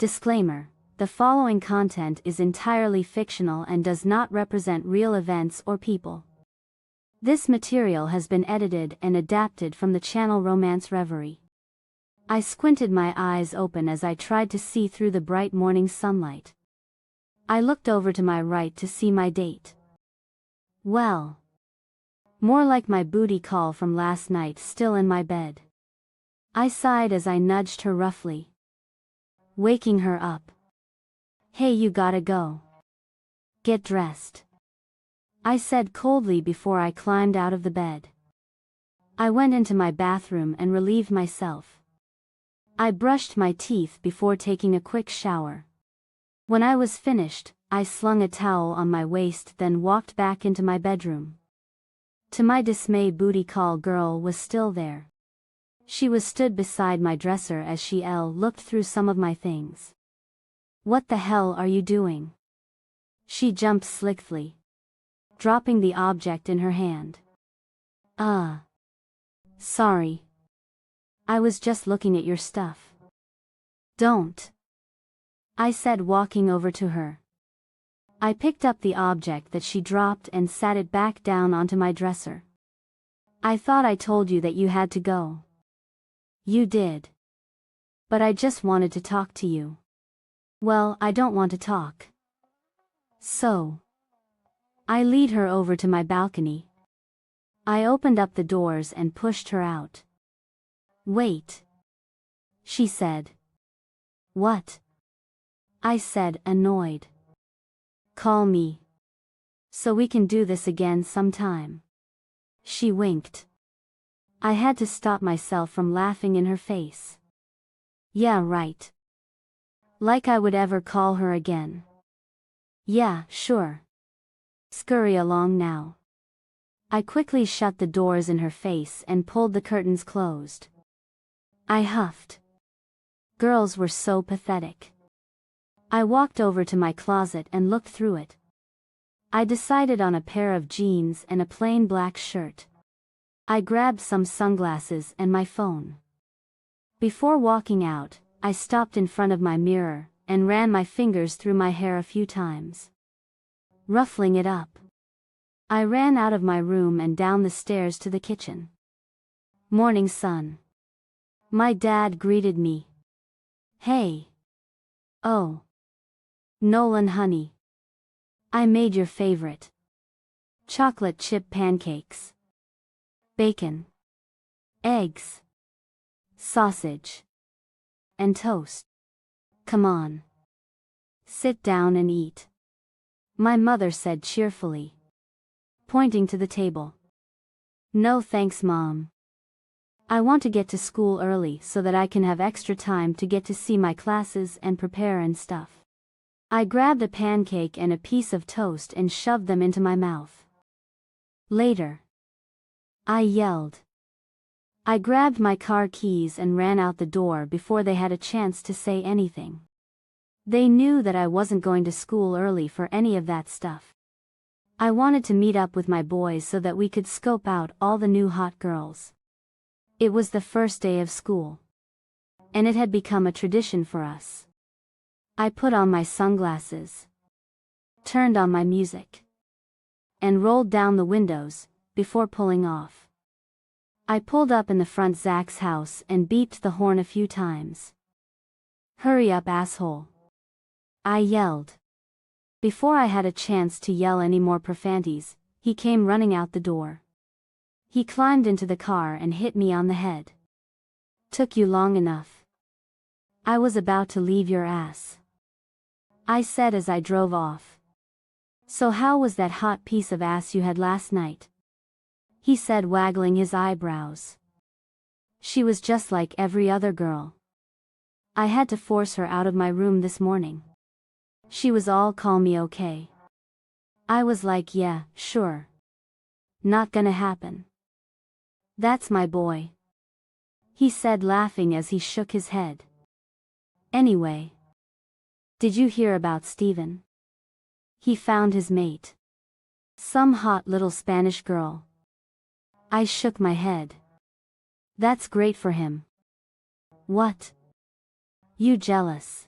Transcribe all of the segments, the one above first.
Disclaimer: the following content is entirely fictional and does not represent real events or people. This material has been edited and adapted from the channel Romance Reverie. I squinted my eyes open as I tried to see through the bright morning sunlight. I looked over to my right to see my date. Well, more like my booty call from last night, still in my bed. I sighed as I nudged her roughly, waking her up. "Hey, you gotta go. Get dressed," I said coldly before I climbed out of the bed. I went into my bathroom and relieved myself. I brushed my teeth before taking a quick shower. When I was finished, I slung a towel on my waist, then walked back into my bedroom. To my dismay, booty call girl was still there. She was stood beside my dresser as she looked through some of my things. "What the hell are you doing?" She jumped slickly, dropping the object in her hand. Sorry. I was just looking at your stuff." "Don't," I said, walking over to her. I picked up the object that she dropped and sat it back down onto my dresser. "I thought I told you that you had to go." "You did. But I just wanted to talk to you." "Well, I don't want to talk. So." I lead her over to my balcony. I opened up the doors and pushed her out. "Wait," she said. "What?" I said, annoyed. "Call me. So we can do this again sometime." She winked. I had to stop myself from laughing in her face. "Yeah, right. Like I would ever call her again." "Yeah, sure. Scurry along now." I quickly shut the doors in her face and pulled the curtains closed. I huffed. Girls were so pathetic. I walked over to my closet and looked through it. I decided on a pair of jeans and a plain black shirt. I grabbed some sunglasses and my phone. Before walking out, I stopped in front of my mirror and ran my fingers through my hair a few times, ruffling it up. I ran out of my room and down the stairs to the kitchen. Morning sun. My dad greeted me. "Hey." "Oh. Nolan, honey. I made your favorite chocolate chip pancakes. Bacon, eggs, sausage, and toast. Come on. Sit down and eat," my mother said cheerfully, pointing to the table. "No thanks, Mom. I want to get to school early so that I can have extra time to get to see my classes and prepare and stuff." I grabbed a pancake and a piece of toast and shoved them into my mouth. "Later," I yelled. I grabbed my car keys and ran out the door before they had a chance to say anything. They knew that I wasn't going to school early for any of that stuff. I wanted to meet up with my boys so that we could scope out all the new hot girls. It was the first day of school, and it had become a tradition for us. I put on my sunglasses, turned on my music, and rolled down the windows before pulling off. I pulled up in the front Zach's house and beeped the horn a few times. "Hurry up, asshole," I yelled. Before I had a chance to yell any more profanities, he came running out the door. He climbed into the car and hit me on the head. "Took you long enough. I was about to leave your ass," I said as I drove off. "So how was that hot piece of ass you had last night?" he said, waggling his eyebrows. "She was just like every other girl. I had to force her out of my room this morning. She was all call me okay." I was like, "Yeah, sure. Not gonna happen." "That's my boy," he said, laughing as he shook his head. "Anyway, did you hear about Steven? He found his mate. Some hot little Spanish girl." I shook my head. "That's great for him." "What? You jealous?"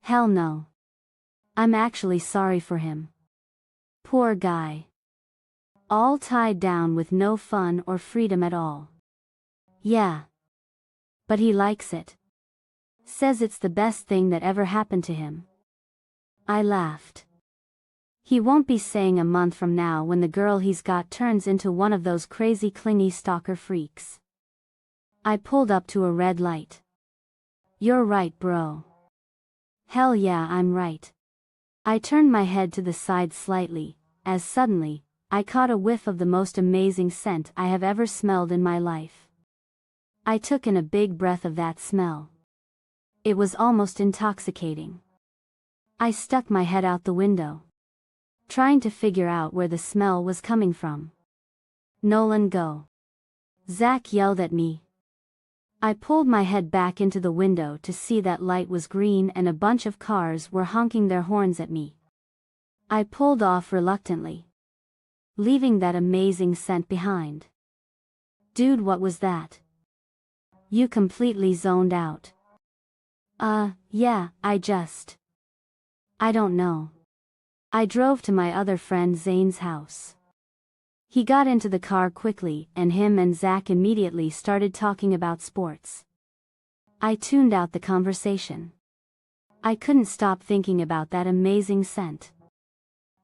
Hell no. I'm actually sorry for him. Poor guy. All tied down with no fun or freedom at all. Yeah. But he likes it. Says it's the best thing that ever happened to him. I laughed. He won't be saying a month from now when the girl he's got turns into one of those crazy clingy stalker freaks. I pulled up to a red light. You're right, bro. Hell yeah, I'm right. I turned my head to the side slightly, as suddenly, I caught a whiff of the most amazing scent I have ever smelled in my life. I took in a big breath of that smell. It was almost intoxicating. I stuck my head out the window, trying to figure out where the smell was coming from. Nolan, go. Zach yelled at me. I pulled my head back into the window to see that light was green and a bunch of cars were honking their horns at me. I pulled off reluctantly, leaving that amazing scent behind. Dude, what was that? You completely zoned out. Yeah, I don't know. I drove to my other friend Zane's house. He got into the car quickly and him and Zach immediately started talking about sports. I tuned out the conversation. I couldn't stop thinking about that amazing scent.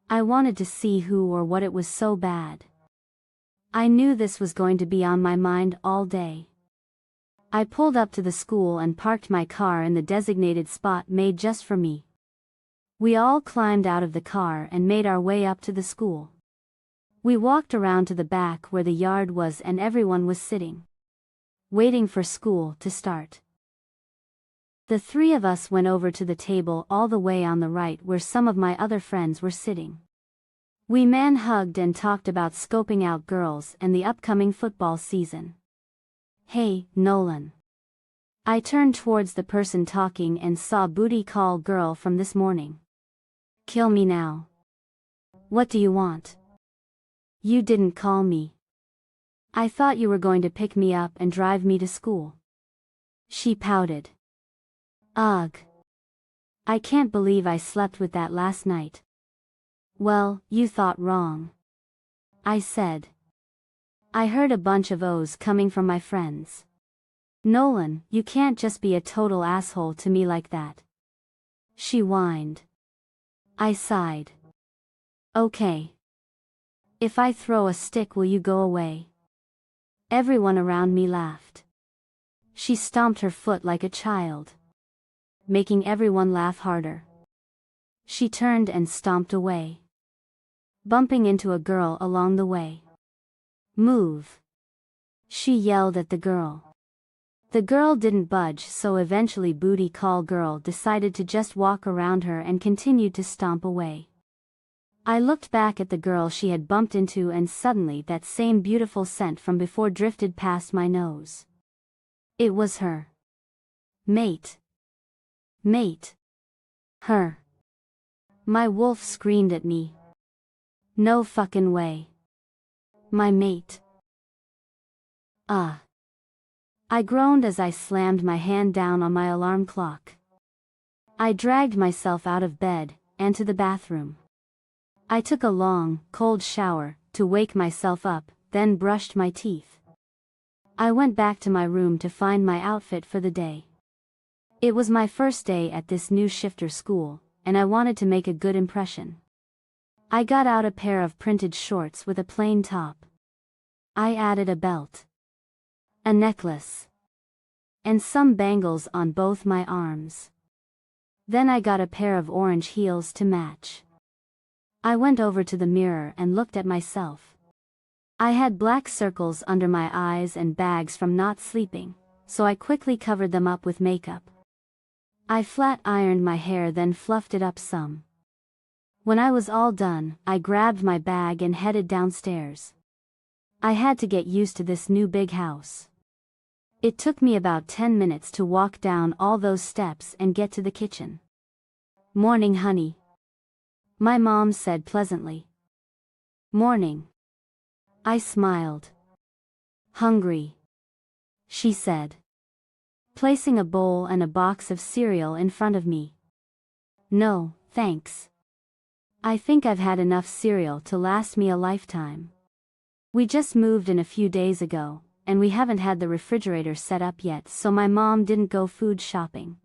I wanted to see who or what it was so bad. I knew this was going to be on my mind all day. I pulled up to the school and parked my car in the designated spot made just for me. We all climbed out of the car and made our way up to the school. We walked around to the back where the yard was and everyone was sitting, waiting for school to start. The three of us went over to the table all the way on the right where some of my other friends were sitting. We man-hugged and talked about scoping out girls and the upcoming football season. Hey, Nolan. I turned towards the person talking and saw booty call girl from this morning. Kill me now. What do you want? You didn't call me. I thought you were going to pick me up and drive me to school. She pouted. Ugh. I can't believe I slept with that last night. Well, you thought wrong. I said. I heard a bunch of O's coming from my friends. Nolan, you can't just be a total asshole to me like that. She whined. I sighed. Okay. If I throw a stick, will you go away? Everyone around me laughed. She stomped her foot like a child, making everyone laugh harder. She turned and stomped away, bumping into a girl along the way. Move! She yelled at the girl. The girl didn't budge, so eventually booty call girl decided to just walk around her and continued to stomp away. I looked back at the girl she had bumped into and suddenly that same beautiful scent from before drifted past my nose. It was her. Mate. Her. My wolf screamed at me. No fucking way. My mate. I groaned as I slammed my hand down on my alarm clock. I dragged myself out of bed and to the bathroom. I took a long, cold shower to wake myself up, then brushed my teeth. I went back to my room to find my outfit for the day. It was my first day at this new shifter school, and I wanted to make a good impression. I got out a pair of printed shorts with a plain top. I added a belt, a necklace, and some bangles on both my arms. Then I got a pair of orange heels to match. I went over to the mirror and looked at myself. I had black circles under my eyes and bags from not sleeping, so I quickly covered them up with makeup. I flat ironed my hair, then fluffed it up some. When I was all done, I grabbed my bag and headed downstairs. I had to get used to this new big house. It took me about 10 minutes to walk down all those steps and get to the kitchen. Morning, honey. My mom said pleasantly. Morning. I smiled. Hungry, she said, placing a bowl and a box of cereal in front of me. No, thanks. I think I've had enough cereal to last me a lifetime. We just moved in a few days ago, and we haven't had the refrigerator set up yet, so my mom didn't go food shopping.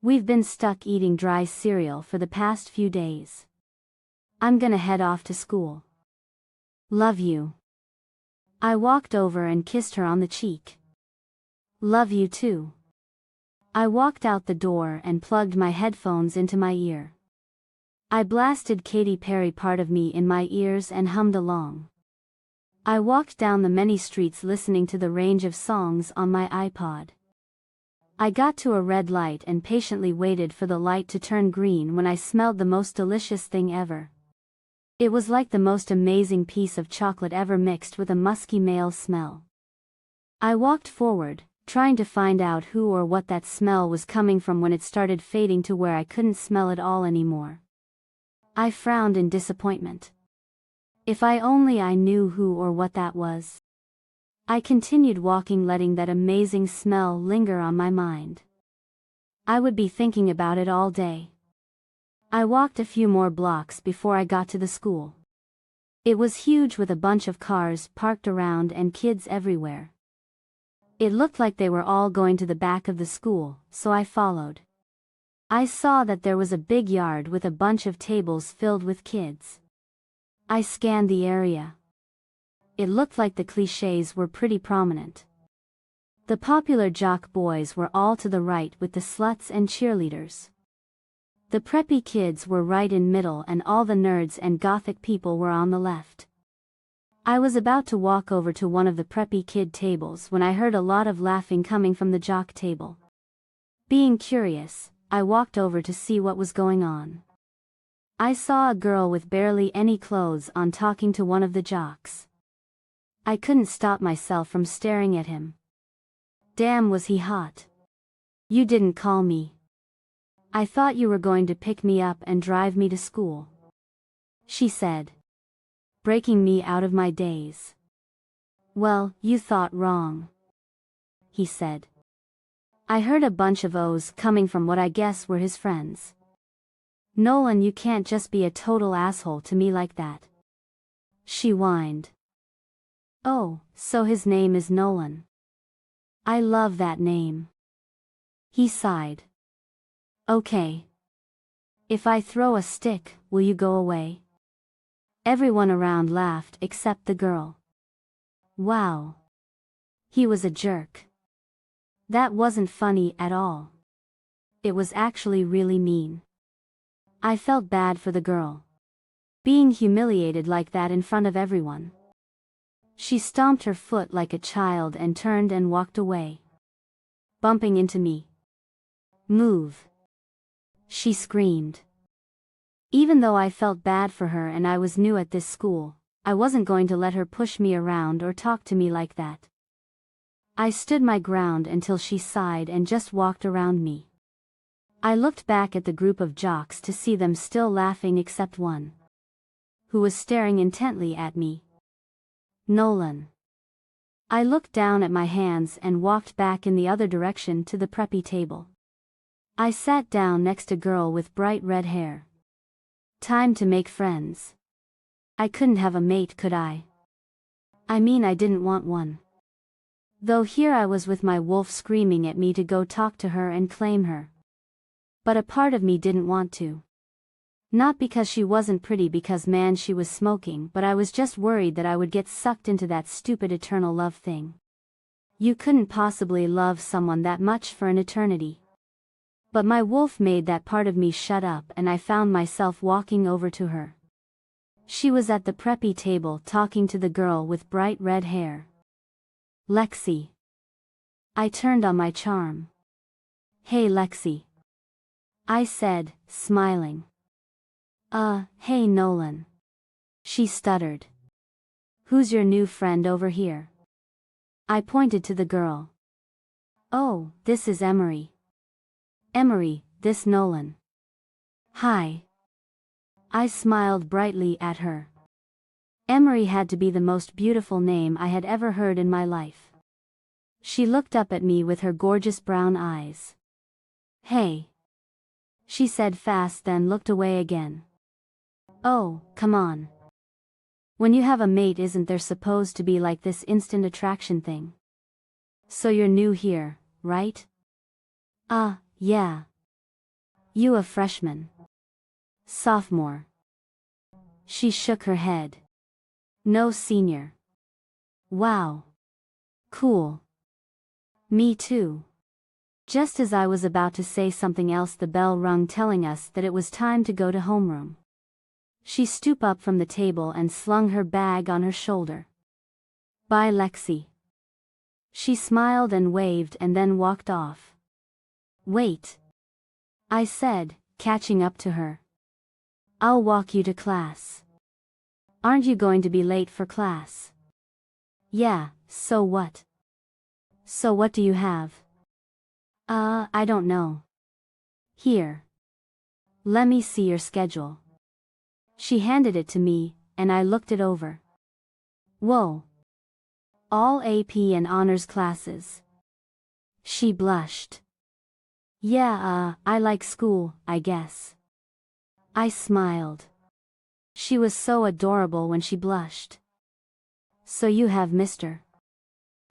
We've been stuck eating dry cereal for the past few days. I'm gonna head off to school. Love you. I walked over and kissed her on the cheek. Love you too. I walked out the door and plugged my headphones into my ear. I blasted Katy Perry Part of Me in my ears and hummed along. I walked down the many streets listening to the range of songs on my iPod. I got to a red light and patiently waited for the light to turn green when I smelled the most delicious thing ever. It was like the most amazing piece of chocolate ever mixed with a musky male smell. I walked forward, trying to find out who or what that smell was coming from when it started fading to where I couldn't smell it all anymore. I frowned in disappointment. If I knew who or what that was. I continued walking, letting that amazing smell linger on my mind. I would be thinking about it all day. I walked a few more blocks before I got to the school. It was huge with a bunch of cars parked around and kids everywhere. It looked like they were all going to the back of the school, so I followed. I saw that there was a big yard with a bunch of tables filled with kids. I scanned the area. It looked like the clichés were pretty prominent. The popular jock boys were all to the right with the sluts and cheerleaders. The preppy kids were right in middle and all the nerds and gothic people were on the left. I was about to walk over to one of the preppy kid tables when I heard a lot of laughing coming from the jock table. Being curious, I walked over to see what was going on. I saw a girl with barely any clothes on talking to one of the jocks. I couldn't stop myself from staring at him. Damn, was he hot. You didn't call me. I thought you were going to pick me up and drive me to school, she said, breaking me out of my daze. Well, you thought wrong, he said. I heard a bunch of O's coming from what I guess were his friends. Nolan, you can't just be a total asshole to me like that, she whined. Oh, so his name is Nolan. I love that name. He sighed. Okay. If I throw a stick, will you go away? Everyone around laughed except the girl. Wow. He was a jerk. That wasn't funny at all. It was actually really mean. I felt bad for the girl. Being humiliated like that in front of everyone. She stomped her foot like a child and turned and walked away, bumping into me. Move, she screamed. Even though I felt bad for her and I was new at this school, I wasn't going to let her push me around or talk to me like that. I stood my ground until she sighed and just walked around me. I looked back at the group of jocks to see them still laughing except one, who was staring intently at me. Nolan. I looked down at my hands and walked back in the other direction to the preppy table. I sat down next to a girl with bright red hair. Time to make friends. I couldn't have a mate, could I? I mean, I didn't want one. Though here I was with my wolf screaming at me to go talk to her and claim her. But a part of me didn't want to. Not because she wasn't pretty, because man, she was smoking, but I was just worried that I would get sucked into that stupid eternal love thing. You couldn't possibly love someone that much for an eternity. But my wolf made that part of me shut up and I found myself walking over to her. She was at the preppy table talking to the girl with bright red hair. Lexi. I turned on my charm. Hey Lexi, I said, smiling. Hey Nolan. She stuttered. Who's your new friend over here? I pointed to the girl. Oh, this is Emery. Emery, this Nolan. Hi. I smiled brightly at her. Emery had to be the most beautiful name I had ever heard in my life. She looked up at me with her gorgeous brown eyes. Hey. she said fast, then looked away again. Oh, come on. When you have a mate, isn't there supposed to be like this instant attraction thing? So you're new here, right? Yeah. You a freshman? Sophomore? She shook her head. No, senior. Wow. Cool. Me too. Just as I was about to say something else, the bell rung, telling us that it was time to go to homeroom. She stooped up from the table and slung her bag on her shoulder. Bye, Lexi. She smiled and waved and then walked off. Wait. I said, catching up to her. I'll walk you to class. Aren't you going to be late for class? Yeah, so what? So what do you have? I don't know. Here. Let me see your schedule. She handed it to me, and I looked it over. Whoa. All AP and honors classes. She blushed. Yeah, I like school, I guess. I smiled. She was so adorable when she blushed. So you have Mr.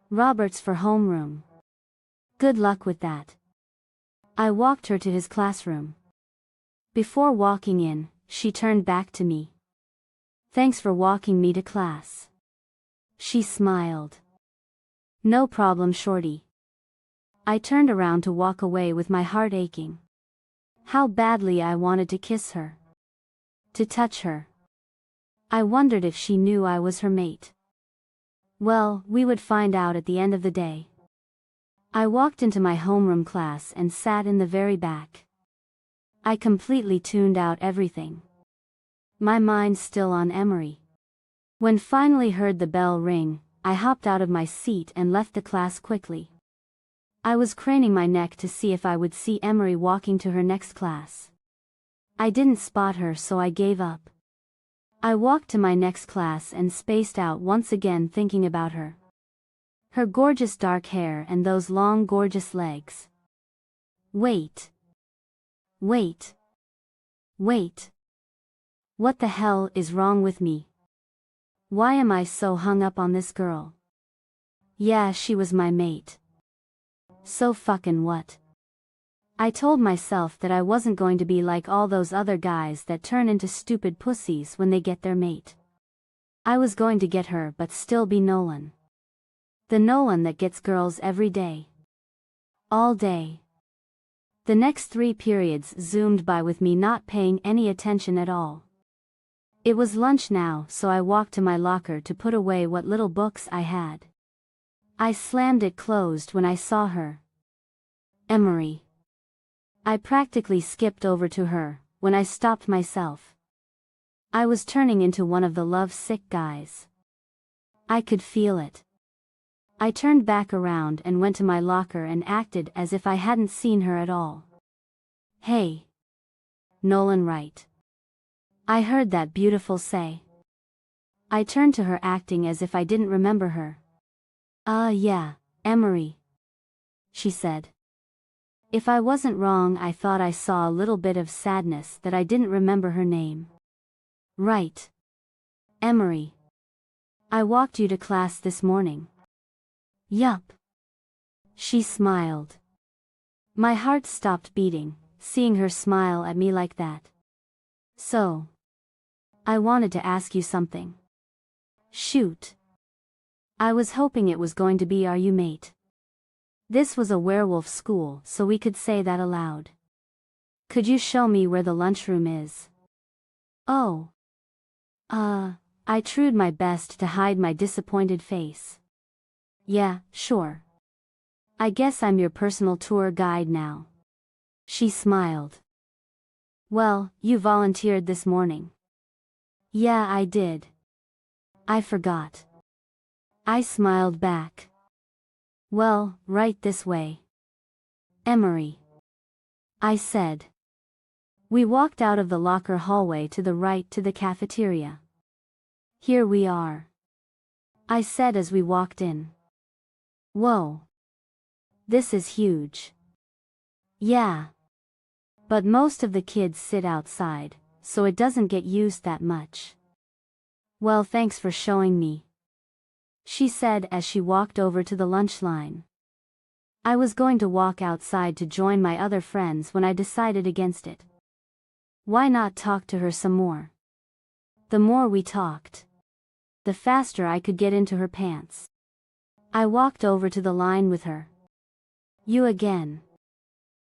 Roberts for homeroom. Good luck with that. I walked her to his classroom. Before walking in, she turned back to me. Thanks for walking me to class. She smiled. No problem, shorty. I turned around to walk away with my heart aching. How badly I wanted to kiss her. To touch her. I wondered if she knew I was her mate. Well, we would find out at the end of the day. I walked into my homeroom class and sat in the very back. I completely tuned out everything. My mind still on Emery. When finally heard the bell ring, I hopped out of my seat and left the class quickly. I was craning my neck to see if I would see Emery walking to her next class. I didn't spot her, so I gave up. I walked to my next class and spaced out once again, thinking about her. Her gorgeous dark hair and those long gorgeous legs. Wait. Wait. Wait. What the hell is wrong with me? Why am I so hung up on this girl? Yeah, she was my mate. So fucking what? I told myself that I wasn't going to be like all those other guys that turn into stupid pussies when they get their mate. I was going to get her but still be Nolan. The Nolan that gets girls every day. All day. The next 3 periods zoomed by with me not paying any attention at all. It was lunch now, so I walked to my locker to put away what little books I had. I slammed it closed when I saw her. Emery. I practically skipped over to her, when I stopped myself. I was turning into one of the love-sick guys. I could feel it. I turned back around and went to my locker and acted as if I hadn't seen her at all. Hey. Nolan, right? I heard that beautiful say. I turned to her, acting as if I didn't remember her. Yeah, Emery. She said. If I wasn't wrong, I thought I saw a little bit of sadness that I didn't remember her name. Right. Emery. I walked you to class this morning. Yup. She smiled. My heart stopped beating, seeing her smile at me like that. So. I wanted to ask you something. Shoot. I was hoping it was going to be, are you mate? This was a werewolf school, so we could say that aloud. Could you show me where the lunchroom is? Oh. I tried my best to hide my disappointed face. Yeah, sure. I guess I'm your personal tour guide now. She smiled. Well, you volunteered this morning. Yeah, I did. I forgot. I smiled back. Well, right this way. Emery. I said. We walked out of the locker hallway to the right to the cafeteria. Here we are. I said as we walked in. Whoa. This is huge. Yeah. But most of the kids sit outside, so it doesn't get used that much. Well, thanks for showing me, she said as she walked over to the lunch line. I was going to walk outside to join my other friends when I decided against it. Why not talk to her some more? The more we talked, the faster I could get into her pants. I walked over to the line with her. You again?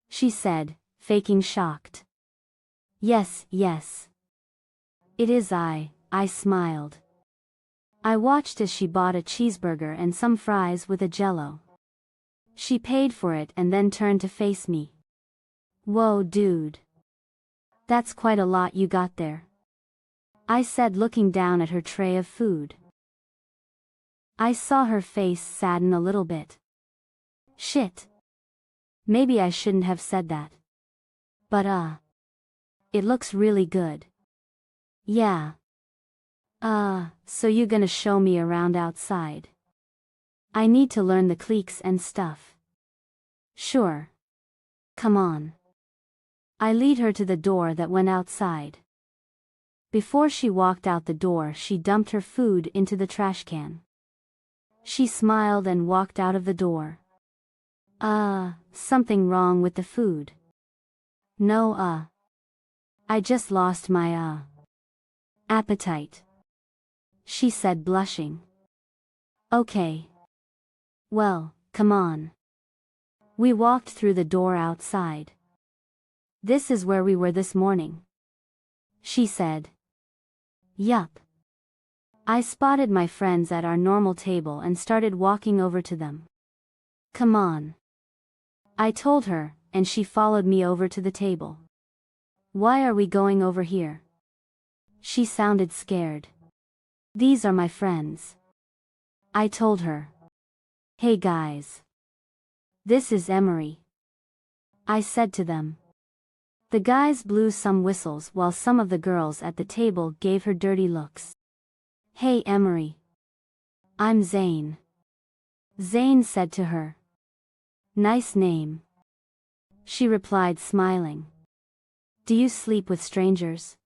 She said, faking shocked. Yes, yes. It is I smiled. I watched as she bought a cheeseburger and some fries with a Jell-O. She paid for it and then turned to face me. Whoa, dude. That's quite a lot you got there, I said, looking down at her tray of food. I saw her face sadden a little bit. Shit. Maybe I shouldn't have said that. But it looks really good. Yeah. So you gonna show me around outside? I need to learn the cliques and stuff. Sure. Come on. I lead her to the door that went outside. Before she walked out the door, she dumped her food into the trash can. She smiled and walked out of the door. Something wrong with the food? No, I just lost my, appetite, she said, blushing. Okay. Well, come on. We walked through the door outside. This is where we were this morning, she said. Yup. I spotted my friends at our normal table and started walking over to them. Come on, I told her, and she followed me over to the table. Why are we going over here? She sounded scared. These are my friends, I told her. Hey guys. This is Emery, I said to them. The guys blew some whistles while some of the girls at the table gave her dirty looks. Hey Emery. I'm Zane, Zane said to her. Nice name, she replied, smiling. Do you sleep with strangers?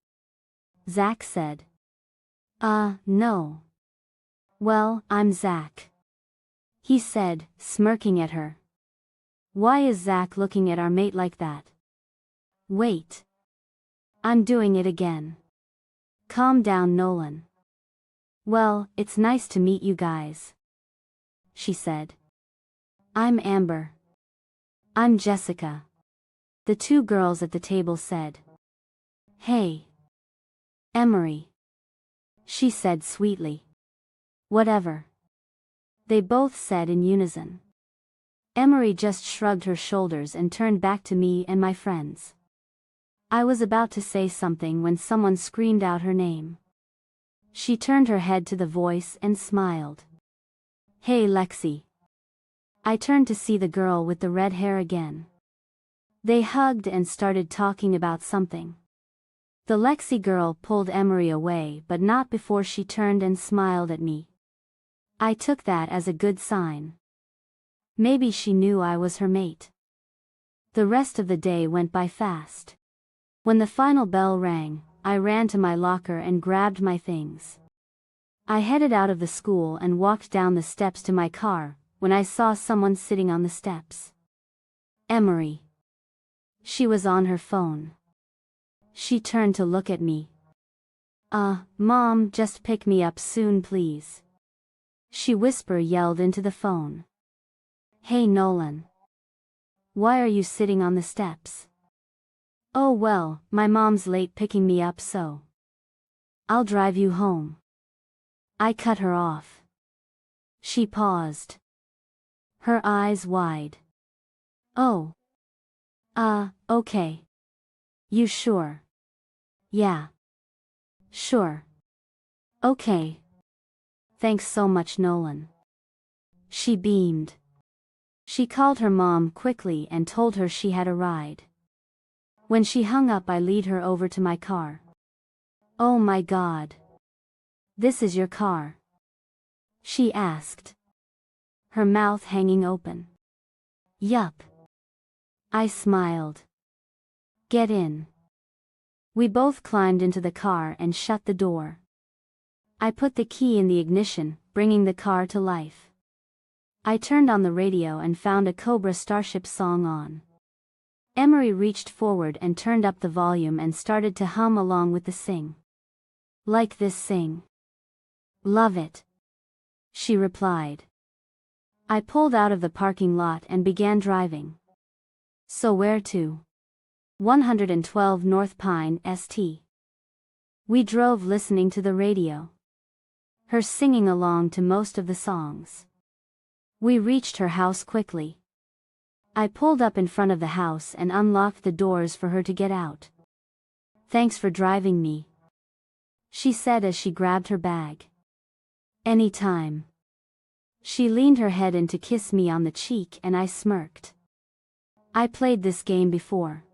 Zach said. No. Well, I'm Zach, he said, smirking at her. Why is Zach looking at our mate like that? Wait. I'm doing it again. Calm down, Nolan. Well, it's nice to meet you guys, she said. I'm Amber. I'm Jessica, the two girls at the table said. Hey. Emery, she said sweetly. Whatever, they both said in unison. Emery just shrugged her shoulders and turned back to me and my friends. I was about to say something when someone screamed out her name. She turned her head to the voice and smiled. Hey Lexi. I turned to see the girl with the red hair again. They hugged and started talking about something. The Lexi girl pulled Emery away, but not before she turned and smiled at me. I took that as a good sign. Maybe she knew I was her mate. The rest of the day went by fast. When the final bell rang, I ran to my locker and grabbed my things. I headed out of the school and walked down the steps to my car, when I saw someone sitting on the steps. Emery. She was on her phone. She turned to look at me. Mom, just pick me up soon please, she yelled into the phone. Hey Nolan. Why are you sitting on the steps? Oh well, my mom's late picking me up, so I'll drive you home. I cut her off. She paused, her eyes wide. Oh. Okay. You sure? Yeah. Sure. Okay. Thanks so much, Nolan. She beamed. She called her mom quickly and told her she had a ride. When she hung up, I lead her over to my car. Oh my God. This is your car? She asked, her mouth hanging open. Yup. I smiled. Get in. We both climbed into the car and shut the door. I put the key in the ignition, bringing the car to life. I turned on the radio and found a Cobra Starship song on. Emery reached forward and turned up the volume and started to hum along with the sing. Like this sing. Love it. She replied. I pulled out of the parking lot and began driving. So where to? 112 North Pine, St. We drove listening to the radio. Her singing along to most of the songs. We reached her house quickly. I pulled up in front of the house and unlocked the doors for her to get out. Thanks for driving me, she said as she grabbed her bag. Anytime. She leaned her head in to kiss me on the cheek and I smirked. I played this game before.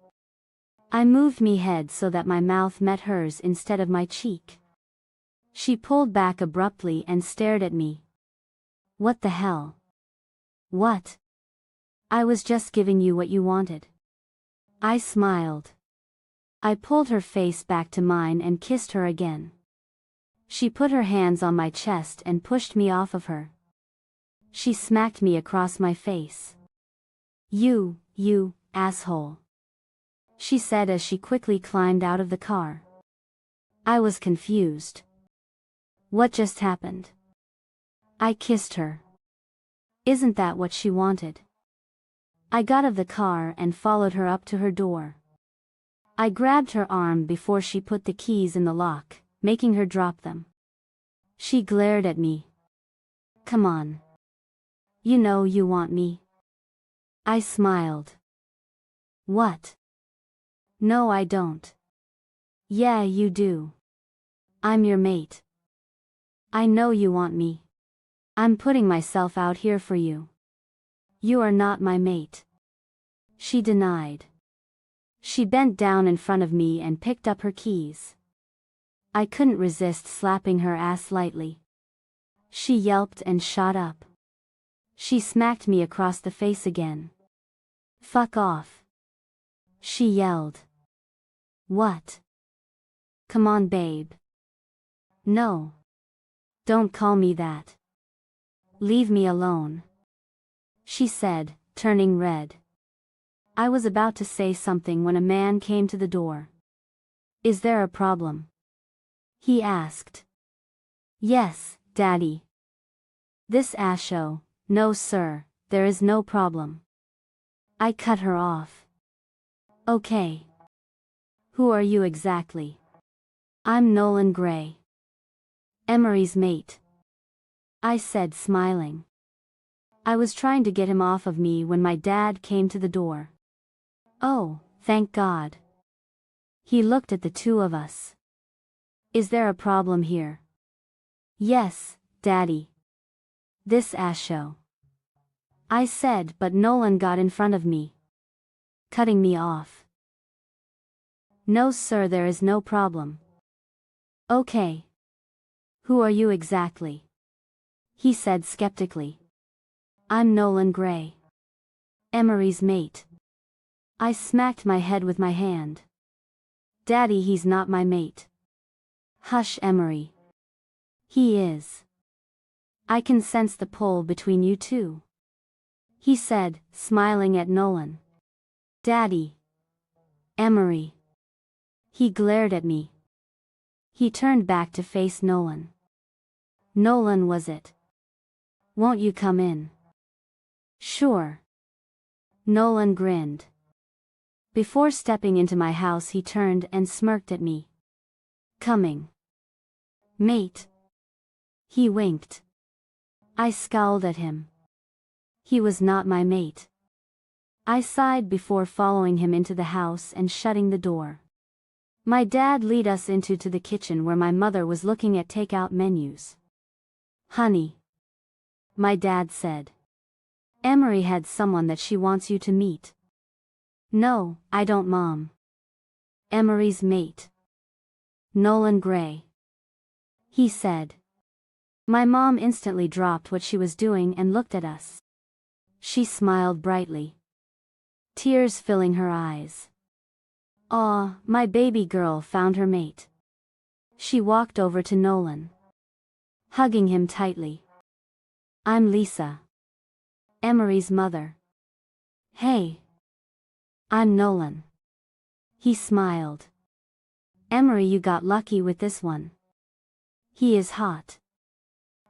I moved me head so that my mouth met hers instead of my cheek. She pulled back abruptly and stared at me. What the hell? What? I was just giving you what you wanted. I smiled. I pulled her face back to mine and kissed her again. She put her hands on my chest and pushed me off of her. She smacked me across my face. You asshole, she said as she quickly climbed out of the car. I was confused. What just happened? I kissed her. Isn't that what she wanted? I got out of the car and followed her up to her door. I grabbed her arm before she put the keys in the lock, making her drop them. She glared at me. Come on. You know you want me. I smiled. What? No, I don't. Yeah, you do. I'm your mate. I know you want me. I'm putting myself out here for you. You are not my mate. She denied. She bent down in front of me and picked up her keys. I couldn't resist slapping her ass lightly. She yelped and shot up. She smacked me across the face again. Fuck off, she yelled. What? Come on, babe. No. Don't call me that. Leave me alone, she said, turning red. I was about to say something when a man came to the door. Is there a problem? He asked. Yes, Daddy. This asho. No sir, there is no problem. I cut her off. Okay. Who are you exactly? I'm Nolan Gray, Emery's mate, I said, smiling. I was trying to get him off of me when my dad came to the door. Oh, thank God. He looked at the two of us. Is there a problem here? Yes, Daddy. This asho, I said, but Nolan got in front of me, cutting me off. No sir, there is no problem. Okay. Who are you exactly? He said skeptically. I'm Nolan Gray, Emery's mate. I smacked my head with my hand. Daddy, he's not my mate. Hush, Emery. He is. I can sense the pull between you two, he said, smiling at Nolan. Daddy. Emery. He glared at me. He turned back to face Nolan. Nolan, was it? Won't you come in? Sure. Nolan grinned. Before stepping into my house, he turned and smirked at me. Coming. Mate. He winked. I scowled at him. He was not my mate. I sighed before following him into the house and shutting the door. My dad led us into the kitchen where my mother was looking at takeout menus. Honey, my dad said, Emery had someone that she wants you to meet. No, I don't, Mom. Emery's mate. Nolan Gray. He said. My mom instantly dropped what she was doing and looked at us. She smiled brightly, tears filling her eyes. Aw, my baby girl found her mate. She walked over to Nolan, hugging him tightly. I'm Lisa, Emery's mother. Hey. I'm Nolan. He smiled. Emery, you got lucky with this one. He is hot.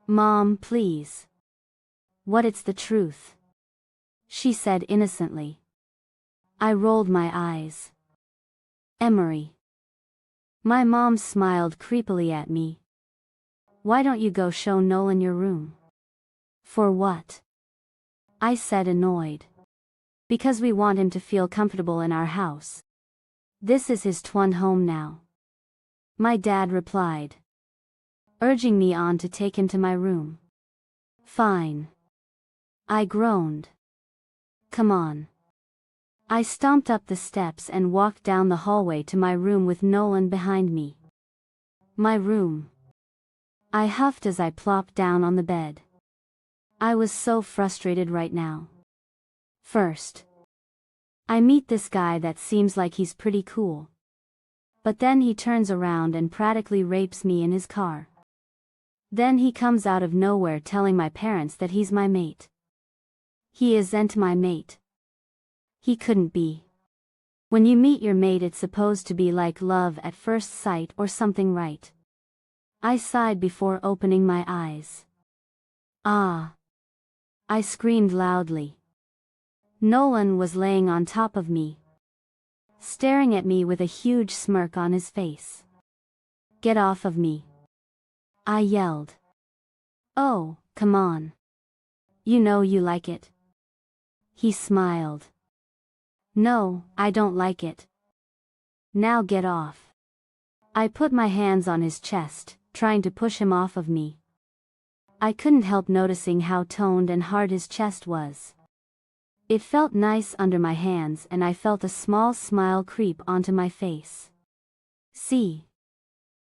Mom, please. What, it's the truth, she said innocently. I rolled my eyes. Emery. My mom smiled creepily at me. Why don't you go show Nolan your room? For what? I said, annoyed. Because we want him to feel comfortable in our house. This is his twin home now. My dad replied, urging me on to take him to my room. Fine. I groaned. Come on. I stomped up the steps and walked down the hallway to my room with Nolan behind me. My room. I huffed as I plopped down on the bed. I was so frustrated right now. First, I meet this guy that seems like he's pretty cool. But then he turns around and practically rapes me in his car. Then he comes out of nowhere telling my parents that he's my mate. He isn't my mate. He couldn't be. When you meet your mate, it's supposed to be like love at first sight or something, right? I sighed before opening my eyes. Ah! I screamed loudly. Nolan was laying on top of me, staring at me with a huge smirk on his face. Get off of me, I yelled. Oh, come on. You know you like it. He smiled. No, I don't like it. Now get off. I put my hands on his chest, trying to push him off of me. I couldn't help noticing how toned and hard his chest was. It felt nice under my hands and I felt a small smile creep onto my face. See?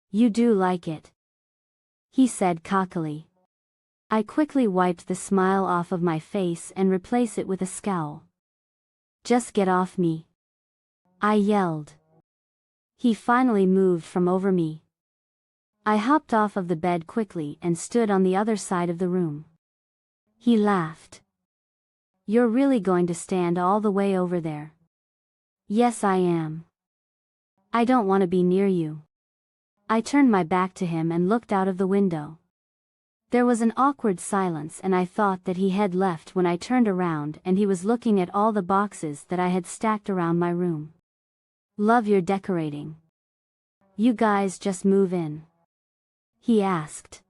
You do like it, he said cockily. I quickly wiped the smile off of my face and replaced it with a scowl. Just get off me, I yelled. He finally moved from over me. I hopped off of the bed quickly and stood on the other side of the room. He laughed. You're really going to stand all the way over there? Yes, I am. I don't want to be near you. I turned my back to him and looked out of the window. There was an awkward silence and I thought that he had left when I turned around and he was looking at all the boxes that I had stacked around my room. Love your decorating. You guys just move in? He asked.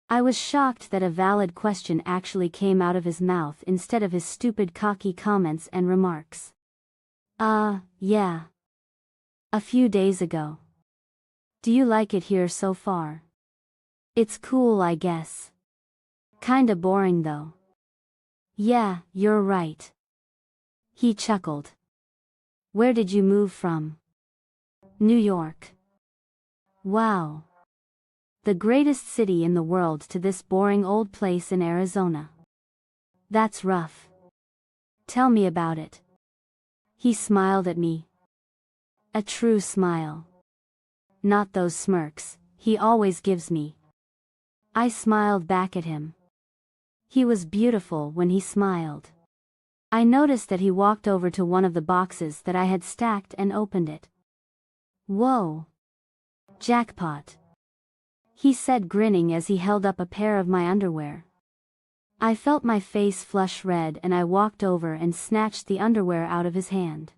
I was shocked that a valid question actually came out of his mouth instead of his stupid cocky comments and remarks. Yeah. A few days ago. Do you like it here so far? It's cool, I guess. Kinda boring though. Yeah, you're right. He chuckled. Where did you move from? New York. Wow. The greatest city in the world to this boring old place in Arizona. That's rough. Tell me about it. He smiled at me. A true smile. Not those smirks he always gives me. I smiled back at him. He was beautiful when he smiled. I noticed that he walked over to one of the boxes that I had stacked and opened it. Whoa! Jackpot! He said, grinning as he held up a pair of my underwear. I felt my face flush red and I walked over and snatched the underwear out of his hand.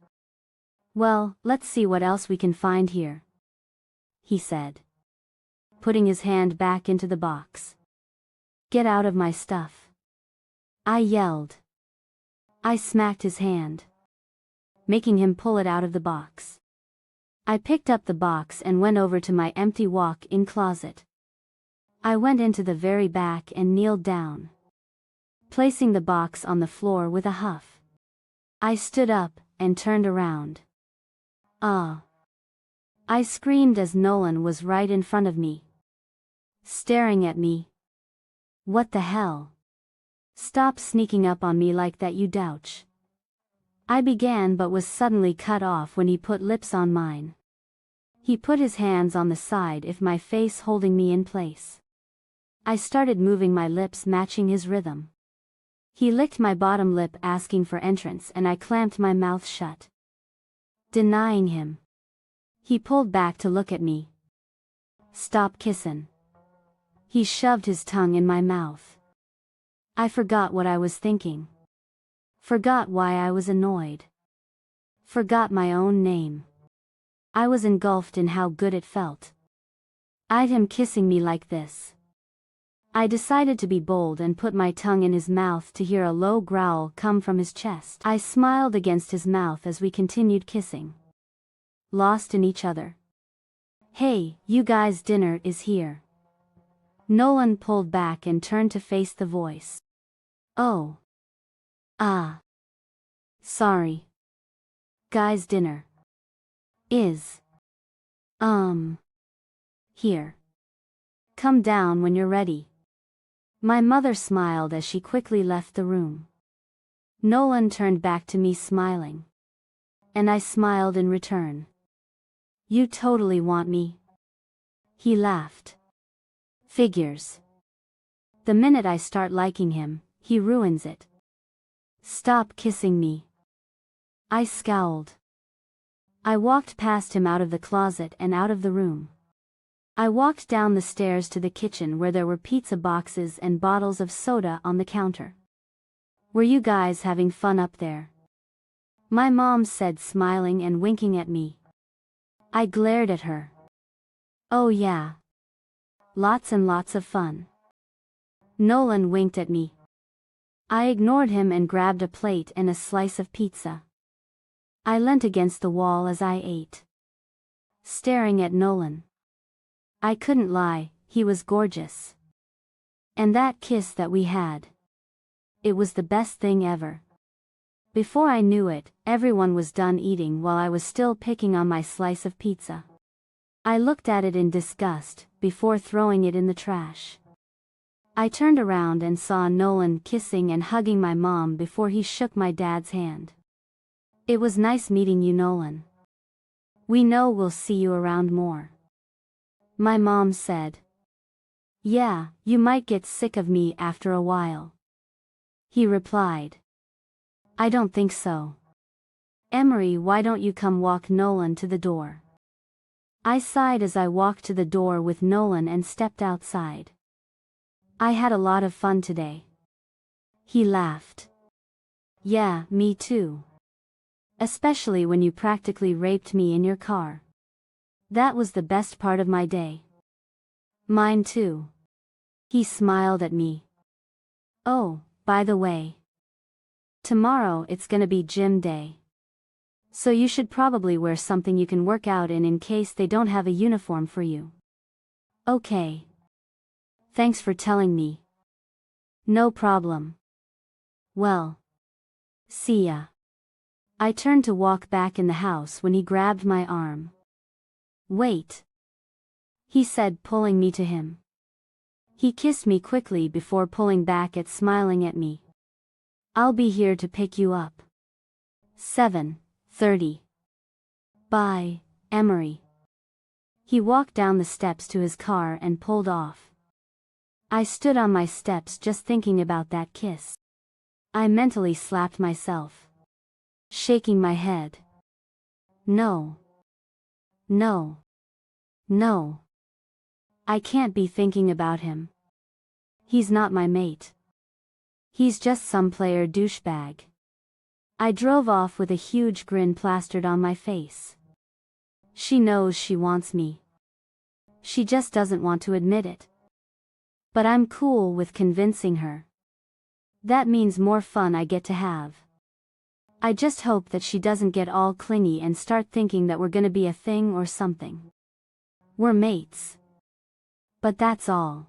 Well, let's see what else we can find here, he said, putting his hand back into the box. Get out of my stuff, I yelled. I smacked his hand, making him pull it out of the box. I picked up the box and went over to my empty walk-in closet. I went into the very back and kneeled down, placing the box on the floor with a huff. I stood up and turned around. Ah! I screamed as Nolan was right in front of me, staring at me. What the hell? Stop sneaking up on me like that, you douche. I began but was suddenly cut off when he put lips on mine. He put his hands on the side of my face, holding me in place. I started moving my lips, matching his rhythm. He licked my bottom lip, asking for entrance, and I clamped my mouth shut, denying him. He pulled back to look at me. "Stop kissin'." He shoved his tongue in my mouth. I forgot what I was thinking. Forgot why I was annoyed. Forgot my own name. I was engulfed in how good it felt. I'd him kissing me like this. I decided to be bold and put my tongue in his mouth to hear a low growl come from his chest. I smiled against his mouth as we continued kissing, lost in each other. "Hey, you guys, dinner is here." Nolan pulled back and turned to face the voice. "Oh. Ah. Sorry. Guys, dinner is here. Come down when you're ready." My mother smiled as she quickly left the room. Nolan turned back to me smiling. And I smiled in return. "You totally want me." He laughed. "Figures. The minute I start liking him, he ruins it. Stop kissing me." I scowled. I walked past him out of the closet and out of the room. I walked down the stairs to the kitchen where there were pizza boxes and bottles of soda on the counter. "Were you guys having fun up there?" my mom said, smiling and winking at me. I glared at her. "Oh yeah. Lots and lots of fun." Nolan winked at me. I ignored him and grabbed a plate and a slice of pizza. I leant against the wall as I ate, staring at Nolan. I couldn't lie, he was gorgeous. And that kiss that we had, it was the best thing ever. Before I knew it, everyone was done eating while I was still picking on my slice of pizza. I looked at it in disgust, before throwing it in the trash. I turned around and saw Nolan kissing and hugging my mom before he shook my dad's hand. "It was nice meeting you, Nolan. We know we'll see you around more," my mom said. "Yeah, you might get sick of me after a while," he replied. "I don't think so. Emery, why don't you come?" walk Nolan to the door. I sighed as I walked to the door with Nolan and stepped outside. "I had a lot of fun today." He laughed. "Yeah, me too. Especially when you practically raped me in your car. That was the best part of my day." "Mine too." He smiled at me. "Oh, by the way, tomorrow it's gonna be gym day. So you should probably wear something you can work out in case they don't have a uniform for you." "Okay. Thanks for telling me." "No problem. Well, see ya." I turned to walk back in the house when he grabbed my arm. "Wait," he said, pulling me to him. He kissed me quickly before pulling back and smiling at me. "I'll be here to pick you up. 7:30. Bye, Emery." He walked down the steps to his car and pulled off. I stood on my steps just thinking about that kiss. I mentally slapped myself, shaking my head. No. No. No. I can't be thinking about him. He's not my mate. He's just some player douchebag. I drove off with a huge grin plastered on my face. She knows she wants me. She just doesn't want to admit it. But I'm cool with convincing her. That means more fun I get to have. I just hope that she doesn't get all clingy and start thinking that we're gonna be a thing or something. We're mates. But that's all.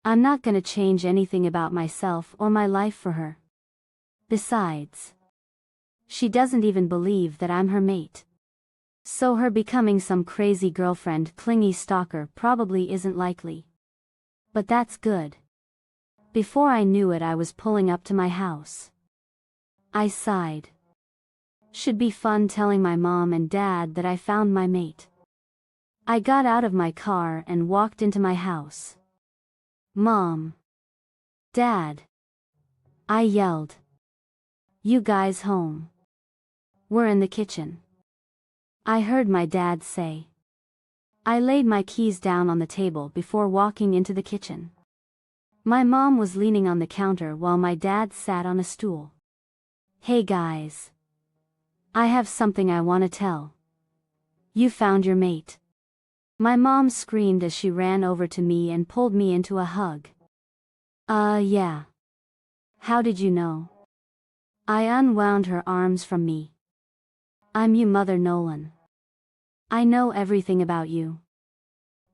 I'm not gonna change anything about myself or my life for her. Besides, she doesn't even believe that I'm her mate. So her becoming some crazy girlfriend, clingy stalker probably isn't likely. But that's good. Before I knew it, I was pulling up to my house. I sighed. Should be fun telling my mom and dad that I found my mate. I got out of my car and walked into my house. Mom. Dad. I yelled. You guys home? We're in the kitchen. I heard my dad say. I laid my keys down on the table before walking into the kitchen. My mom was leaning on the counter while my dad sat on a stool. Hey guys. I have something I want to tell. You found your mate. My mom screamed as she ran over to me and pulled me into a hug. Yeah. How did you know? I unwound her arms from me. I'm your mother, Nolan. I know everything about you.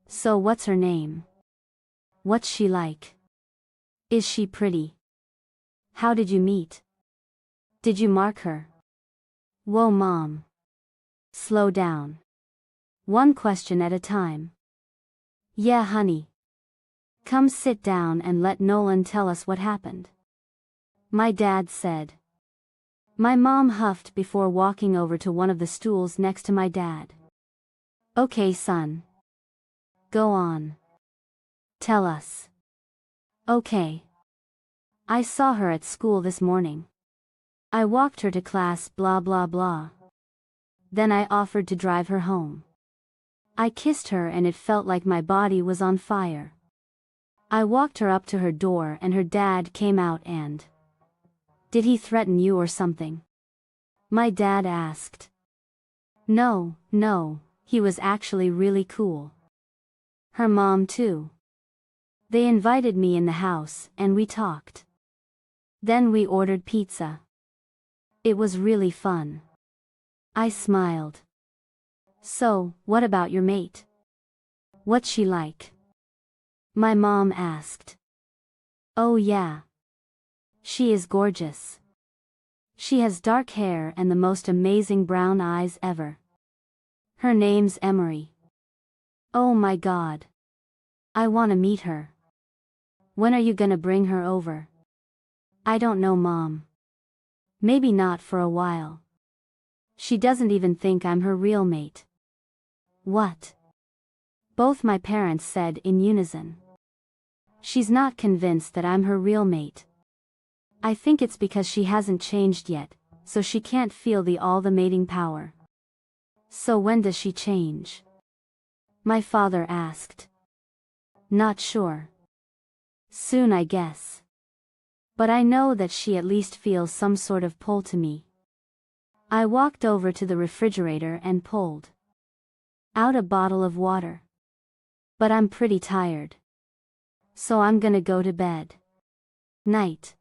So what's her name? What's she like? Is she pretty? How did you meet? Did you mark her? Whoa, Mom. Slow down. One question at a time. Yeah, honey. Come sit down and let Nolan tell us what happened. My dad said. My mom huffed before walking over to one of the stools next to my dad. Okay, son. Go on. Tell us. Okay. I saw her at school this morning. I walked her to class, blah blah blah. Then I offered to drive her home. I kissed her and it felt like my body was on fire. I walked her up to her door and her dad came out and... Did he threaten you or something? My dad asked. No, he was actually really cool. Her mom too. They invited me in the house and we talked. Then we ordered pizza. It was really fun. I smiled. So, what about your mate? What's she like? My mom asked. Oh yeah. She is gorgeous. She has dark hair and the most amazing brown eyes ever. Her name's Emery. Oh my God. I wanna meet her. When are you gonna bring her over? I don't know, Mom. Maybe not for a while. She doesn't even think I'm her real mate. What? Both my parents said in unison. She's not convinced that I'm her real mate. I think it's because she hasn't changed yet, so she can't feel the mating power. So when does she change? My father asked. Not sure. Soon, I guess. But I know that she at least feels some sort of pull to me. I walked over to the refrigerator and pulled out a bottle of water. But I'm pretty tired. So I'm gonna go to bed. Night.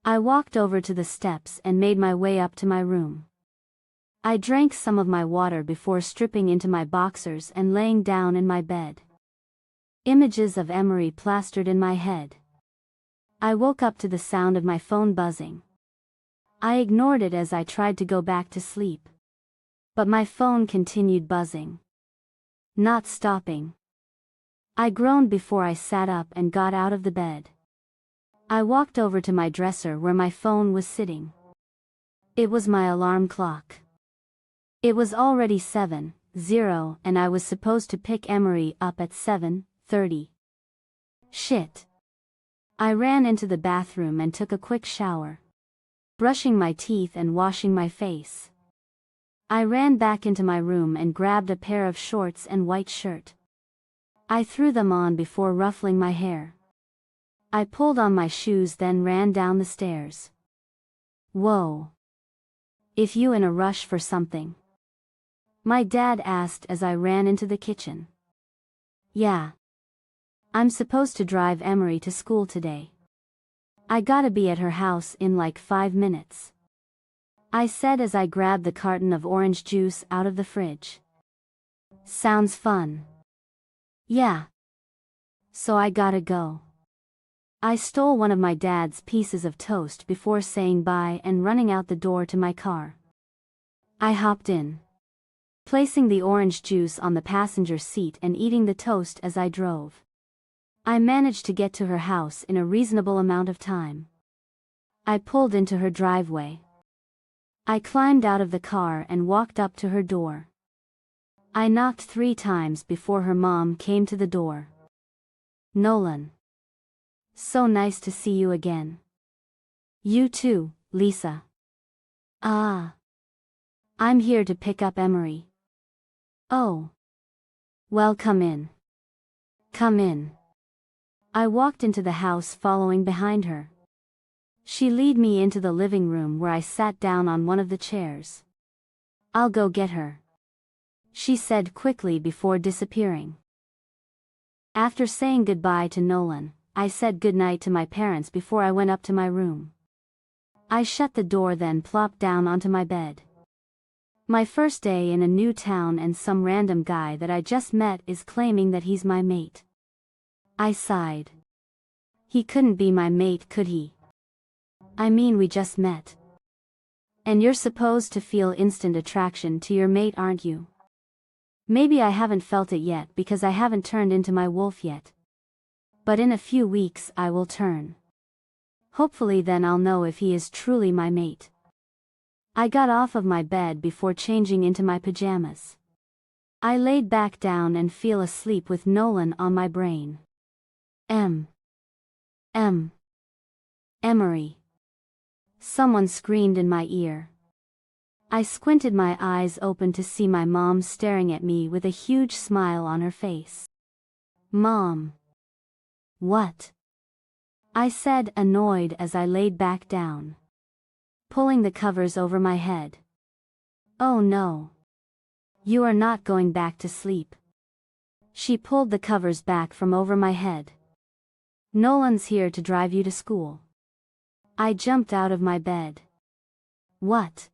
I walked over to the steps and made my way up to my room. I drank some of my water before stripping into my boxers and laying down in my bed. Images of Emery plastered in my head. I woke up to the sound of my phone buzzing. I ignored it as I tried to go back to sleep. But my phone continued buzzing. Not stopping. I groaned before I sat up and got out of the bed. I walked over to my dresser where my phone was sitting. It was my alarm clock. It was already 7:00 and I was supposed to pick Emery up at 7:30. Shit. I ran into the bathroom and took a quick shower. Brushing my teeth and washing my face. I ran back into my room and grabbed a pair of shorts and white shirt. I threw them on before ruffling my hair. I pulled on my shoes, then ran down the stairs. Whoa. If you in a rush for something? My dad asked as I ran into the kitchen. Yeah. I'm supposed to drive Emery to school today. I gotta be at her house in like 5 minutes. I said as I grabbed the carton of orange juice out of the fridge. Sounds fun. Yeah. So I gotta go. I stole one of my dad's pieces of toast before saying bye and running out the door to my car. I hopped in, placing the orange juice on the passenger seat and eating the toast as I drove. I managed to get to her house in a reasonable amount of time. I pulled into her driveway. I climbed out of the car and walked up to her door. I knocked 3 times before her mom came to the door. Nolan. So nice to see you again. You too, Lisa. Ah. I'm here to pick up Emery. Oh. Well, come in. Come in. I walked into the house following behind her. She led me into the living room where I sat down on one of the chairs. I'll go get her, she said quickly before disappearing. After saying goodbye to Nolan, I said goodnight to my parents before I went up to my room. I shut the door, then plopped down onto my bed. My first day in a new town, and some random guy that I just met is claiming that he's my mate. I sighed. He couldn't be my mate, could he? I mean, we just met. And you're supposed to feel instant attraction to your mate, aren't you? Maybe I haven't felt it yet because I haven't turned into my wolf yet. But in a few weeks I will turn. Hopefully then I'll know if he is truly my mate. I got off of my bed before changing into my pajamas. I laid back down and fell asleep with Nolan on my brain. Emery. Someone screamed in my ear. I squinted my eyes open to see my mom staring at me with a huge smile on her face. Mom. What? I said, annoyed, as I laid back down, pulling the covers over my head. Oh no. You are not going back to sleep. She pulled the covers back from over my head. Nolan's here to drive you to school. I jumped out of my bed. What?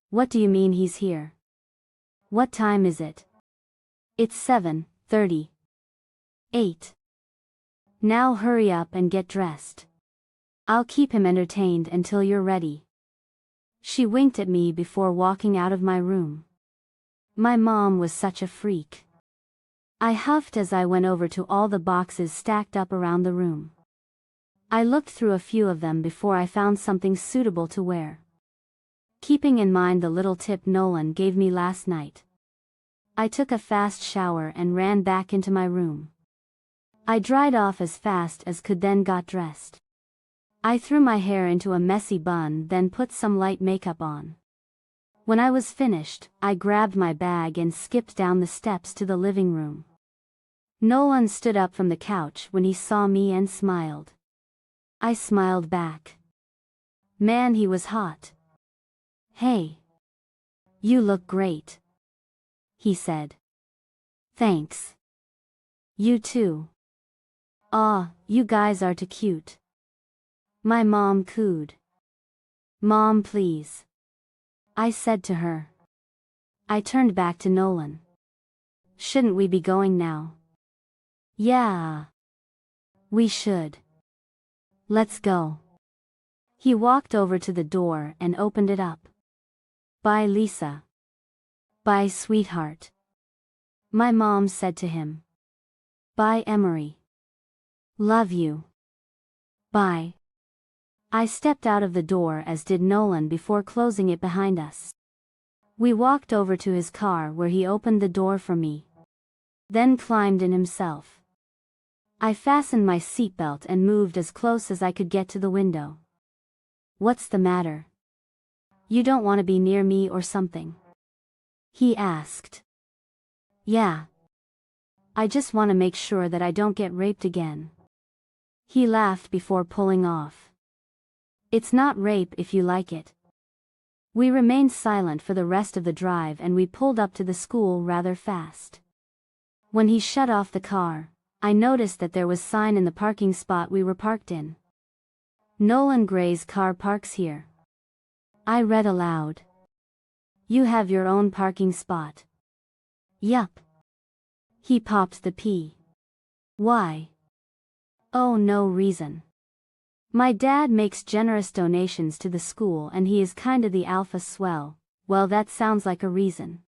What do you mean he's here? What time is it? It's 7:30. 8. Now hurry up and get dressed. I'll keep him entertained until you're ready. She winked at me before walking out of my room. My mom was such a freak. I huffed as I went over to all the boxes stacked up around the room. I looked through a few of them before I found something suitable to wear. Keeping in mind the little tip Nolan gave me last night, I took a fast shower and ran back into my room. I dried off as fast as could, then got dressed. I threw my hair into a messy bun, then put some light makeup on. When I was finished, I grabbed my bag and skipped down the steps to the living room. Nolan stood up from the couch when he saw me and smiled. I smiled back. Man, he was hot. Hey. You look great, he said. Thanks. You too. Aw, you guys are too cute. My mom cooed. Mom, please, I said to her. I turned back to Nolan. Shouldn't we be going now? Yeah. We should. Let's go. He walked over to the door and opened it up. Bye, Lisa. Bye, sweetheart, my mom said to him. Bye, Emery. Love you. Bye. I stepped out of the door, as did Nolan, before closing it behind us. We walked over to his car where he opened the door for me, then climbed in himself. I fastened my seatbelt and moved as close as I could get to the window. What's the matter? You don't want to be near me or something? He asked. Yeah. I just want to make sure that I don't get raped again. He laughed before pulling off. It's not rape if you like it. We remained silent for the rest of the drive, and we pulled up to the school rather fast. When he shut off the car, I noticed that there was a sign in the parking spot we were parked in. Nolan Gray's car parks here. I read aloud. You have your own parking spot? Yup. He popped the P. Why? Oh, no reason. My dad makes generous donations to the school and he is kinda the alpha swell. Well, that sounds like a reason,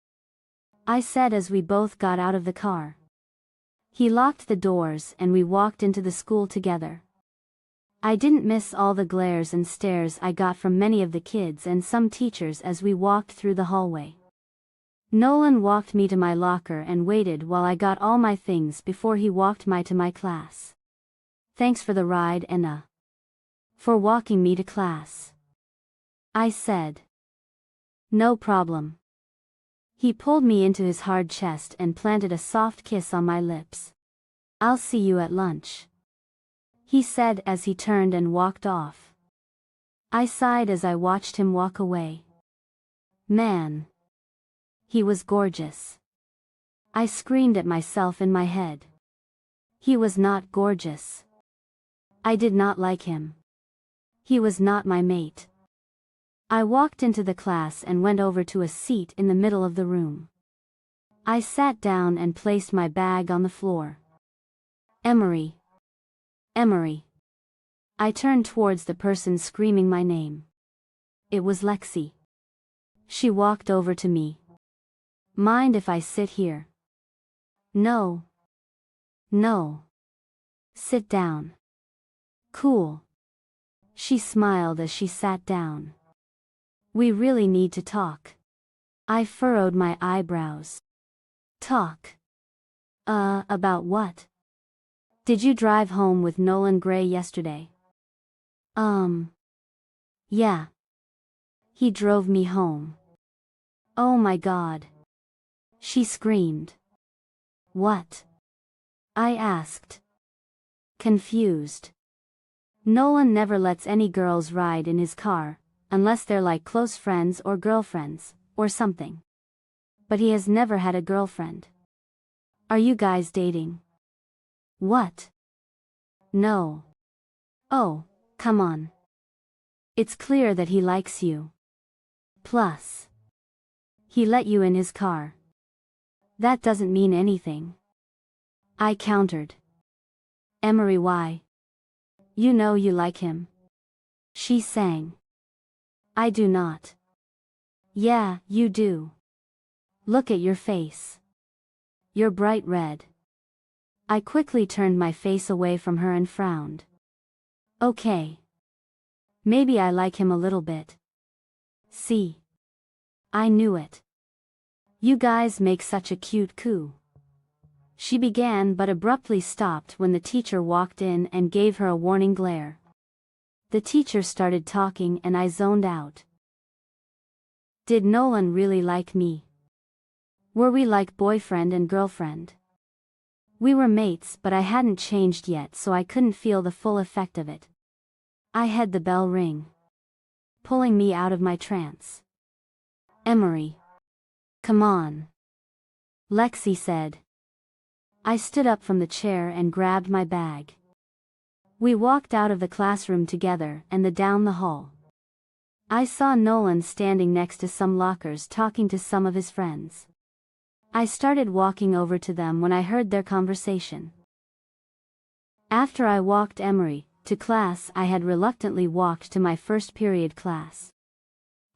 I said as we both got out of the car. He locked the doors and we walked into the school together. I didn't miss all the glares and stares I got from many of the kids and some teachers as we walked through the hallway. Nolan walked me to my locker and waited while I got all my things before he walked me to my class. Thanks for the ride and for walking me to class, I said. No problem. He pulled me into his hard chest and planted a soft kiss on my lips. I'll see you at lunch, he said as he turned and walked off. I sighed as I watched him walk away. Man, he was gorgeous. I screamed at myself in my head. He was not gorgeous. I did not like him. He was not my mate. I walked into the class and went over to a seat in the middle of the room. I sat down and placed my bag on the floor. Emery. Emery. I turned towards the person screaming my name. It was Lexi. She walked over to me. Mind if I sit here? No. No. Sit down. Cool. She smiled as she sat down. We really need to talk. I furrowed my eyebrows. Talk? About what? Did you drive home with Nolan Gray yesterday? Yeah. He drove me home. Oh my God. She screamed. What? I asked. Confused. Nolan never lets any girls ride in his car, unless they're like close friends or girlfriends, or something. But he has never had a girlfriend. Are you guys dating? What? No. Oh, come on. It's clear that he likes you. Plus, he let you in his car. That doesn't mean anything, I countered. Emery, why? You know you like him. She sang. I do not. Yeah, you do. Look at your face. You're bright red. I quickly turned my face away from her and frowned. Okay. Maybe I like him a little bit. See? I knew it. You guys make such a cute coup. She began but abruptly stopped when the teacher walked in and gave her a warning glare. The teacher started talking and I zoned out. Did Nolan really like me? Were we like boyfriend and girlfriend? We were mates, but I hadn't changed yet, so I couldn't feel the full effect of it. I had the bell ring, pulling me out of my trance. Emery. Come on. Lexi said. I stood up from the chair and grabbed my bag. We walked out of the classroom together and down the hall. I saw Nolan standing next to some lockers talking to some of his friends. I started walking over to them when I heard their conversation. After I walked Emery to class, I had reluctantly walked to my first period class.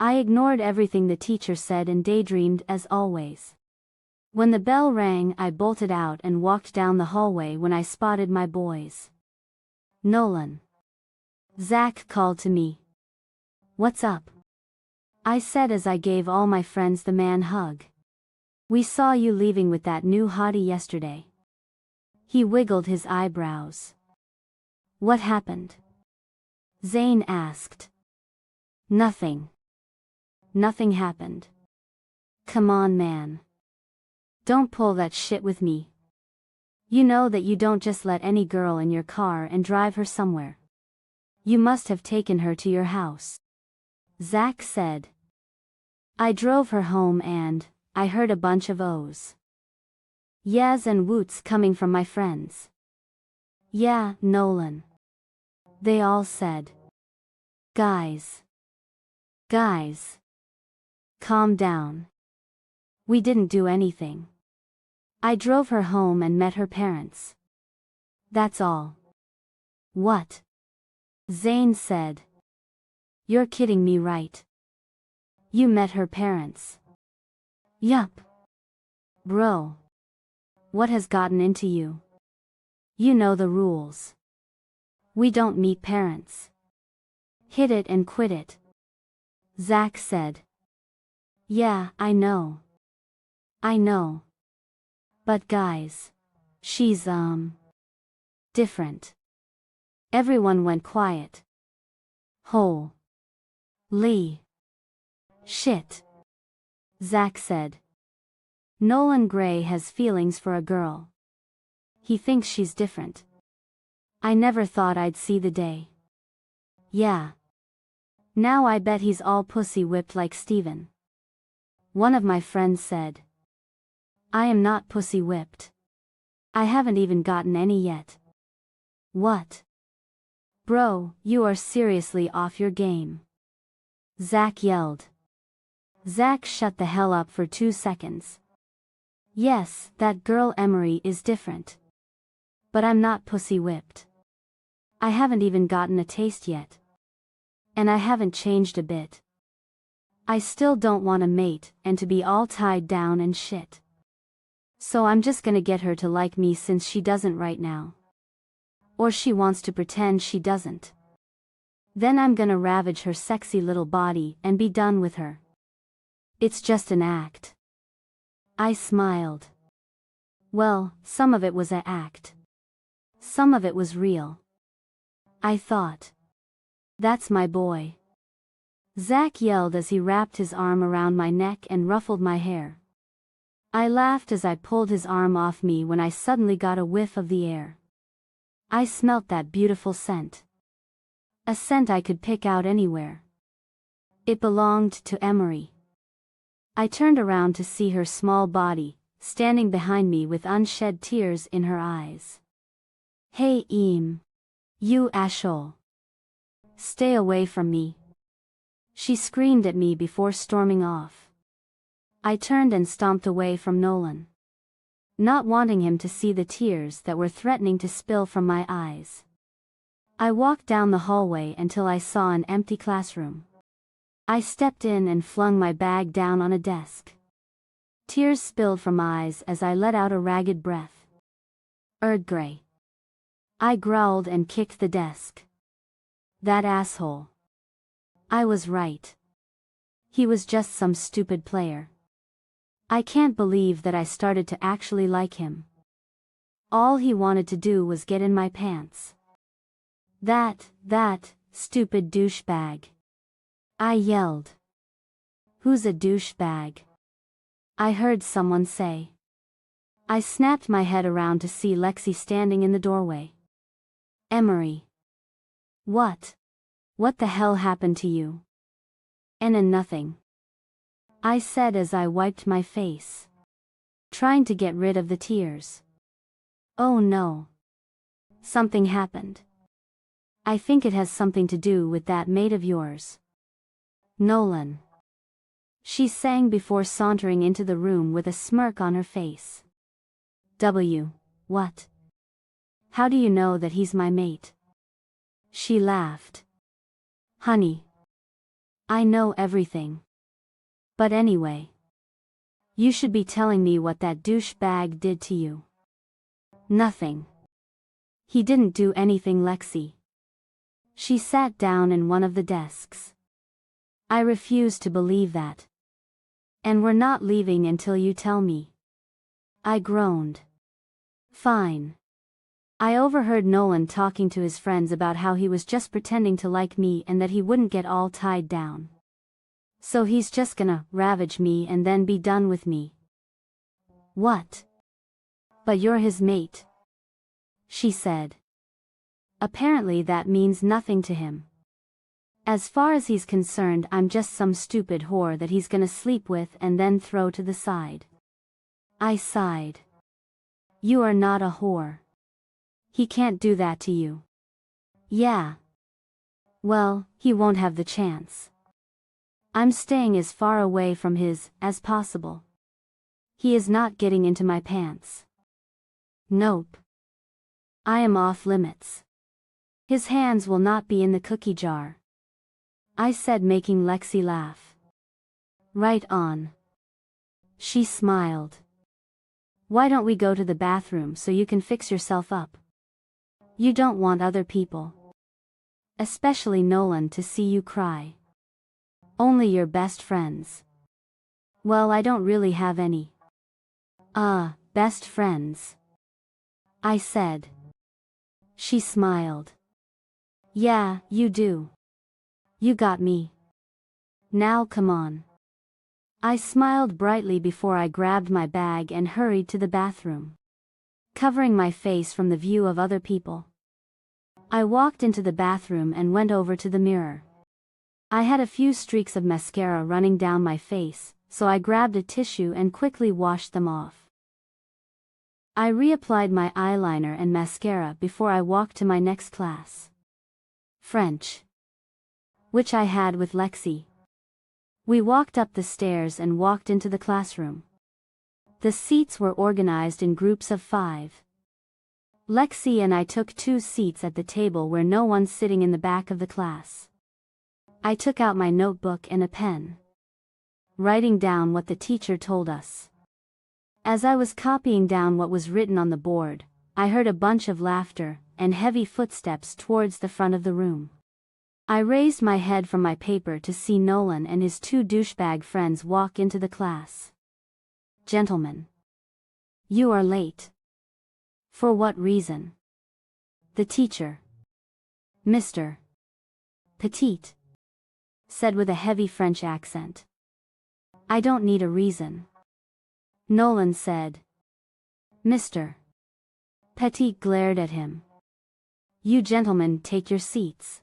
I ignored everything the teacher said and daydreamed as always. When the bell rang, I bolted out and walked down the hallway when I spotted my boys. Nolan. Zach called to me. What's up? I said as I gave all my friends the man hug. We saw you leaving with that new hottie yesterday. He wiggled his eyebrows. What happened? Zane asked. Nothing. Nothing happened. Come on, man. Don't pull that shit with me. You know that you don't just let any girl in your car and drive her somewhere. You must have taken her to your house. Zach said. I drove her home and I heard a bunch of O's. Yeahs and woots coming from my friends. Yeah, Nolan. They all said. Guys. Guys. Calm down. We didn't do anything. I drove her home and met her parents. That's all. What? Zane said. You're kidding me, right? You met her parents. Yup. Bro. What has gotten into you? You know the rules. We don't meet parents. Hit it and quit it. Zach said. Yeah, I know. I know. But guys. She's, different. Everyone went quiet. Holy shit. Zach said. Nolan Gray has feelings for a girl. He thinks she's different. I never thought I'd see the day. Yeah. Now I bet he's all pussy whipped like Steven. One of my friends said. I am not pussy whipped. I haven't even gotten any yet. What? Bro, you are seriously off your game. Zach yelled. Zach shut the hell up for 2 seconds. Yes, that girl Emery is different. But I'm not pussy whipped. I haven't even gotten a taste yet. And I haven't changed a bit. I still don't want a mate and to be all tied down and shit. So I'm just gonna get her to like me since she doesn't right now. Or she wants to pretend she doesn't. Then I'm gonna ravage her sexy little body and be done with her. It's just an act. I smiled. Well, some of it was an act. Some of it was real. I thought. That's my boy. Zach yelled as he wrapped his arm around my neck and ruffled my hair. I laughed as I pulled his arm off me when I suddenly got a whiff of the air. I smelt that beautiful scent. A scent I could pick out anywhere. It belonged to Emery. I turned around to see her small body, standing behind me with unshed tears in her eyes. Hey you asshole. Stay away from me. She screamed at me before storming off. I turned and stomped away from Nolan. Not wanting him to see the tears that were threatening to spill from my eyes. I walked down the hallway until I saw an empty classroom. I stepped in and flung my bag down on a desk. Tears spilled from my eyes as I let out a ragged breath. Gray. I growled and kicked the desk. That asshole. I was right. He was just some stupid player. I can't believe that I started to actually like him. All he wanted to do was get in my pants. That stupid douchebag. I yelled. Who's a douchebag? I heard someone say. I snapped my head around to see Lexi standing in the doorway. Emery. What? What the hell happened to you? Nothing. I said as I wiped my face. Trying to get rid of the tears. Oh no. Something happened. I think it has something to do with that mate of yours. Nolan. She sang before sauntering into the room with a smirk on her face. What? How do you know that he's my mate? She laughed. Honey. I know everything. But anyway. You should be telling me what that douchebag did to you. Nothing. He didn't do anything, Lexi. She sat down in one of the desks. I refuse to believe that. And we're not leaving until you tell me. I groaned. Fine. I overheard Nolan talking to his friends about how he was just pretending to like me and that he wouldn't get all tied down. So he's just gonna ravage me and then be done with me. What? But you're his mate. She said. Apparently that means nothing to him. As far as he's concerned, I'm just some stupid whore that he's gonna sleep with and then throw to the side. I sighed. You are not a whore. He can't do that to you. Yeah. Well, he won't have the chance. I'm staying as far away from his as possible. He is not getting into my pants. Nope. I am off limits. His hands will not be in the cookie jar. I said, making Lexi laugh. Right on. She smiled. Why don't we go to the bathroom so you can fix yourself up? You don't want other people. Especially Nolan to see you cry. Only your best friends. Well, I don't really have any. Best friends. I said. She smiled. Yeah, you do. You got me. Now come on. I smiled brightly before I grabbed my bag and hurried to the bathroom, covering my face from the view of other people. I walked into the bathroom and went over to the mirror. I had a few streaks of mascara running down my face, so I grabbed a tissue and quickly washed them off. I reapplied my eyeliner and mascara before I walked to my next class. French, which I had with Lexi. We walked up the stairs and walked into the classroom. The seats were organized in groups of 5. Lexi and I took 2 seats at the table where no one's sitting in the back of the class. I took out my notebook and a pen, writing down what the teacher told us. As I was copying down what was written on the board, I heard a bunch of laughter and heavy footsteps towards the front of the room. I raised my head from my paper to see Nolan and his 2 douchebag friends walk into the class. Gentlemen, you are late. For what reason? The teacher, Mr. Petite, said with a heavy French accent. I don't need a reason. Nolan said. Mr. Petite glared at him. You gentlemen take your seats.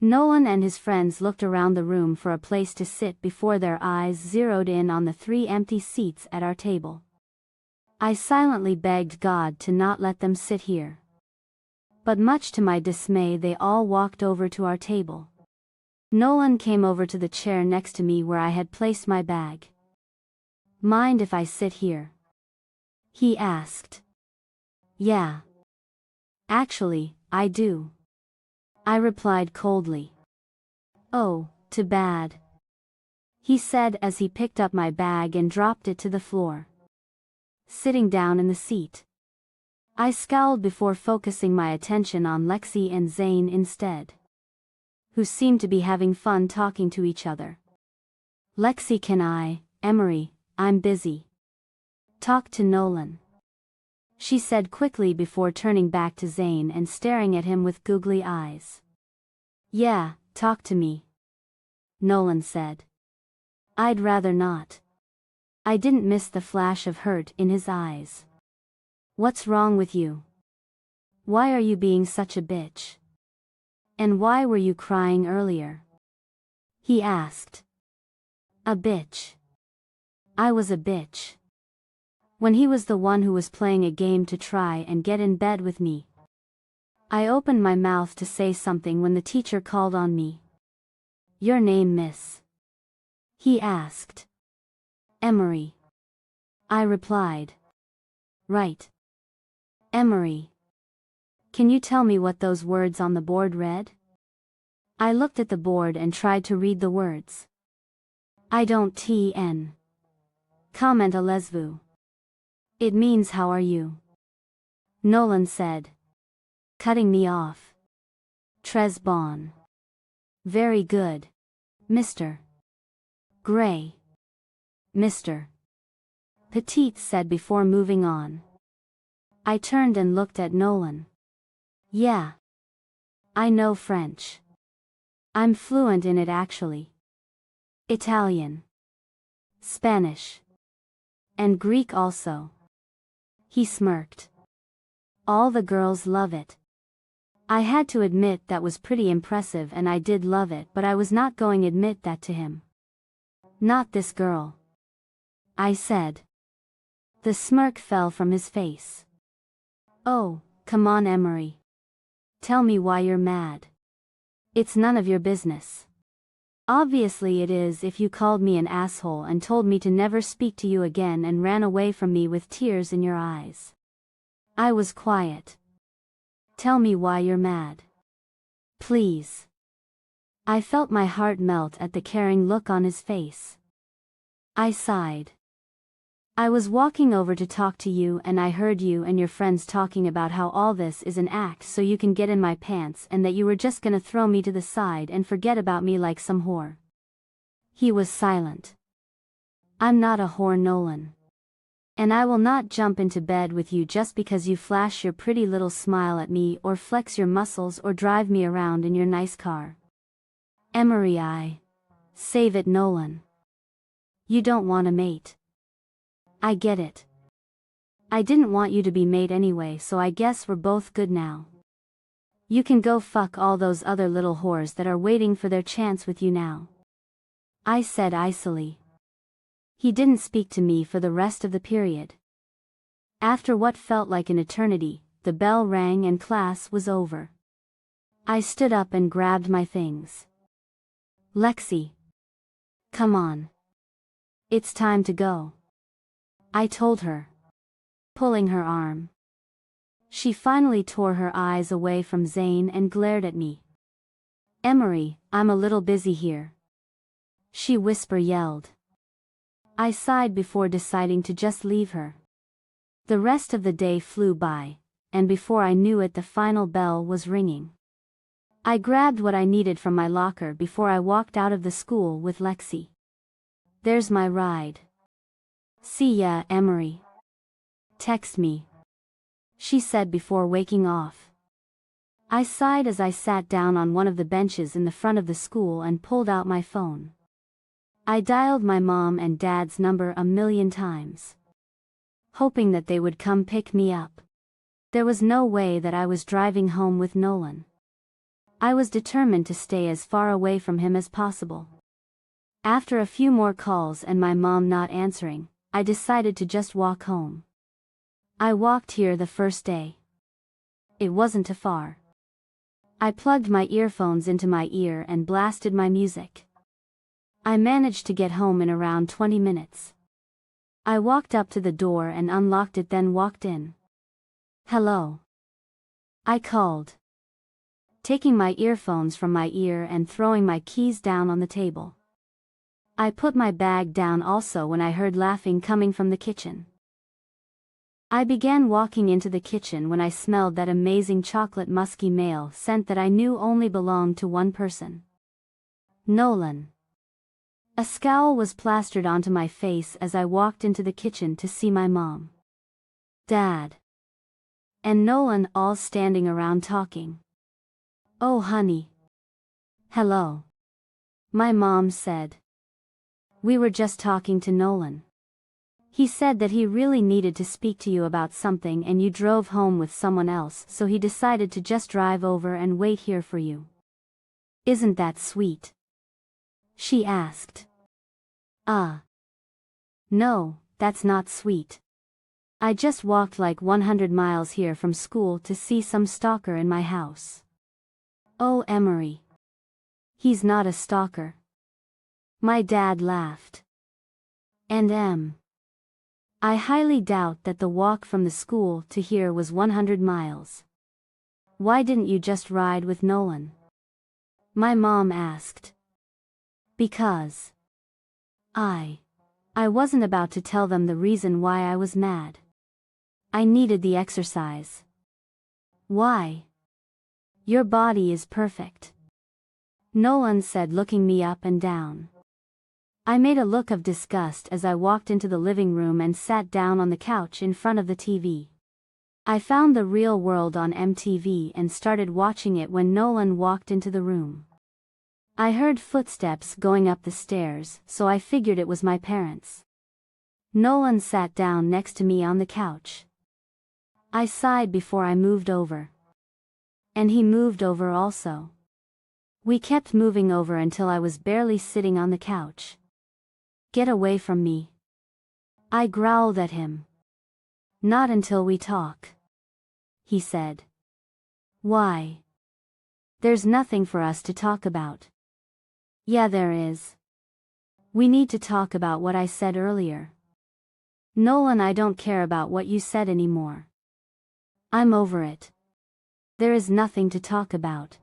Nolan and his friends looked around the room for a place to sit before their eyes zeroed in on the 3 empty seats at our table. I silently begged God to not let them sit here. But much to my dismay, they all walked over to our table. Nolan came over to the chair next to me where I had placed my bag. Mind if I sit here? He asked. Yeah. Actually, I do. I replied coldly. Oh, too bad. He said as he picked up my bag and dropped it to the floor, sitting down in the seat. I scowled before focusing my attention on Lexi and Zane instead, who seemed to be having fun talking to each other. Lexi, can I, Emery, I'm busy. Talk to Nolan, she said quickly before turning back to Zane and staring at him with googly eyes. Yeah, talk to me, Nolan said. I'd rather not. I didn't miss the flash of hurt in his eyes. What's wrong with you? Why are you being such a bitch? And why were you crying earlier? He asked. A bitch. I was a bitch. When he was the one who was playing a game to try and get in bed with me. I opened my mouth to say something when the teacher called on me. Your name, miss? He asked. Emery. I replied. Right. Emery. Can you tell me what those words on the board read? I looked at the board and tried to read the words. I don't tn. Comment allez-vous. It means how are you? Nolan said, cutting me off. Très bon. Very good, Mr. Gray. Mr. Petite said before moving on. I turned and looked at Nolan. Yeah. I know French. I'm fluent in it actually. Italian. Spanish. And Greek also. He smirked. All the girls love it. I had to admit that was pretty impressive and I did love it, but I was not going to admit that to him. Not this girl, I said. The smirk fell from his face. Oh, come on, Emery. Tell me why you're mad. It's none of your business. Obviously it is if you called me an asshole and told me to never speak to you again and ran away from me with tears in your eyes. I was quiet. Tell me why you're mad. Please. I felt my heart melt at the caring look on his face. I sighed. I was walking over to talk to you and I heard you and your friends talking about how all this is an act so you can get in my pants and that you were just gonna throw me to the side and forget about me like some whore. He was silent. I'm not a whore, Nolan. And I will not jump into bed with you just because you flash your pretty little smile at me or flex your muscles or drive me around in your nice car. Emery, save it, Nolan. You don't want a mate. I get it. I didn't want you to be mate anyway, so I guess we're both good now. You can go fuck all those other little whores that are waiting for their chance with you now. I said icily. He didn't speak to me for the rest of the period. After what felt like an eternity, the bell rang and class was over. I stood up and grabbed my things. Lexi. Come on. It's time to go. I told her, pulling her arm. She finally tore her eyes away from Zane and glared at me. Emery, I'm a little busy here. She yelled. I sighed before deciding to just leave her. The rest of the day flew by, and before I knew it the final bell was ringing. I grabbed what I needed from my locker before I walked out of the school with Lexi. There's my ride. See ya, Emery. Text me, she said before waking off. I sighed as I sat down on one of the benches in the front of the school and pulled out my phone. I dialed my mom and dad's number 1,000,000 times, hoping that they would come pick me up. There was no way that I was driving home with Nolan. I was determined to stay as far away from him as possible. After a few more calls and my mom not answering, I decided to just walk home. I walked here the first day. It wasn't too far. I plugged my earphones into my ear and blasted my music. I managed to get home in around 20 minutes. I walked up to the door and unlocked it, then walked in. Hello. I called, taking my earphones from my ear and throwing my keys down on the table. I put my bag down also when I heard laughing coming from the kitchen. I began walking into the kitchen when I smelled that amazing chocolate musky male scent that I knew only belonged to one person. Nolan. A scowl was plastered onto my face as I walked into the kitchen to see my mom, Dad, and Nolan all standing around talking. Oh honey. Hello. My mom said. We were just talking to Nolan. He said that he really needed to speak to you about something and you drove home with someone else, so he decided to just drive over and wait here for you. Isn't that sweet? She asked. No, that's not sweet. I just walked like 100 miles here from school to see some stalker in my house. Oh, Emery. He's not a stalker. My dad laughed. And I highly doubt that the walk from the school to here was 100 miles. Why didn't you just ride with Nolan? My mom asked. Because I wasn't about to tell them the reason why I was mad. I needed the exercise. Why? Your body is perfect, Nolan said, looking me up and down. I made a look of disgust as I walked into the living room and sat down on the couch in front of the TV. I found The Real World on MTV and started watching it when Nolan walked into the room. I heard footsteps going up the stairs, so I figured it was my parents. Nolan sat down next to me on the couch. I sighed before I moved over. And he moved over also. We kept moving over until I was barely sitting on the couch. Get away from me, I growled at him. Not until we talk, he said. Why? There's nothing for us to talk about. Yeah, there is. We need to talk about what I said earlier. Nolan, I don't care about what you said anymore. I'm over it. There is nothing to talk about.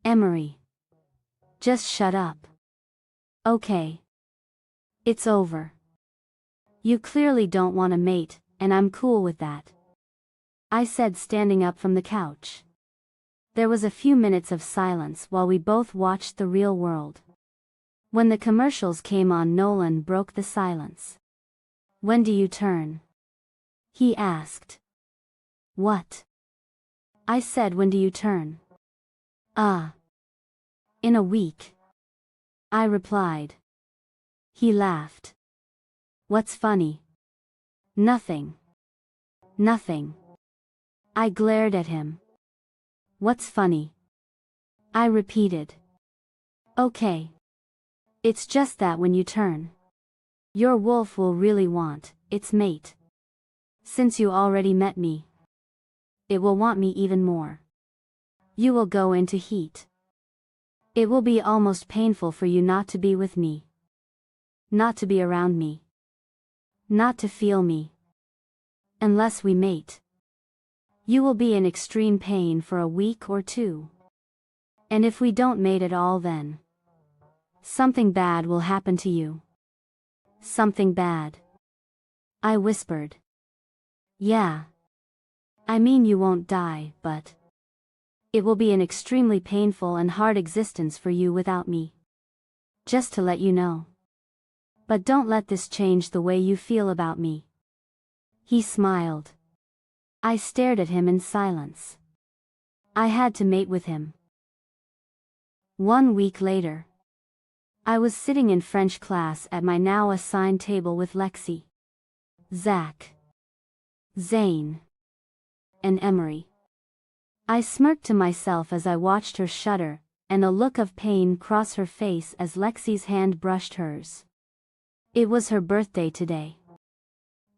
Emery. Just shut up. Okay. It's over. You clearly don't want a mate, and I'm cool with that. I said, standing up from the couch. There was a few minutes of silence while we both watched The Real World. When the commercials came on, Nolan broke the silence. When do you turn? He asked. What? I said, when do you turn? In a week. I replied. He laughed. What's funny? Nothing. Nothing. I glared at him. What's funny? I repeated. Okay. It's just that when you turn, your wolf will really want its mate. Since you already met me, it will want me even more. You will go into heat. It will be almost painful for you not to be with me. Not to be around me. Not to feel me. Unless we mate. You will be in extreme pain for a week or two. And if we don't mate at all, then something bad will happen to you. Something bad. I whispered. Yeah. I mean, you won't die, but it will be an extremely painful and hard existence for you without me. Just to let you know. But don't let this change the way you feel about me. He smiled. I stared at him in silence. I had to mate with him. 1 week later, I was sitting in French class at my now assigned table with Lexi, Zach, Zane, and Emery. I smirked to myself as I watched her shudder, and a look of pain cross her face as Lexi's hand brushed hers. It was her birthday today.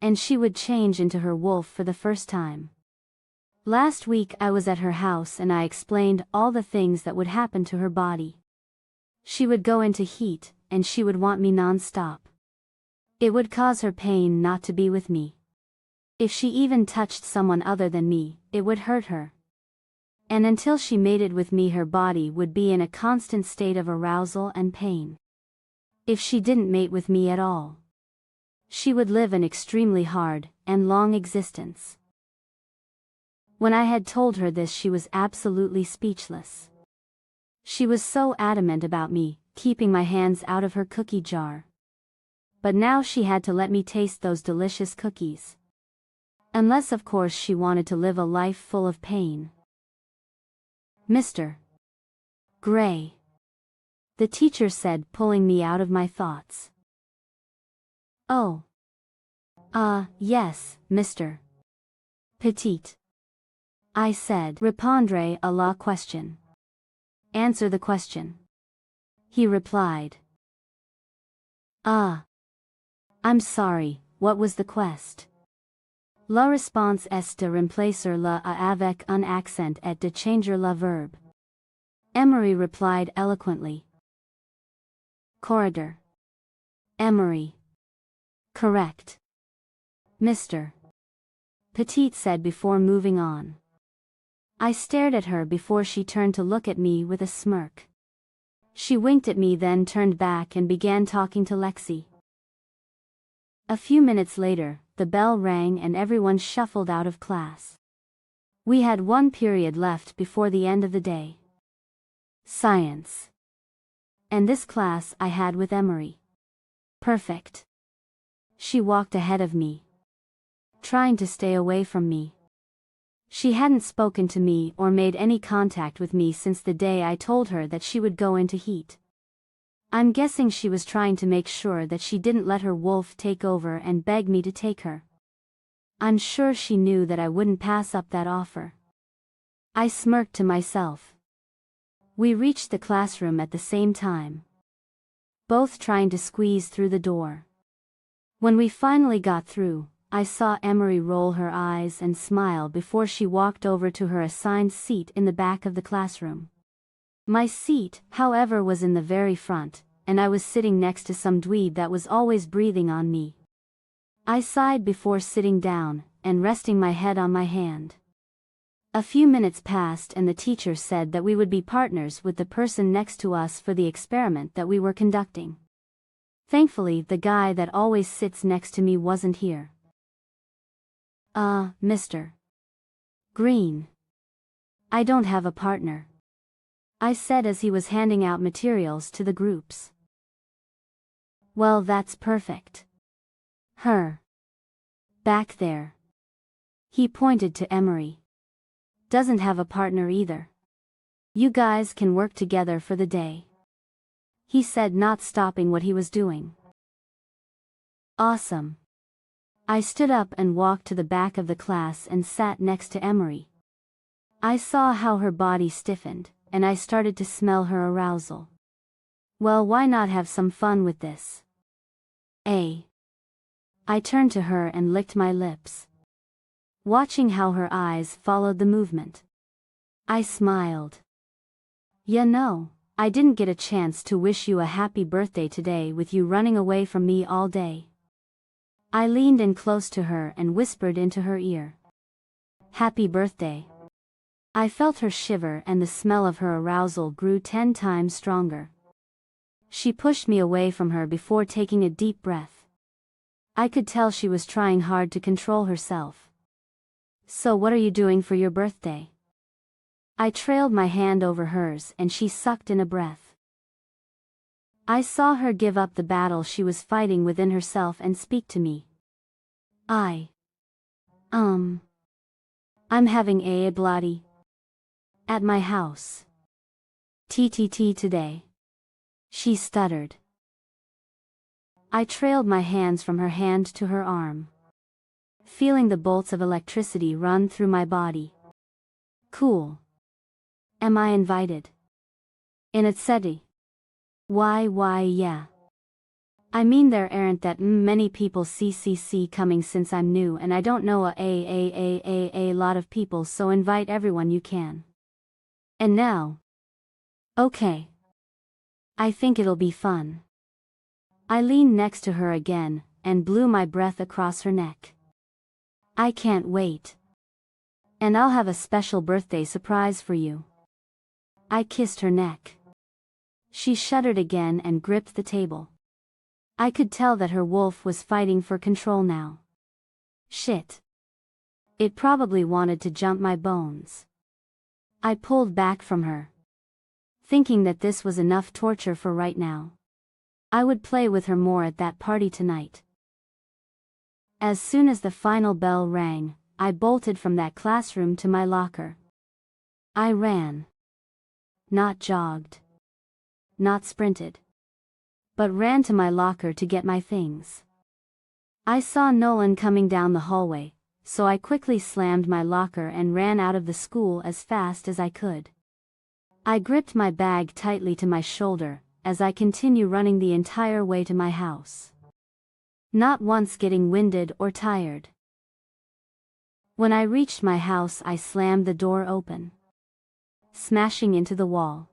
And she would change into her wolf for the first time. Last week I was at her house and I explained all the things that would happen to her body. She would go into heat, and she would want me non-stop. It would cause her pain not to be with me. If she even touched someone other than me, it would hurt her. And until she mated with me, her body would be in a constant state of arousal and pain. If she didn't mate with me at all, she would live an extremely hard and long existence. When I had told her this, she was absolutely speechless. She was so adamant about me keeping my hands out of her cookie jar. But now she had to let me taste those delicious cookies. Unless, of course, she wanted to live a life full of pain. Mr. Gray, the teacher said, pulling me out of my thoughts. Oh. Yes, Mr. Petite. I said. Répondre à la question. Answer the question. He replied. I'm sorry, what was the quest? La réponse est de remplacer le a avec un accent et de changer le verbe. Emery replied eloquently. Corridor. Emery. Correct. Mr. Petite said before moving on. I stared at her before she turned to look at me with a smirk. She winked at me, then turned back and began talking to Lexi. A few minutes later, the bell rang and everyone shuffled out of class. We had one period left before the end of the day. Science. And this class I had with Emery. Perfect. She walked ahead of me, trying to stay away from me. She hadn't spoken to me or made any contact with me since the day I told her that she would go into heat. I'm guessing she was trying to make sure that she didn't let her wolf take over and beg me to take her. I'm sure she knew that I wouldn't pass up that offer. I smirked to myself. We reached the classroom at the same time, both trying to squeeze through the door. When we finally got through, I saw Emery roll her eyes and smile before she walked over to her assigned seat in the back of the classroom. My seat, however, was in the very front, and I was sitting next to some dweeb that was always breathing on me. I sighed before sitting down and resting my head on my hand. A few minutes passed and the teacher said that we would be partners with the person next to us for the experiment that we were conducting. Thankfully, the guy that always sits next to me wasn't here. Mr. Green. I don't have a partner, I said as he was handing out materials to the groups. Well, that's perfect. Her. Back there. He pointed to Emery. Doesn't have a partner either. You guys can work together for the day, he said, not stopping what he was doing. Awesome. I stood up and walked to the back of the class and sat next to Emery. I saw how her body stiffened, and I started to smell her arousal. Well, why not have some fun with this? I turned to her and licked my lips, watching how her eyes followed the movement. I smiled. You know, I didn't get a chance to wish you a happy birthday today with you running away from me all day. I leaned in close to her and whispered into her ear. Happy birthday. I felt her shiver and the smell of her arousal grew 10 times stronger. She pushed me away from her before taking a deep breath. I could tell she was trying hard to control herself. So what are you doing for your birthday? I trailed my hand over hers and she sucked in a breath. I saw her give up the battle she was fighting within herself and speak to me. I'm having a bloody at my house. TTT today. She stuttered. I trailed my hands from her hand to her arm, feeling the bolts of electricity run through my body. Cool. Am I invited? In a city? Why yeah. I mean there aren't that many people CCC coming since I'm new and I don't know a lot of people, so invite everyone you can. And now? Okay. I think it'll be fun. I leaned next to her again and blew my breath across her neck. I can't wait. And I'll have a special birthday surprise for you. I kissed her neck. She shuddered again and gripped the table. I could tell that her wolf was fighting for control now. Shit. It probably wanted to jump my bones. I pulled back from her, thinking that this was enough torture for right now. I would play with her more at that party tonight. As soon as the final bell rang, I bolted from that classroom to my locker. I ran. Not jogged. Not sprinted. But ran to my locker to get my things. I saw Nolan coming down the hallway, so I quickly slammed my locker and ran out of the school as fast as I could. I gripped my bag tightly to my shoulder as I continue running the entire way to my house, not once getting winded or tired. When I reached my house, I slammed the door open, smashing into the wall,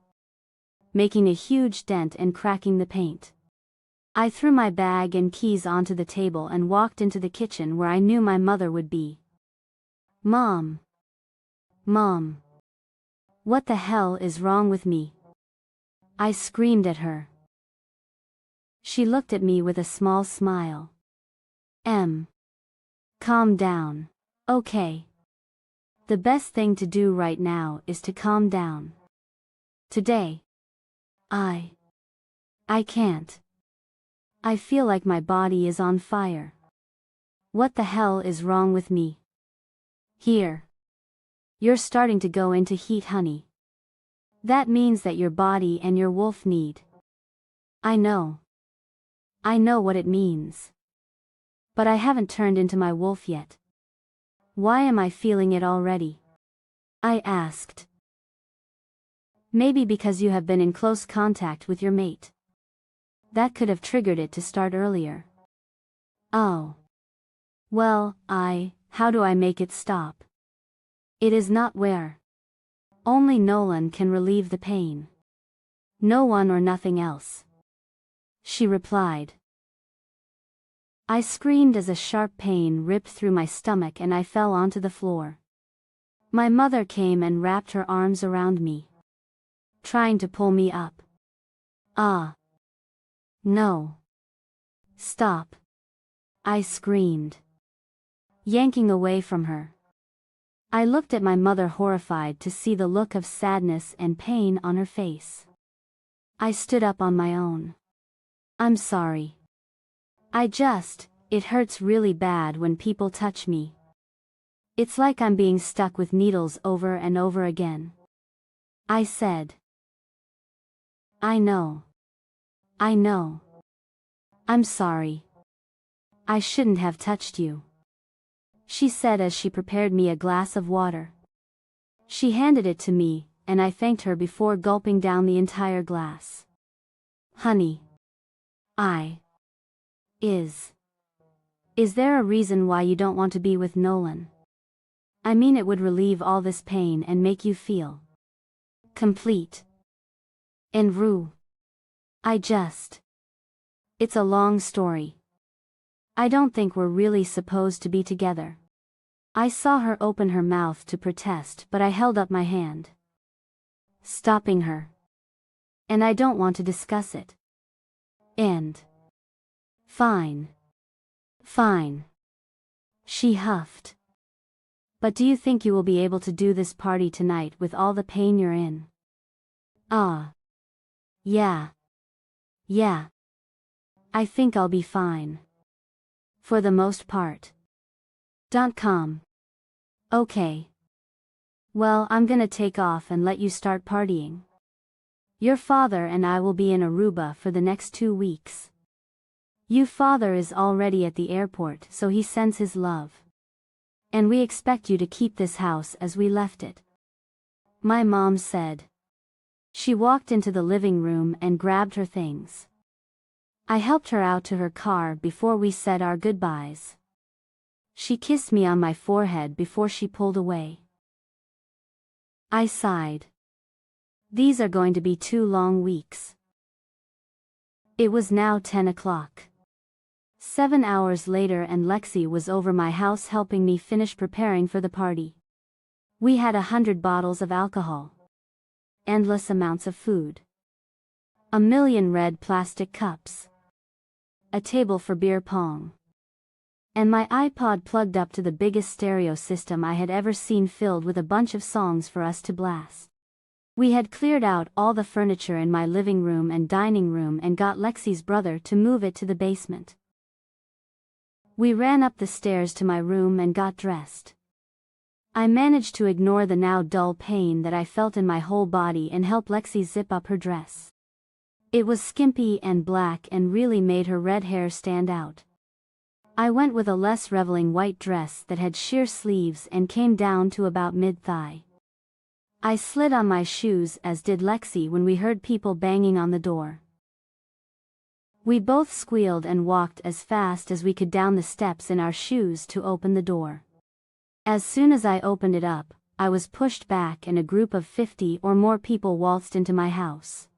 making a huge dent and cracking the paint. I threw my bag and keys onto the table and walked into the kitchen where I knew my mother would be. Mom. What the hell is wrong with me? I screamed at her. She looked at me with a small smile. Calm down, okay? The best thing to do right now is to calm down. Today. I can't. I feel like my body is on fire. What the hell is wrong with me? Here. You're starting to go into heat, honey. That means that your body and your wolf need. I know what it means. But I haven't turned into my wolf yet. Why am I feeling it already? I asked. Maybe because you have been in close contact with your mate. That could have triggered it to start earlier. Oh. Well, how do I make it stop? It is not where. Only Nolan can relieve the pain. No one or nothing else. She replied. I screamed as a sharp pain ripped through my stomach and I fell onto the floor. My mother came and wrapped her arms around me, trying to pull me up. No. Stop! I screamed, yanking away from her. I looked at my mother, horrified to see the look of sadness and pain on her face. I stood up on my own. I'm sorry. It hurts really bad when people touch me. It's like I'm being stuck with needles over and over again. I said. I know. I'm sorry. I shouldn't have touched you, she said as she prepared me a glass of water. She handed it to me, and I thanked her before gulping down the entire glass. Honey. Is there a reason why you don't want to be with Nolan? I mean, it would relieve all this pain and make you feel complete. And it's a long story. I don't think we're really supposed to be together. I saw her open her mouth to protest, but I held up my hand, stopping her. And I don't want to discuss it. And fine. She huffed. But do you think you will be able to do this party tonight with all the pain you're in? Yeah. I think I'll be fine. For the most part. .com. Okay. Well, I'm gonna take off and let you start partying. Your father and I will be in Aruba for the next 2 weeks. Your father is already at the airport, so he sends his love. And we expect you to keep this house as we left it. My mom said. She walked into the living room and grabbed her things. I helped her out to her car before we said our goodbyes. She kissed me on my forehead before she pulled away. I sighed. These are going to be 2 long weeks. It was now 10 o'clock. 7 hours later, and Lexi was over my house helping me finish preparing for the party. We had 100 bottles of alcohol. Endless amounts of food. 1,000,000 red plastic cups. A table for beer pong. And my iPod plugged up to the biggest stereo system I had ever seen, filled with a bunch of songs for us to blast. We had cleared out all the furniture in my living room and dining room and got Lexi's brother to move it to the basement. We ran up the stairs to my room and got dressed. I managed to ignore the now dull pain that I felt in my whole body and help Lexi zip up her dress. It was skimpy and black and really made her red hair stand out. I went with a less revealing white dress that had sheer sleeves and came down to about mid-thigh. I slid on my shoes, as did Lexi, when we heard people banging on the door. We both squealed and walked as fast as we could down the steps in our shoes to open the door. As soon as I opened it up, I was pushed back and a group of 50 or more people waltzed into my house.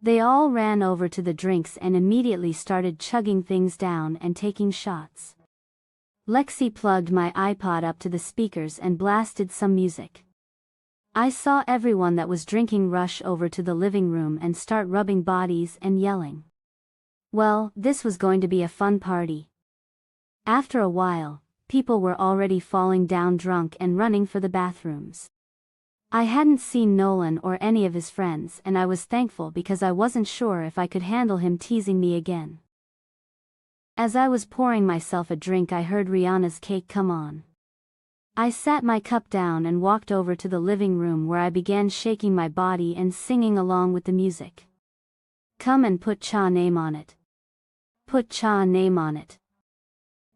They all ran over to the drinks and immediately started chugging things down and taking shots. Lexi plugged my iPod up to the speakers and blasted some music. I saw everyone that was drinking rush over to the living room and start rubbing bodies and yelling. Well, this was going to be a fun party. After a while, people were already falling down drunk and running for the bathrooms. I hadn't seen Nolan or any of his friends, and I was thankful because I wasn't sure if I could handle him teasing me again. As I was pouring myself a drink, I heard Rihanna's Cake come on. I sat my cup down and walked over to the living room, where I began shaking my body and singing along with the music. Come and put cha name on it. Put cha name on it.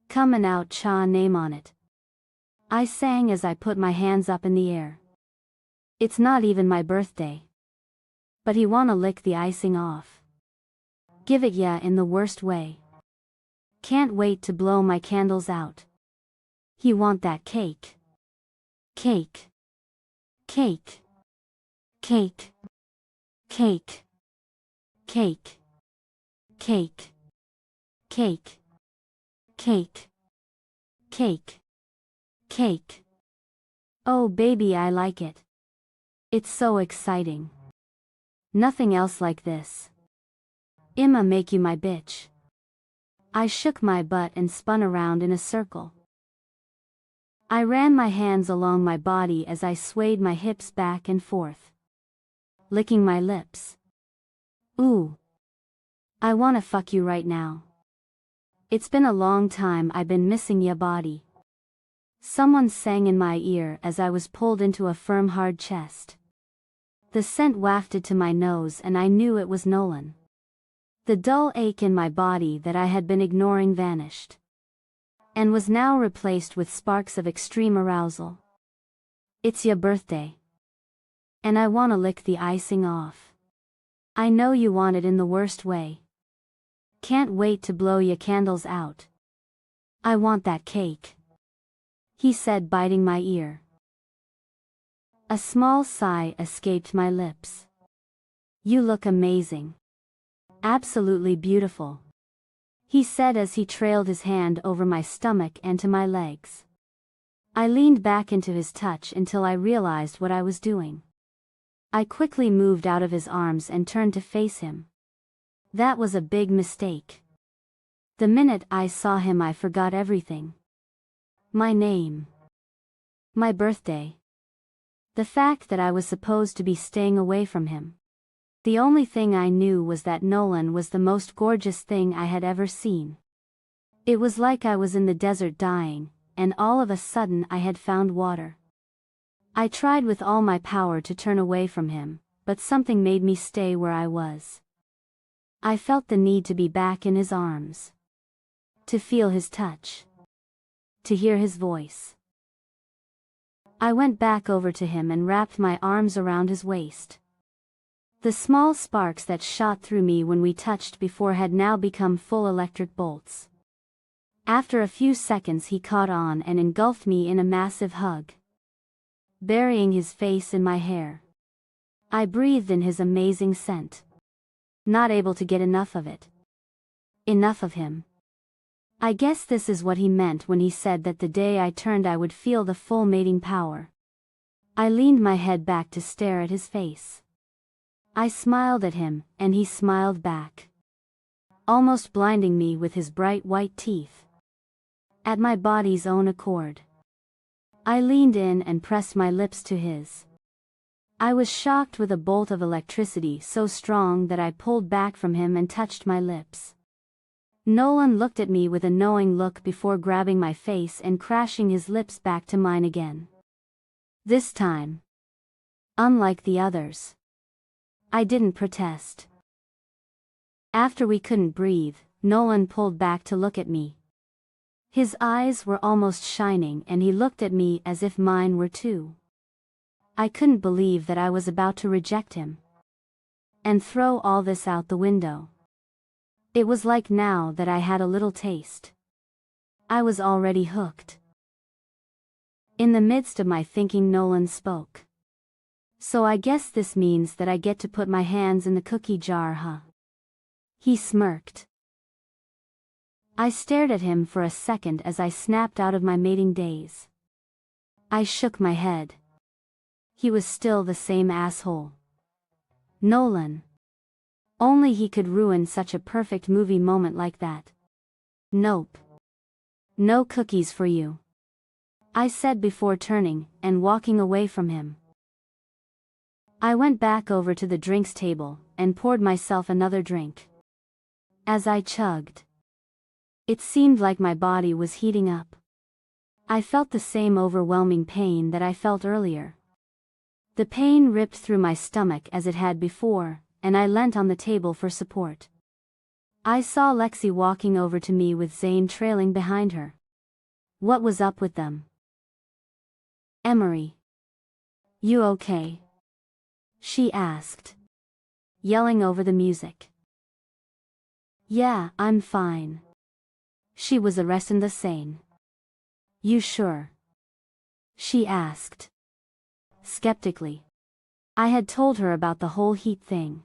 Come and out cha name on it. I sang as I put my hands up in the air. It's not even my birthday. But he wanna lick the icing off. Give it ya in the worst way. Can't wait to blow my candles out. He want that cake. Cake. Cake. Cake. Cake. Cake. Cake. Cake. Cake. Cake. Cake. Oh baby, I like it. It's so exciting. Nothing else like this. I'ma make you my bitch. I shook my butt and spun around in a circle. I ran my hands along my body as I swayed my hips back and forth, licking my lips. Ooh. I wanna fuck you right now. It's been a long time I've been missing ya body. Someone sang in my ear as I was pulled into a firm hard chest. The scent wafted to my nose and I knew it was Nolan. The dull ache in my body that I had been ignoring vanished, and was now replaced with sparks of extreme arousal. It's your birthday, and I wanna lick the icing off. I know you want it in the worst way. Can't wait to blow your candles out. I want that cake, he said, biting my ear. A small sigh escaped my lips. You look amazing. Absolutely beautiful, he said as he trailed his hand over my stomach and to my legs. I leaned back into his touch until I realized what I was doing. I quickly moved out of his arms and turned to face him. That was a big mistake. The minute I saw him I forgot everything. My name. My birthday. The fact that I was supposed to be staying away from him. The only thing I knew was that Nolan was the most gorgeous thing I had ever seen. It was like I was in the desert dying, and all of a sudden I had found water. I tried with all my power to turn away from him, but something made me stay where I was. I felt the need to be back in his arms. To feel his touch. To hear his voice. I went back over to him and wrapped my arms around his waist. The small sparks that shot through me when we touched before had now become full electric bolts. After a few seconds he caught on and engulfed me in a massive hug, burying his face in my hair. I breathed in his amazing scent, not able to get enough of it. Enough of him. I guess this is what he meant when he said that the day I turned I would feel the full mating power. I leaned my head back to stare at his face. I smiled at him, and he smiled back, almost blinding me with his bright white teeth. At my body's own accord, I leaned in and pressed my lips to his. I was shocked with a bolt of electricity so strong that I pulled back from him and touched my lips. Nolan looked at me with a knowing look before grabbing my face and crashing his lips back to mine again. This time, unlike the others, I didn't protest. After we couldn't breathe, Nolan pulled back to look at me. His eyes were almost shining and he looked at me as if mine were too. I couldn't believe that I was about to reject him and throw all this out the window. It was like now that I had a little taste, I was already hooked. In the midst of my thinking, Nolan spoke. So I guess this means that I get to put my hands in the cookie jar, huh? He smirked. I stared at him for a second as I snapped out of my mating daze. I shook my head. He was still the same asshole. Nolan. Only he could ruin such a perfect movie moment like that. Nope. No cookies for you, I said before turning and walking away from him. I went back over to the drinks table and poured myself another drink. As I chugged, it seemed like my body was heating up. I felt the same overwhelming pain that I felt earlier. The pain ripped through my stomach as it had before, and I leant on the table for support. I saw Lexi walking over to me with Zane trailing behind her. What was up with them? Emery. You okay? She asked, yelling over the music. Yeah, I'm fine. She was arresting the same. You sure? She asked, skeptically. I had told her about the whole heat thing.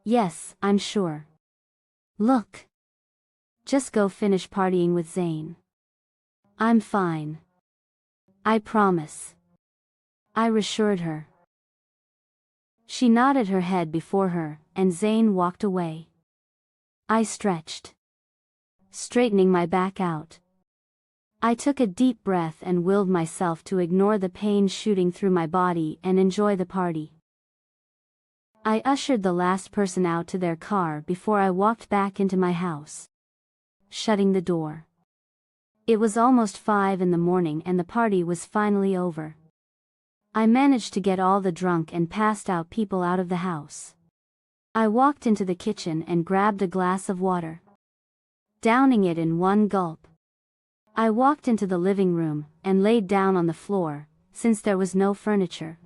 Yes, I'm sure. Look. Just go finish partying with Zane. I'm fine. I promise. I reassured her. She nodded her head before her, and Zane walked away. I stretched. straightening my back out. I took a deep breath and willed myself to ignore the pain shooting through my body and enjoy the party. I ushered the last person out to their car before I walked back into my house, shutting the door. It was almost 5 in the morning and the party was finally over. I managed to get all the drunk and passed out people out of the house. I walked into the kitchen and grabbed a glass of water, downing it in one gulp. I walked into the living room and laid down on the floor, since there was no furniture.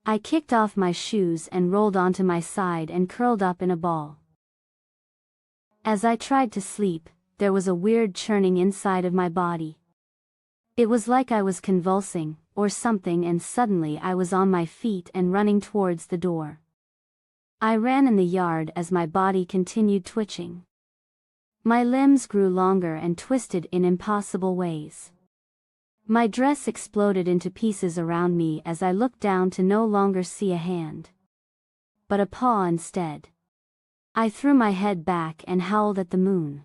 I kicked off my shoes and rolled onto my side and curled up in a ball. As I tried to sleep, there was a weird churning inside of my body. It was like I was convulsing, or something, and suddenly I was on my feet and running towards the door. I ran in the yard as my body continued twitching. My limbs grew longer and twisted in impossible ways. My dress exploded into pieces around me as I looked down to no longer see a hand, but a paw instead. I threw my head back and howled at the moon.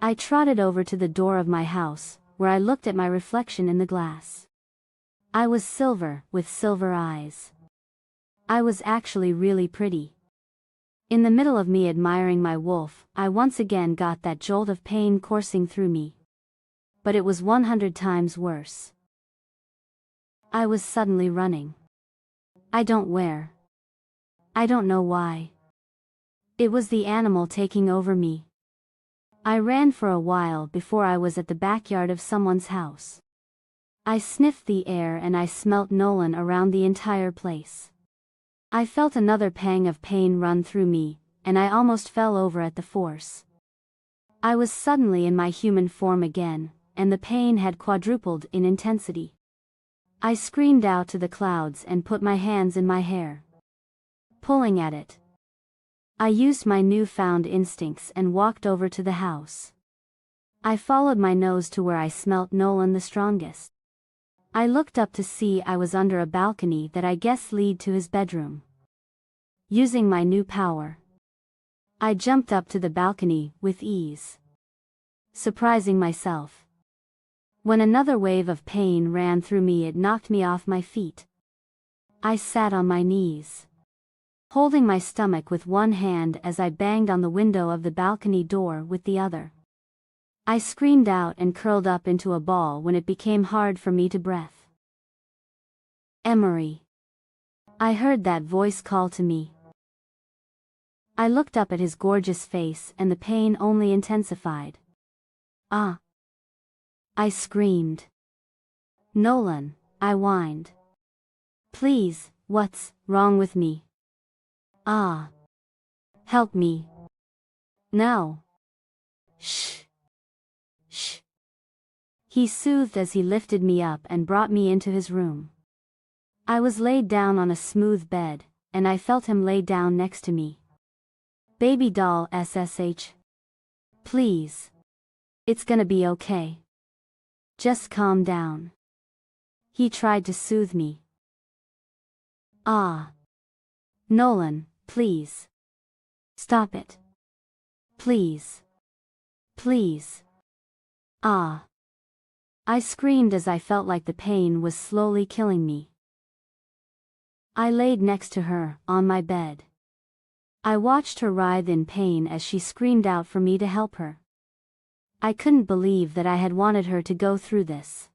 I trotted over to the door of my house, where I looked at my reflection in the glass. I was silver, with silver eyes. I was actually really pretty. In the middle of me admiring my wolf, I once again got that jolt of pain coursing through me. But it was 100 times worse. I was suddenly running. I don't know why. It was the animal taking over me. I ran for a while before I was at the backyard of someone's house. I sniffed the air and I smelt Nolan around the entire place. I felt another pang of pain run through me, and I almost fell over at the force. I was suddenly in my human form again, and the pain had quadrupled in intensity. I screamed out to the clouds and put my hands in my hair, pulling at it. I used my newfound instincts and walked over to the house. I followed my nose to where I smelt Nolan the strongest. I looked up to see I was under a balcony that I guess led to his bedroom. Using my new power, I jumped up to the balcony with ease, surprising myself. When another wave of pain ran through me, it knocked me off my feet. I sat on my knees, holding my stomach with one hand as I banged on the window of the balcony door with the other. I screamed out and curled up into a ball when it became hard for me to breathe. Emery. I heard that voice call to me. I looked up at his gorgeous face and the pain only intensified. Ah! I screamed. Nolan, I whined. Please, what's wrong with me? Ah! Help me. No. Shh. Shh. He soothed as he lifted me up and brought me into his room. I was laid down on a smooth bed, and I felt him lay down next to me. Baby doll SSH. Please. It's gonna be okay. Just calm down. He tried to soothe me. Ah. Nolan, please. Stop it. Please. Please. Ah. I screamed as I felt like the pain was slowly killing me. I laid next to her, on my bed. I watched her writhe in pain as she screamed out for me to help her. I couldn't believe that I had wanted her to go through this,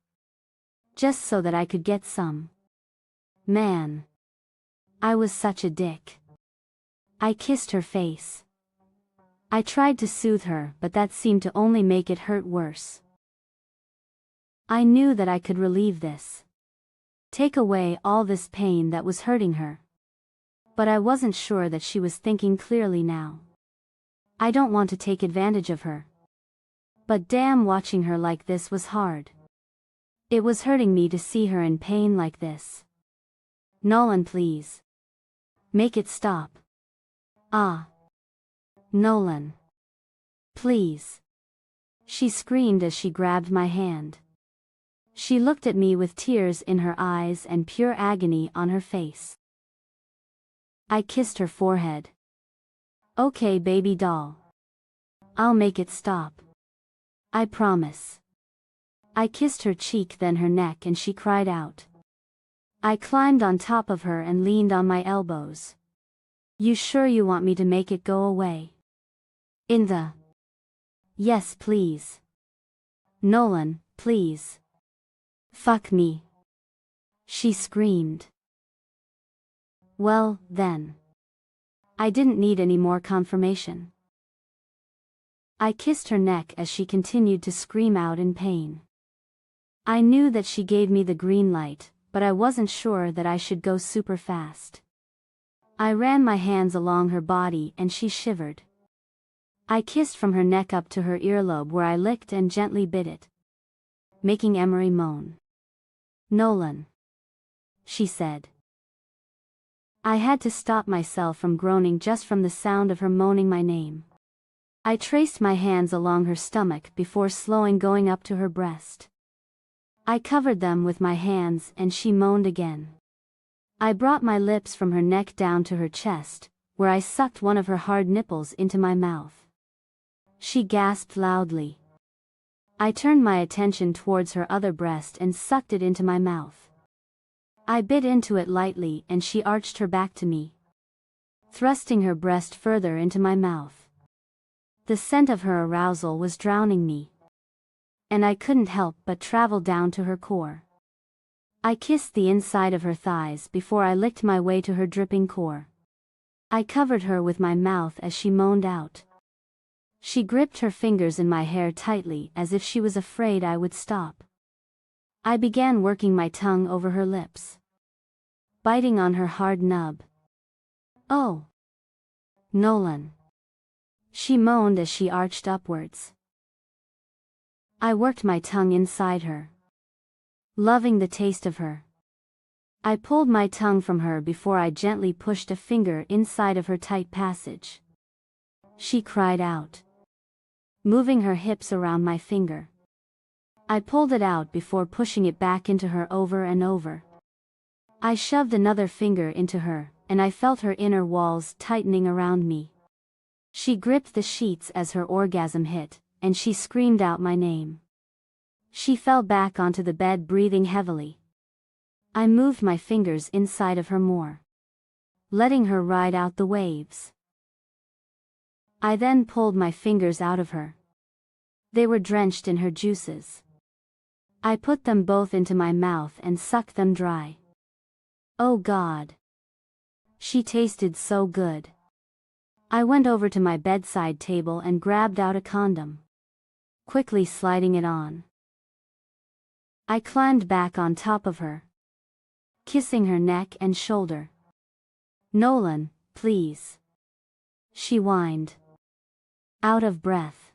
just so that I could get some. Man. I was such a dick. I kissed her face. I tried to soothe her, but that seemed to only make it hurt worse. I knew that I could relieve this, take away all this pain that was hurting her. But I wasn't sure that she was thinking clearly now. I don't want to take advantage of her. But damn, watching her like this was hard. It was hurting me to see her in pain like this. Nolan, please. Make it stop. Ah. Nolan. Please. She screamed as she grabbed my hand. She looked at me with tears in her eyes and pure agony on her face. I kissed her forehead. Okay, baby doll. I'll make it stop. I promise. I kissed her cheek, then her neck, and she cried out. I climbed on top of her and leaned on my elbows. You sure you want me to make it go away? Yes, please. Nolan, please. Fuck me. She screamed. Well, then. I didn't need any more confirmation. I kissed her neck as she continued to scream out in pain. I knew that she gave me the green light, but I wasn't sure that I should go super fast. I ran my hands along her body and she shivered. I kissed from her neck up to her earlobe, where I licked and gently bit it, making Emery moan. Nolan, she said. I had to stop myself from groaning just from the sound of her moaning my name. I traced my hands along her stomach before slowing going up to her breast. I covered them with my hands and she moaned again. I brought my lips from her neck down to her chest, where I sucked one of her hard nipples into my mouth. She gasped loudly. I turned my attention towards her other breast and sucked it into my mouth. I bit into it lightly and she arched her back to me, thrusting her breast further into my mouth. The scent of her arousal was drowning me, and I couldn't help but travel down to her core. I kissed the inside of her thighs before I licked my way to her dripping core. I covered her with my mouth as she moaned out. She gripped her fingers in my hair tightly as if she was afraid I would stop. I began working my tongue over her lips, biting on her hard nub. Oh, Nolan, she moaned as she arched upwards. I worked my tongue inside her, loving the taste of her. I pulled my tongue from her before I gently pushed a finger inside of her tight passage. She cried out, moving her hips around my finger. I pulled it out before pushing it back into her over and over. I shoved another finger into her, and I felt her inner walls tightening around me. She gripped the sheets as her orgasm hit, and she screamed out my name. She fell back onto the bed, breathing heavily. I moved my fingers inside of her more, letting her ride out the waves. I then pulled my fingers out of her. They were drenched in her juices. I put them both into my mouth and sucked them dry. Oh God! She tasted so good. I went over to my bedside table and grabbed out a condom, quickly sliding it on. I climbed back on top of her, kissing her neck and shoulder. Nolan, please. She whined. Out of breath,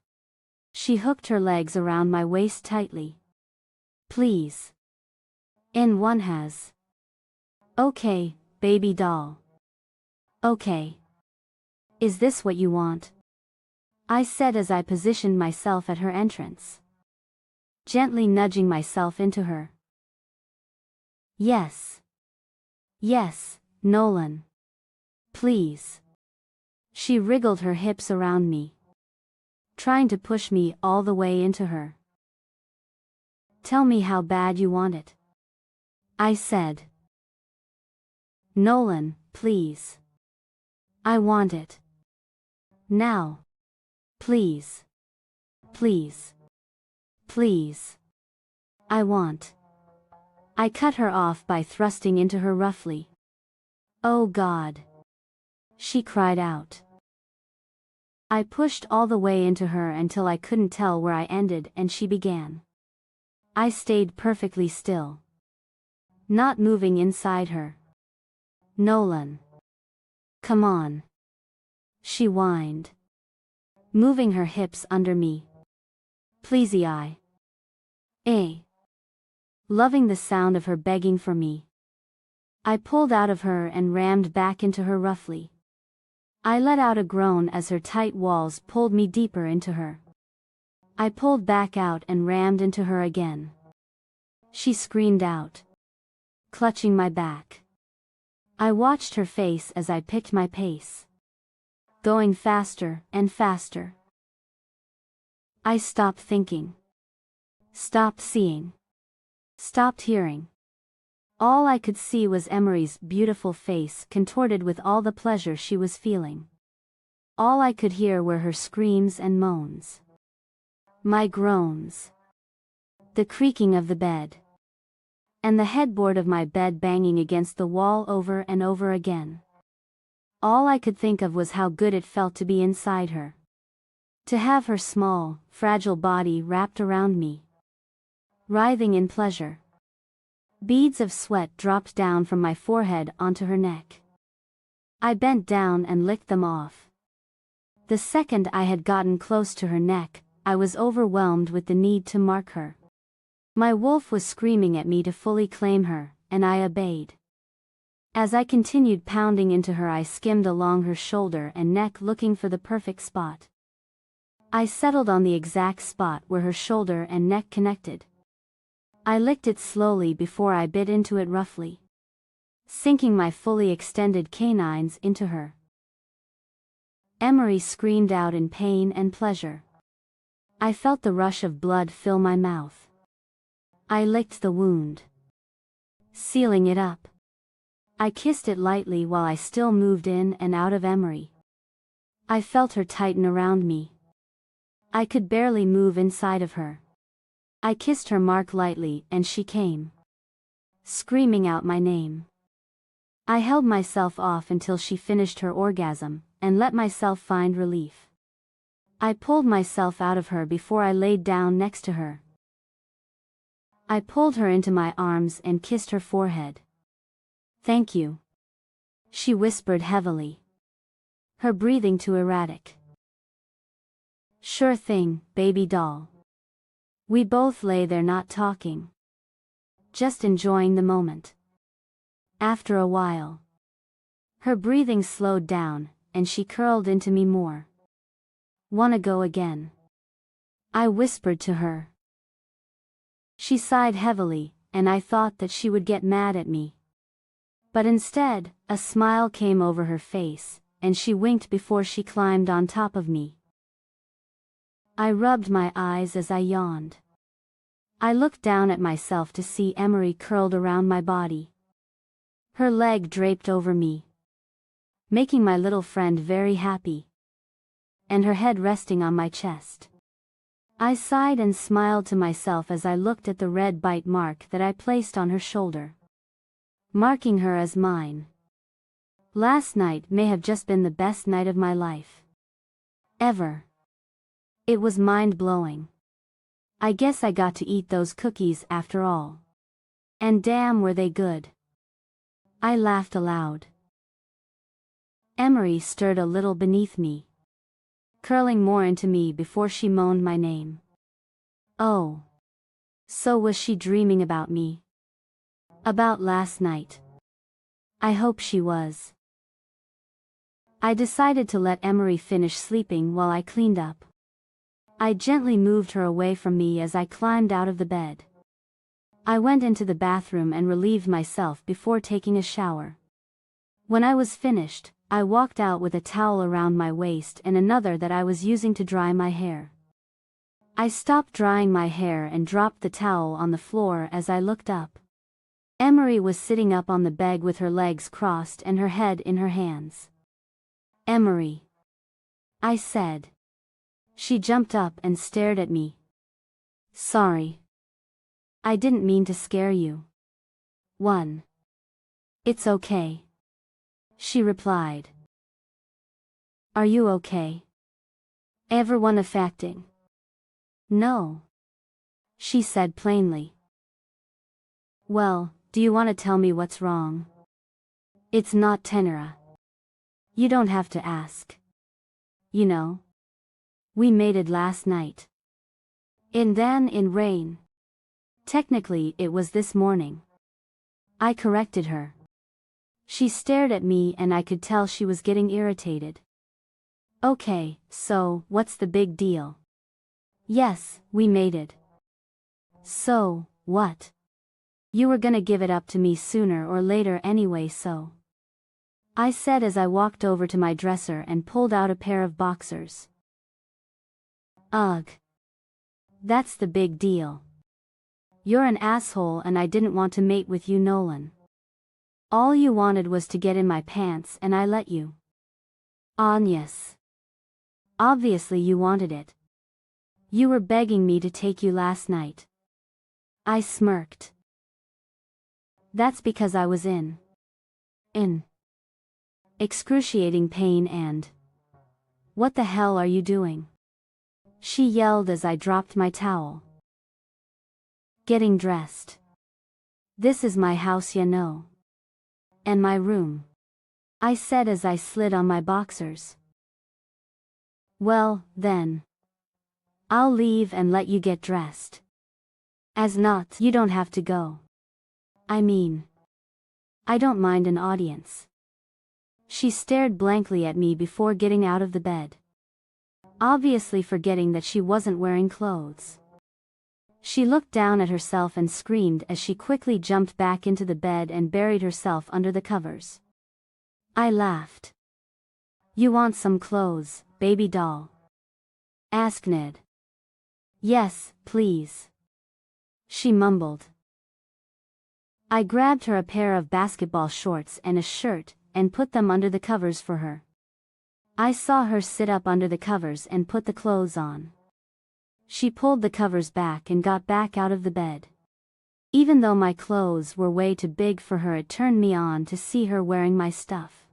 she hooked her legs around my waist tightly. Please. One has. Okay, baby doll. Okay. Is this what you want? I said as I positioned myself at her entrance, gently nudging myself into her. Yes. Yes, Nolan. Please. She wriggled her hips around me, trying to push me all the way into her. Tell me how bad you want it, I said. Nolan, please. I want it. Now. Please. Please. Please. I want. I cut her off by thrusting into her roughly. Oh God! She cried out. I pushed all the way into her until I couldn't tell where I ended and she began. I stayed perfectly still, not moving inside her. Nolan. Come on. She whined, moving her hips under me. Pleasey I. Loving the sound of her begging for me. I pulled out of her and rammed back into her roughly. I let out a groan as her tight walls pulled me deeper into her. I pulled back out and rammed into her again. She screamed out, clutching my back. I watched her face as I picked my pace, going faster and faster. I stopped thinking. Stopped seeing. Stopped hearing. All I could see was Emery's beautiful face contorted with all the pleasure she was feeling. All I could hear were her screams and moans. My groans. The creaking of the bed. And the headboard of my bed banging against the wall over and over again. All I could think of was how good it felt to be inside her. To have her small, fragile body wrapped around me. Writhing in pleasure. Beads of sweat dropped down from my forehead onto her neck. I bent down and licked them off. The second I had gotten close to her neck, I was overwhelmed with the need to mark her. My wolf was screaming at me to fully claim her, and I obeyed. As I continued pounding into her, I skimmed along her shoulder and neck looking for the perfect spot. I settled on the exact spot where her shoulder and neck connected. I licked it slowly before I bit into it roughly, sinking my fully extended canines into her. Emery screamed out in pain and pleasure. I felt the rush of blood fill my mouth. I licked the wound, sealing it up. I kissed it lightly while I still moved in and out of Emery. I felt her tighten around me. I could barely move inside of her. I kissed her mark lightly and she came, screaming out my name. I held myself off until she finished her orgasm, and let myself find relief. I pulled myself out of her before I laid down next to her. I pulled her into my arms and kissed her forehead. "Thank you," she whispered heavily, her breathing too erratic. "Sure thing, baby doll." We both lay there not talking, just enjoying the moment. After a while, her breathing slowed down, and she curled into me more. "Wanna go again?" I whispered to her. She sighed heavily, and I thought that she would get mad at me. But instead, a smile came over her face, and she winked before she climbed on top of me. I rubbed my eyes as I yawned. I looked down at myself to see Emery curled around my body. Her leg draped over me, making my little friend very happy, and her head resting on my chest. I sighed and smiled to myself as I looked at the red bite mark that I placed on her shoulder, marking her as mine. Last night may have just been the best night of my life. Ever. It was mind-blowing. I guess I got to eat those cookies after all. And damn were they good. I laughed aloud. Emery stirred a little beneath me, curling more into me before she moaned my name. Oh. So was she dreaming about me? About last night? I hope she was. I decided to let Emery finish sleeping while I cleaned up. I gently moved her away from me as I climbed out of the bed. I went into the bathroom and relieved myself before taking a shower. When I was finished, I walked out with a towel around my waist and another that I was using to dry my hair. I stopped drying my hair and dropped the towel on the floor as I looked up. Emery was sitting up on the bed with her legs crossed and her head in her hands. "Emery," I said. She jumped up and stared at me. "Sorry. I didn't mean to scare you." "One. It's okay," she replied. "Are you okay? Everyone affecting?" "No," she said plainly. "Well, do you want to tell me what's wrong?" "It's not tenera. You don't have to ask. You know, we mated last night. And then in rain. Technically it was this morning." I corrected her. She stared at me and I could tell she was getting irritated. "Okay, so, what's the big deal?" "Yes, we mated." "So, what? You were gonna give it up to me sooner or later anyway, so," I said as I walked over to my dresser and pulled out a pair of boxers. "Ugh. That's the big deal. You're an asshole and I didn't want to mate with you, Nolan. All you wanted was to get in my pants and I let you. Yes. Obviously you wanted it. You were begging me to take you last night. I smirked. That's because I was in excruciating pain and... What the hell are you doing? She yelled as I dropped my towel. Getting dressed. This is my house, you know. And my room, I said as I slid on my boxers. Well, then. I'll leave and let you get dressed. As not, you don't have to go. I mean, I don't mind an audience. She stared blankly at me before getting out of the bed, obviously forgetting that she wasn't wearing clothes. She looked down at herself and screamed as she quickly jumped back into the bed and buried herself under the covers. I laughed. You want some clothes, baby doll? Asked Ned. Yes, please. She mumbled. I grabbed her a pair of basketball shorts and a shirt, and put them under the covers for her. I saw her sit up under the covers and put the clothes on. She pulled the covers back and got back out of the bed. Even though my clothes were way too big for her, it turned me on to see her wearing my stuff.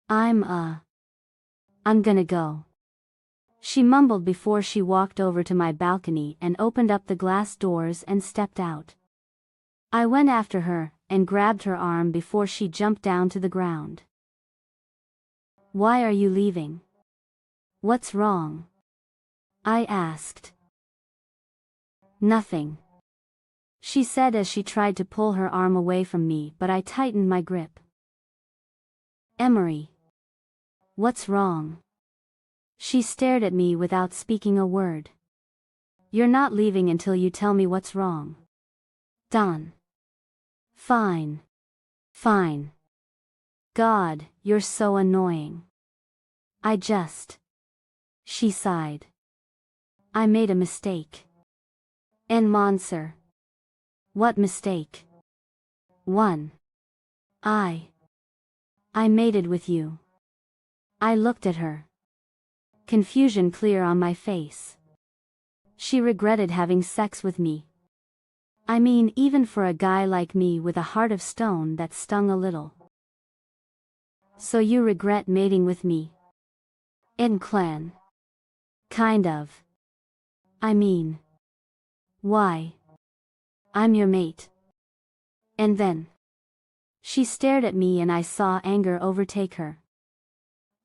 I'm gonna go. She mumbled before she walked over to my balcony and opened up the glass doors and stepped out. I went after her and grabbed her arm before she jumped down to the ground. Why are you leaving? What's wrong? I asked. Nothing, she said as she tried to pull her arm away from me, but I tightened my grip. Emery. What's wrong? She stared at me without speaking a word. You're not leaving until you tell me what's wrong. Done. Fine. Fine. God, you're so annoying. She sighed. I made a mistake. En Monser. What mistake? 1. I mated with you. I looked at her. Confusion clear on my face. She regretted having sex with me. I mean, even for a guy like me with a heart of stone, that stung a little. So you regret mating with me? In clan. Kind of. I mean. Why? I'm your mate. And then. She stared at me and I saw anger overtake her.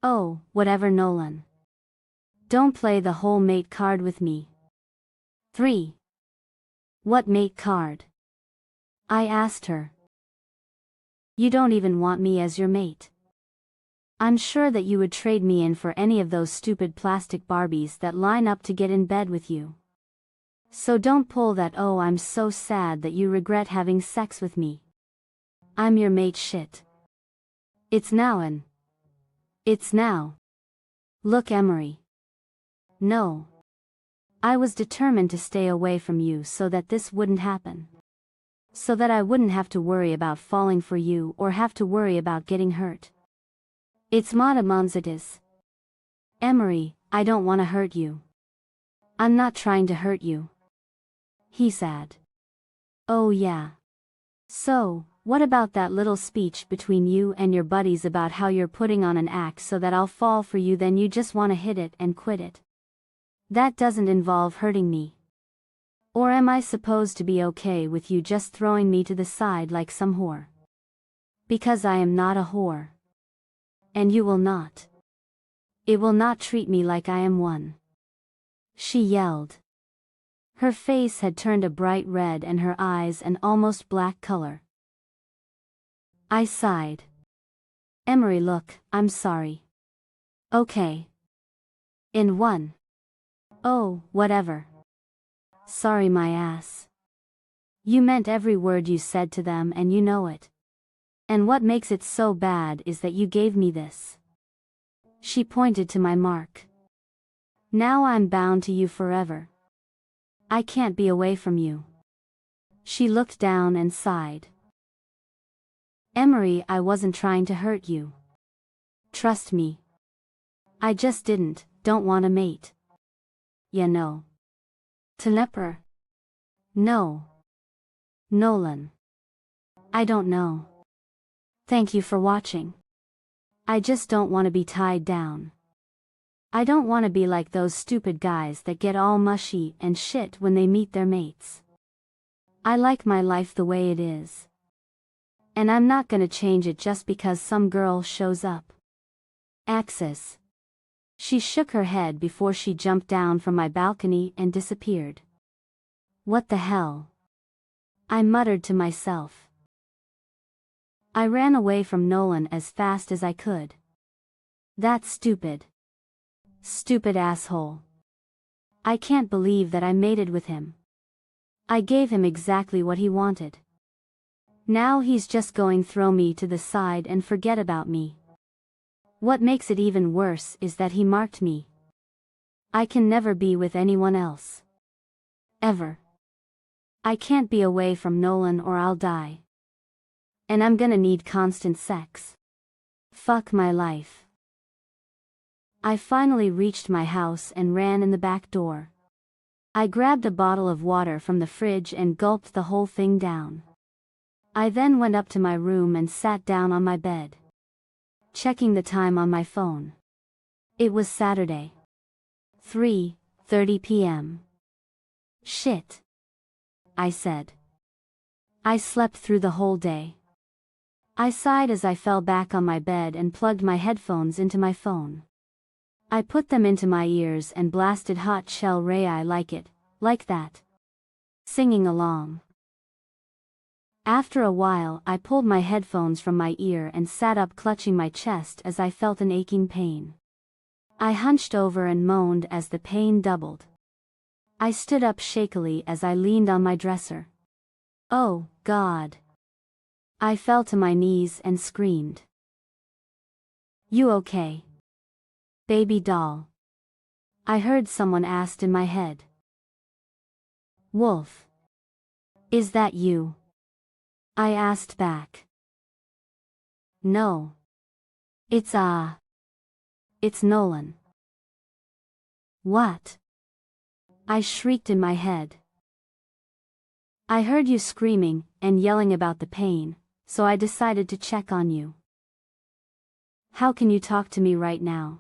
Oh, whatever, Nolan. Don't play the whole mate card with me. 3. What mate card? I asked her. You don't even want me as your mate. I'm sure that you would trade me in for any of those stupid plastic Barbies that line up to get in bed with you. So don't pull that "oh, I'm so sad that you regret having sex with me. I'm your mate" shit. It's now. Look, Emery. No. I was determined to stay away from you so that this wouldn't happen. So that I wouldn't have to worry about falling for you or have to worry about getting hurt. It's it is. Emery, I don't want to hurt you. I'm not trying to hurt you. He said. Oh yeah. So, what about that little speech between you and your buddies about how you're putting on an act so that I'll fall for you, then you just want to hit it and quit it? That doesn't involve hurting me. Or am I supposed to be okay with you just throwing me to the side like some whore? Because I am not a whore. And you will not. It will not treat me like I am one. She yelled. Her face had turned a bright red and her eyes an almost black color. I sighed. Emery, look, I'm sorry. Okay. In 1. Oh, whatever. Sorry my ass. You meant every word you said to them and you know it. And what makes it so bad is that you gave me this. She pointed to my mark. Now I'm bound to you forever. I can't be away from you. She looked down and sighed. Emery, I wasn't trying to hurt you. Trust me. I just don't want a mate. Yeah, no. Telepper. No. Nolan. I don't know. Thank you for watching. I just don't want to be tied down. I don't want to be like those stupid guys that get all mushy and shit when they meet their mates. I like my life the way it is. And I'm not gonna change it just because some girl shows up. Axis. She shook her head before she jumped down from my balcony and disappeared. What the hell? I muttered to myself. I ran away from Nolan as fast as I could. That stupid. Stupid asshole. I can't believe that I mated with him. I gave him exactly what he wanted. Now he's just going to throw me to the side and forget about me. What makes it even worse is that he marked me. I can never be with anyone else. Ever. I can't be away from Nolan or I'll die. And I'm gonna need constant sex. Fuck my life. I finally reached my house and ran in the back door. I grabbed a bottle of water from the fridge and gulped the whole thing down. I then went up to my room and sat down on my bed, checking the time on my phone. It was Saturday. 3:30 p.m. Shit. I said. I slept through the whole day. I sighed as I fell back on my bed and plugged my headphones into my phone. I put them into my ears and blasted Hot Shell Ray I Like It, Like That, singing along. After a while I pulled my headphones from my ear and sat up clutching my chest as I felt an aching pain. I hunched over and moaned as the pain doubled. I stood up shakily as I leaned on my dresser. Oh, God. I fell to my knees and screamed. You okay? Baby doll. I heard someone asked in my head. Wolf. Is that you? I asked back. No. It's Nolan. What? I shrieked in my head. I heard you screaming and yelling about the pain, so I decided to check on you. How can you talk to me right now?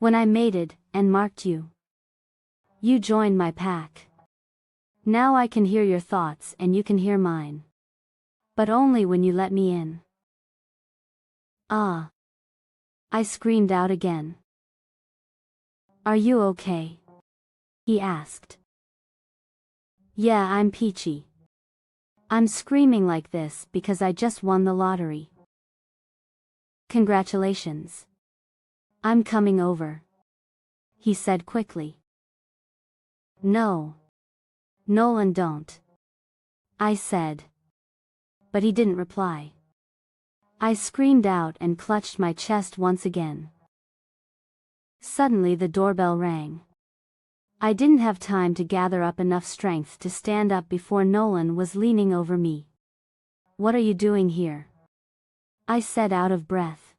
When I mated and marked you, you joined my pack. Now I can hear your thoughts and you can hear mine. But only when you let me in. Ah. I screamed out again. Are you okay? He asked. Yeah, I'm peachy. I'm screaming like this because I just won the lottery. Congratulations. I'm coming over. He said quickly. No. Nolan, don't. I said. But he didn't reply. I screamed out and clutched my chest once again. Suddenly the doorbell rang. I didn't have time to gather up enough strength to stand up before Nolan was leaning over me. What are you doing here? I said out of breath.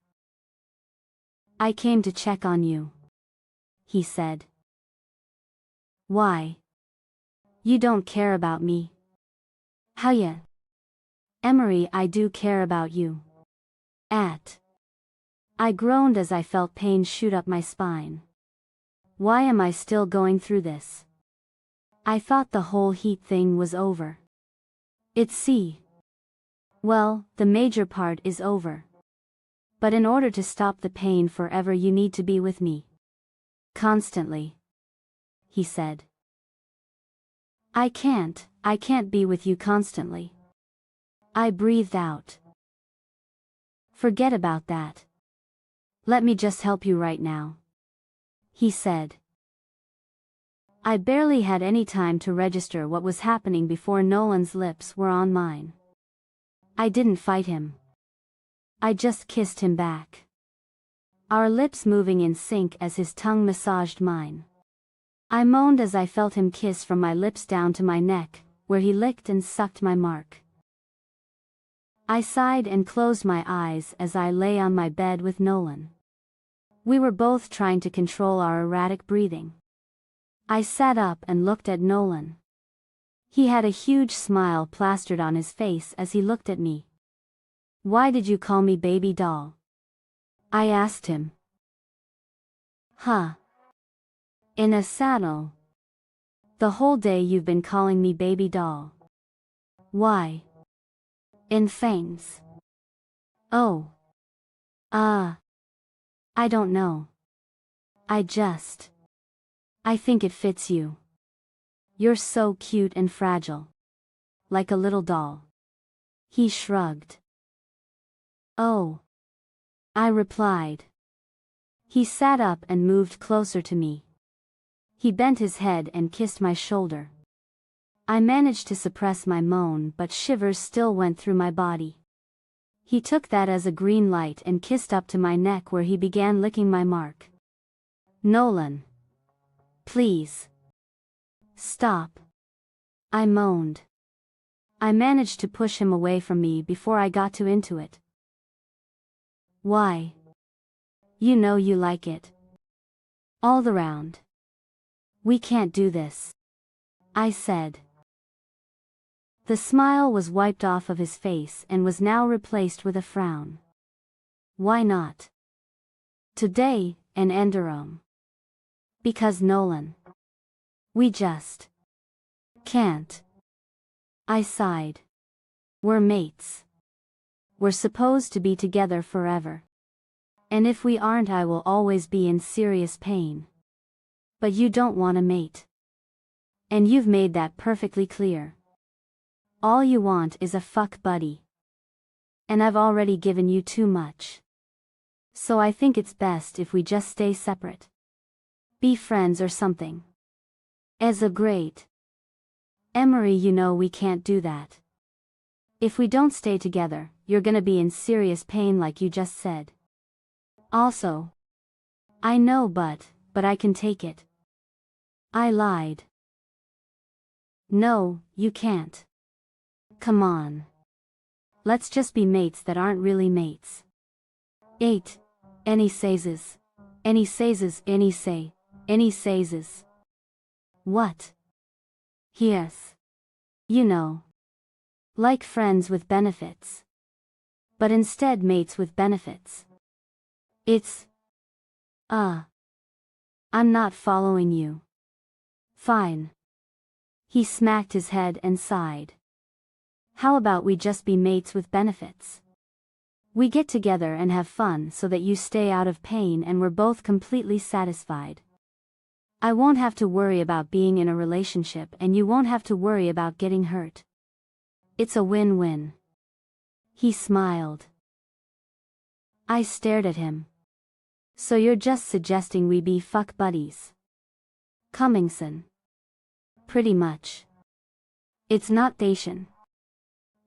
I came to check on you. He said. Why? You don't care about me. How ya? Emery, I do care about you. I groaned as I felt pain shoot up my spine. Why am I still going through this? I thought the whole heat thing was over. Well, the major part is over. But in order to stop the pain forever you need to be with me. Constantly. He said. I can't be with you constantly. I breathed out. Forget about that. Let me just help you right now. He said. I barely had any time to register what was happening before Nolan's lips were on mine. I didn't fight him. I just kissed him back. Our lips moving in sync as his tongue massaged mine. I moaned as I felt him kiss from my lips down to my neck, where he licked and sucked my mark. I sighed and closed my eyes as I lay on my bed with Nolan. We were both trying to control our erratic breathing. I sat up and looked at Nolan. He had a huge smile plastered on his face as he looked at me. "Why did you call me baby doll?" I asked him. "Huh. In a saddle. The whole day you've been calling me baby doll." "Why?" "In fangs." "Oh. I don't know. I think it fits you. You're so cute and fragile. Like a little doll." He shrugged. "Oh," I replied. He sat up and moved closer to me. He bent his head and kissed my shoulder. I managed to suppress my moan, but shivers still went through my body. He took that as a green light and kissed up to my neck where he began licking my mark. "Nolan. Please. Stop." I moaned. I managed to push him away from me before I got too into it. "Why? You know you like it. All around. We can't do this," I said. The smile was wiped off of his face and was now replaced with a frown. "Why not? Today, an enderom. Because Nolan. We just can't." I sighed. "We're mates. We're supposed to be together forever. And if we aren't, I will always be in serious pain. But you don't want a mate. And you've made that perfectly clear. All you want is a fuck buddy. And I've already given you too much. So I think it's best if we just stay separate. Be friends or something." As a great Emery, you know we can't do that. If we don't stay together, you're gonna be in serious pain like you just said. Also. I know but I can take it. I lied. "No, you can't. Come on. Let's just be mates that aren't really mates." 8. Any says. What? Yes. You know. Like friends with benefits. But instead mates with benefits. It's. I'm not following you. Fine. He smacked his head and sighed. "How about we just be mates with benefits? We get together and have fun so that you stay out of pain and we're both completely satisfied. I won't have to worry about being in a relationship and you won't have to worry about getting hurt. It's a win-win." He smiled. I stared at him. "So you're just suggesting we be fuck buddies?" "Cummingson. Pretty much. It's not Dacian."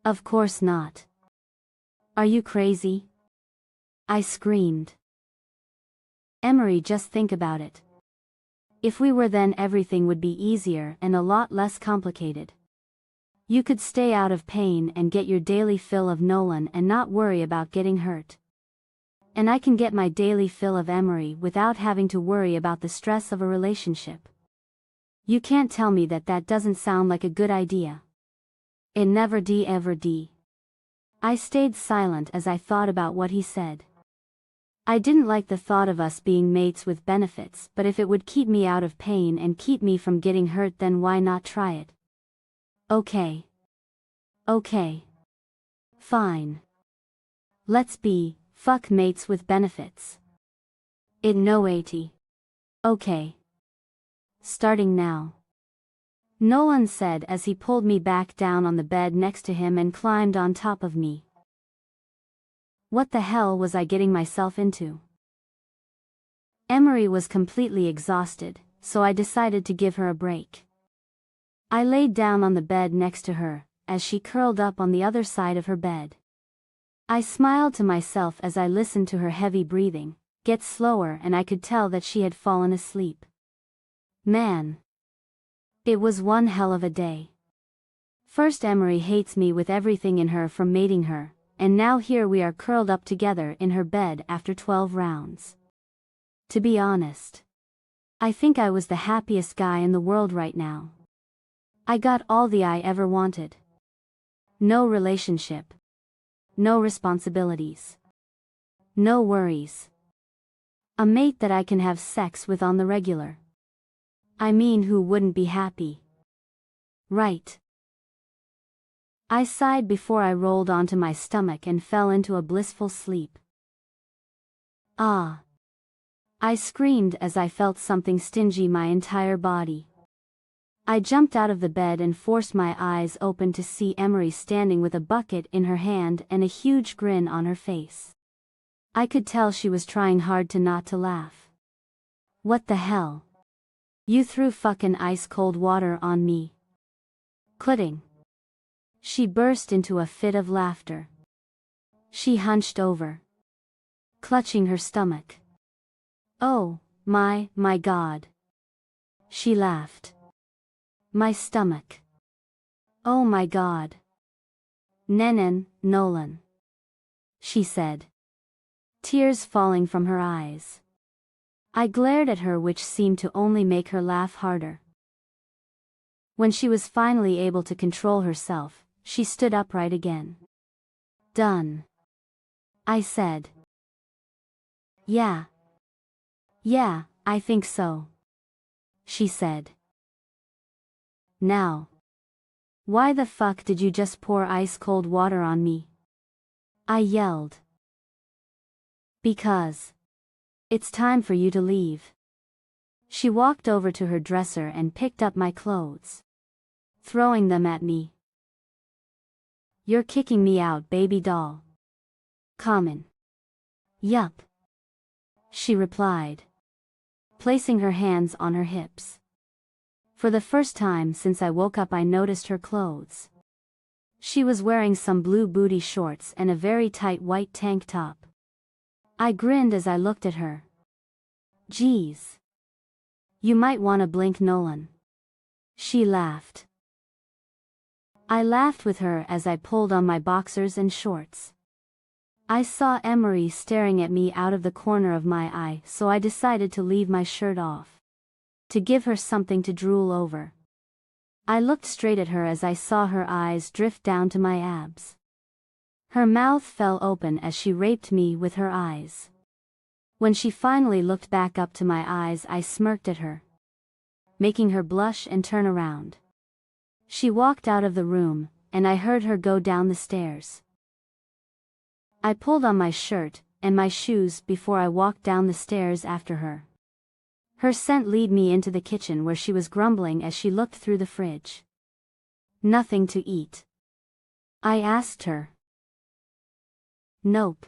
"Of course not. Are you crazy?" I screamed. "Emery, just think about it. If we were, then everything would be easier and a lot less complicated. You could stay out of pain and get your daily fill of Nolan and not worry about getting hurt. And I can get my daily fill of Emery without having to worry about the stress of a relationship. You can't tell me that that doesn't sound like a good idea. It never ever. I stayed silent as I thought about what he said. I didn't like the thought of us being mates with benefits, but if it would keep me out of pain and keep me from getting hurt, then why not try it? Okay. Fine. Let's be fuck mates with benefits. It no 80. Okay. Starting now. Nolan said as he pulled me back down on the bed next to him and climbed on top of me. What the hell was I getting myself into? Emery was completely exhausted, so I decided to give her a break. I laid down on the bed next to her, as she curled up on the other side of her bed. I smiled to myself as I listened to her heavy breathing get slower, and I could tell that she had fallen asleep. Man. It was one hell of a day. First Emery hates me with everything in her from mating her, and now here we are curled up together in her bed after 12 rounds. To be honest, I think I was the happiest guy in the world right now. I got all the I ever wanted. No relationship. No responsibilities. No worries. A mate that I can have sex with on the regular. I mean, who wouldn't be happy? Right. I sighed before I rolled onto my stomach and fell into a blissful sleep. Ah. I screamed as I felt something stingy my entire body. I jumped out of the bed and forced my eyes open to see Emery standing with a bucket in her hand and a huge grin on her face. I could tell she was trying hard to not to laugh. What the hell? You threw fucking ice cold water on me. Quitting. She burst into a fit of laughter. She hunched over, clutching her stomach. Oh, my God. She laughed. My stomach. Oh my God. Nolan. She said, tears falling from her eyes. I glared at her, which seemed to only make her laugh harder. When she was finally able to control herself, she stood upright again. Done. I said. Yeah, I think so. She said. Now. Why the fuck did you just pour ice cold water on me? I yelled. Because. It's time for you to leave. She walked over to her dresser and picked up my clothes, throwing them at me. You're kicking me out, baby doll. Common. Yup. She replied, placing her hands on her hips. For the first time since I woke up, I noticed her clothes. She was wearing some blue booty shorts and a very tight white tank top. I grinned as I looked at her. Geez. You might wanna blink, Nolan. She laughed. I laughed with her as I pulled on my boxers and shorts. I saw Emery staring at me out of the corner of my eye, so I decided to leave my shirt off, to give her something to drool over. I looked straight at her as I saw her eyes drift down to my abs. Her mouth fell open as she raped me with her eyes. When she finally looked back up to my eyes, I smirked at her, making her blush and turn around. She walked out of the room, and I heard her go down the stairs. I pulled on my shirt and my shoes before I walked down the stairs after her. Her scent led me into the kitchen, where she was grumbling as she looked through the fridge. Nothing to eat? I asked her. Nope.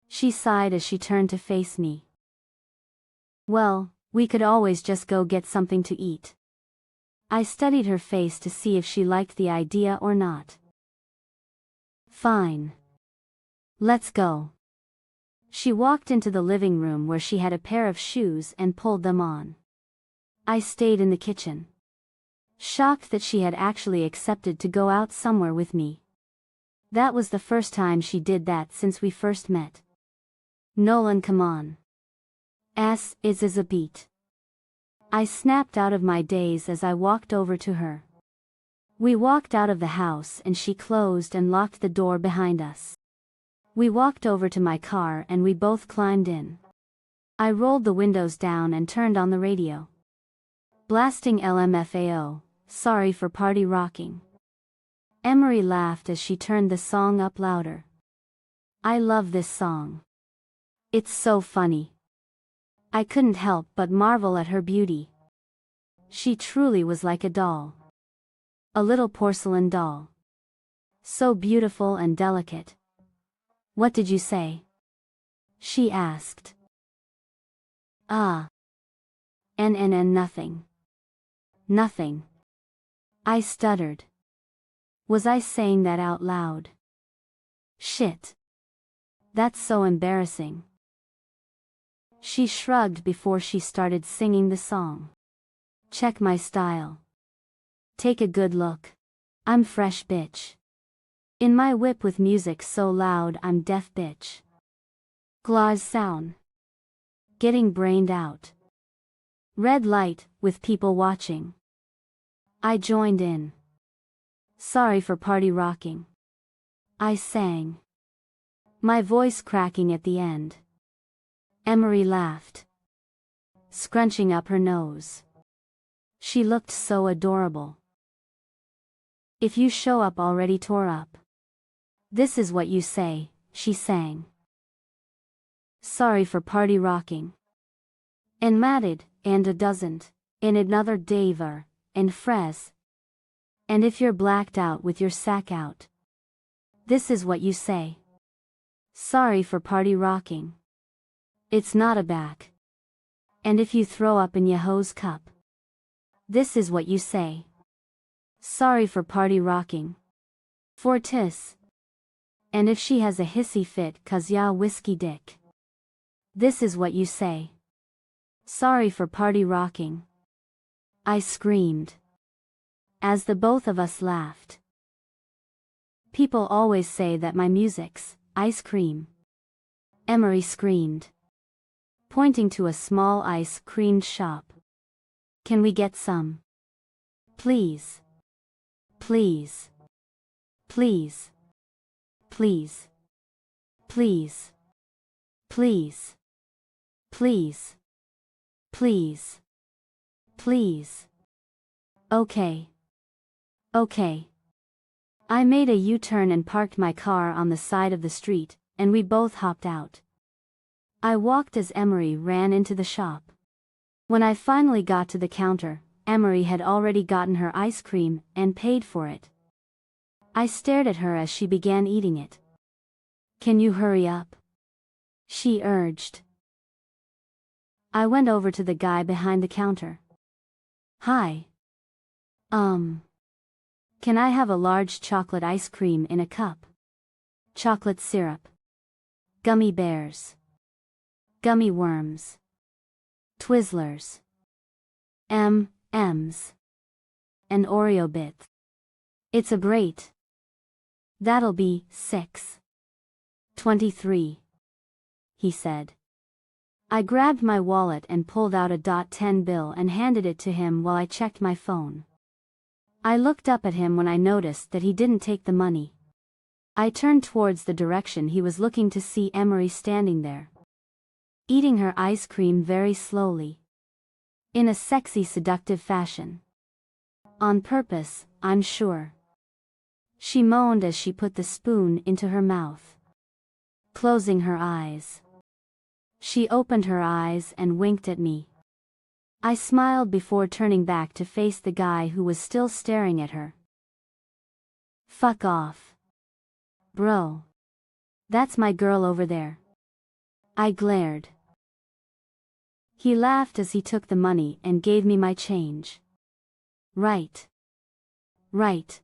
She sighed as she turned to face me. Well, we could always just go get something to eat. I studied her face to see if she liked the idea or not. Fine. Let's go. She walked into the living room where she had a pair of shoes and pulled them on. I stayed in the kitchen, shocked that she had actually accepted to go out somewhere with me. That was the first time she did that since we first met. Nolan, come on. Is a beat. I snapped out of my daze as I walked over to her. We walked out of the house and she closed and locked the door behind us. We walked over to my car and we both climbed in. I rolled the windows down and turned on the radio, blasting LMFAO, Sorry for Party Rocking. Emery laughed as she turned the song up louder. I love this song. It's so funny. I couldn't help but marvel at her beauty. She truly was like a doll. A little porcelain doll. So beautiful and delicate. What did you say? She asked. Nothing. Nothing. I stuttered. Was I saying that out loud? Shit. That's so embarrassing. She shrugged before she started singing the song. Check my style. Take a good look. I'm fresh bitch. In my whip with music so loud I'm deaf bitch. Glass sound. Getting brained out. Red light, with people watching. I joined in. Sorry for party rocking. I sang. My voice cracking at the end. Emery laughed. Scrunching up her nose. She looked so adorable. If you show up already tore up. This is what you say, she sang. Sorry for party rocking. And matted, and a doesn't, and another daver, and frez. And if you're blacked out with your sack out. This is what you say. Sorry for party rocking. It's not a back. And if you throw up in your hose cup. This is what you say. Sorry for party rocking. For tis. And if she has a hissy fit 'cause ya whiskey dick. This is what you say. Sorry for party rocking. I screamed. As the both of us laughed. People always say that my music's ice cream. Emery screamed. Pointing to a small ice cream shop. Can we get some? Please. Please. Please. Please. Please. Please. Please. Please. Please. Okay. Okay. I made a U-turn and parked my car on the side of the street, and we both hopped out. I walked as Emery ran into the shop. When I finally got to the counter, Emery had already gotten her ice cream and paid for it. I stared at her as she began eating it. Can you hurry up? She urged. I went over to the guy behind the counter. Hi. Can I have a large chocolate ice cream in a cup? Chocolate syrup. Gummy bears. Gummy worms. Twizzlers. M&Ms. And Oreo bits. It's a great. That'll be $6.23. He said. I grabbed my wallet and pulled out a .10 bill and handed it to him while I checked my phone. I looked up at him when I noticed that he didn't take the money. I turned towards the direction he was looking to see Emery standing there. Eating her ice cream very slowly. In a sexy seductive fashion. On purpose, I'm sure. She moaned as she put the spoon into her mouth. Closing her eyes. She opened her eyes and winked at me. I smiled before turning back to face the guy who was still staring at her. Fuck off. Bro. That's my girl over there. I glared. He laughed as he took the money and gave me my change. Right. Right.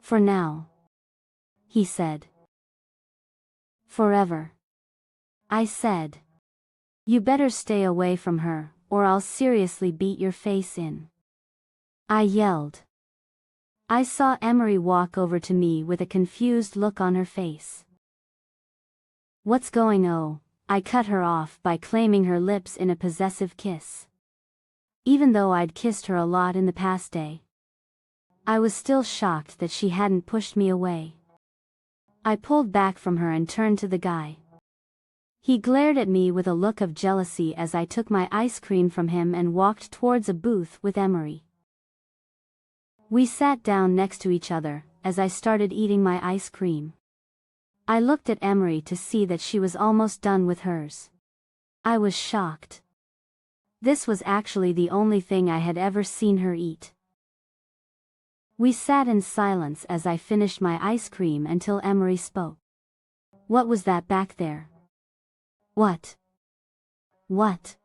For now. He said. Forever. I said. You better stay away from her, or I'll seriously beat your face in. I yelled. I saw Emery walk over to me with a confused look on her face. What's going on? I cut her off by claiming her lips in a possessive kiss. Even though I'd kissed her a lot in the past day. I was still shocked that she hadn't pushed me away. I pulled back from her and turned to the guy. He glared at me with a look of jealousy as I took my ice cream from him and walked towards a booth with Emery. We sat down next to each other, as I started eating my ice cream. I looked at Emery to see that she was almost done with hers. I was shocked. This was actually the only thing I had ever seen her eat. We sat in silence as I finished my ice cream until Emery spoke. What was that back there? What? What?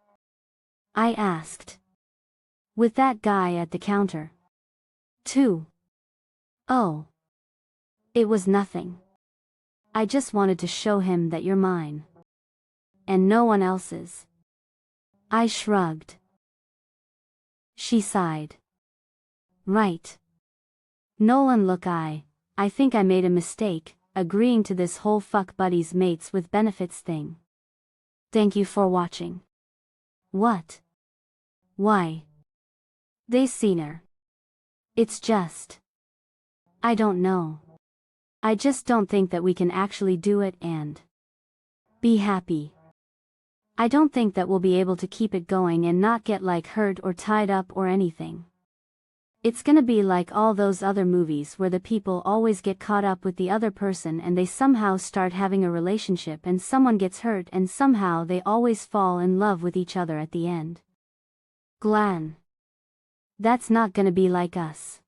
I asked. With that guy at the counter. Too. Oh. It was nothing. I just wanted to show him that you're mine. And no one else's. I shrugged. She sighed. Right. Nolan, look, I think I made a mistake, agreeing to this whole fuck buddies mates with benefits thing. Thank you for watching. What? Why? They seen her. It's just. I don't know. I just don't think that we can actually do it and be happy. I don't think that we'll be able to keep it going and not get like hurt or tied up or anything. It's gonna be like all those other movies where the people always get caught up with the other person and they somehow start having a relationship and someone gets hurt and somehow they always fall in love with each other at the end. Glan. That's not gonna be like us.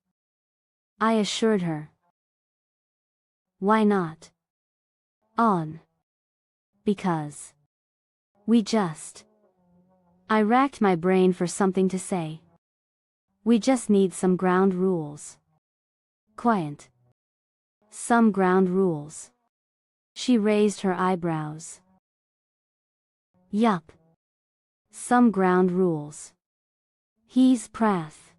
I assured her. Why not? On. Because. We just. I racked my brain for something to say. We just need some ground rules. Quiet. Some ground rules. She raised her eyebrows. Yup. Some ground rules. He's prath.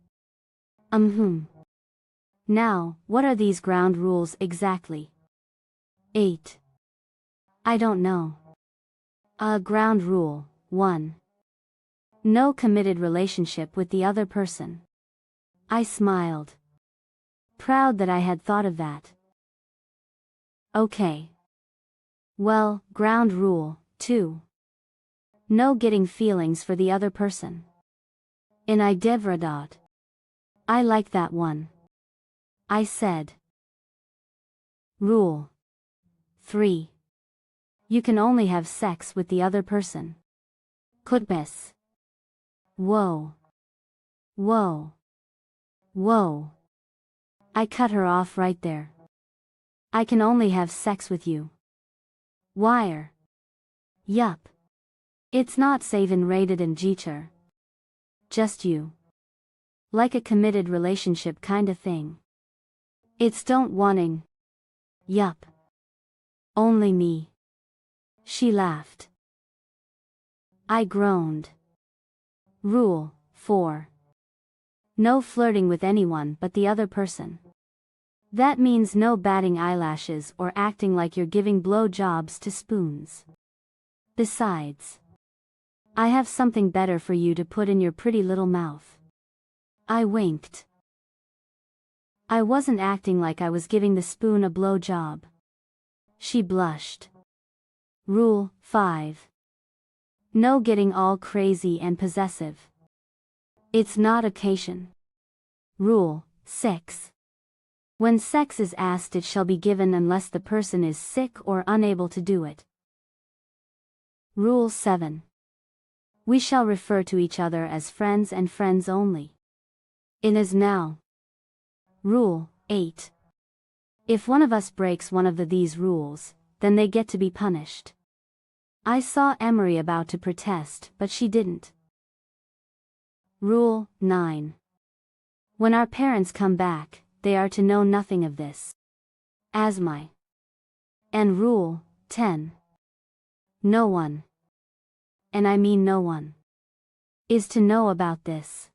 Now, what are these ground rules exactly? 8. I don't know. Ground rule 1. No committed relationship with the other person. I smiled. Proud that I had thought of that. Okay. Well, ground rule 2. No getting feelings for the other person. In I devradot. I like that one. I said. Rule 3. You can only have sex with the other person. Kutbes. Whoa. Whoa. Whoa. I cut her off right there. I can only have sex with you. Wire. Yup. It's not savin' rated and jeter. Just you. Like a committed relationship kinda thing. It's don't wanting. Yup. Only me. She laughed. I groaned. Rule 4. No flirting with anyone but the other person. That means no batting eyelashes or acting like you're giving blow jobs to spoons. Besides, I have something better for you to put in your pretty little mouth. I winked. I wasn't acting like I was giving the spoon a blow job. She blushed. Rule 5. No getting all crazy and possessive. It's not occasion. Rule 6. When sex is asked, it shall be given unless the person is sick or unable to do it. Rule 7. We shall refer to each other as friends and friends only. In as now. Rule 8. If one of us breaks one of these rules, then they get to be punished. I saw Emery about to protest, but she didn't. Rule 9. When our parents come back, they are to know nothing of this. As my. And Rule 10. No one. And I mean no one. Is to know about this.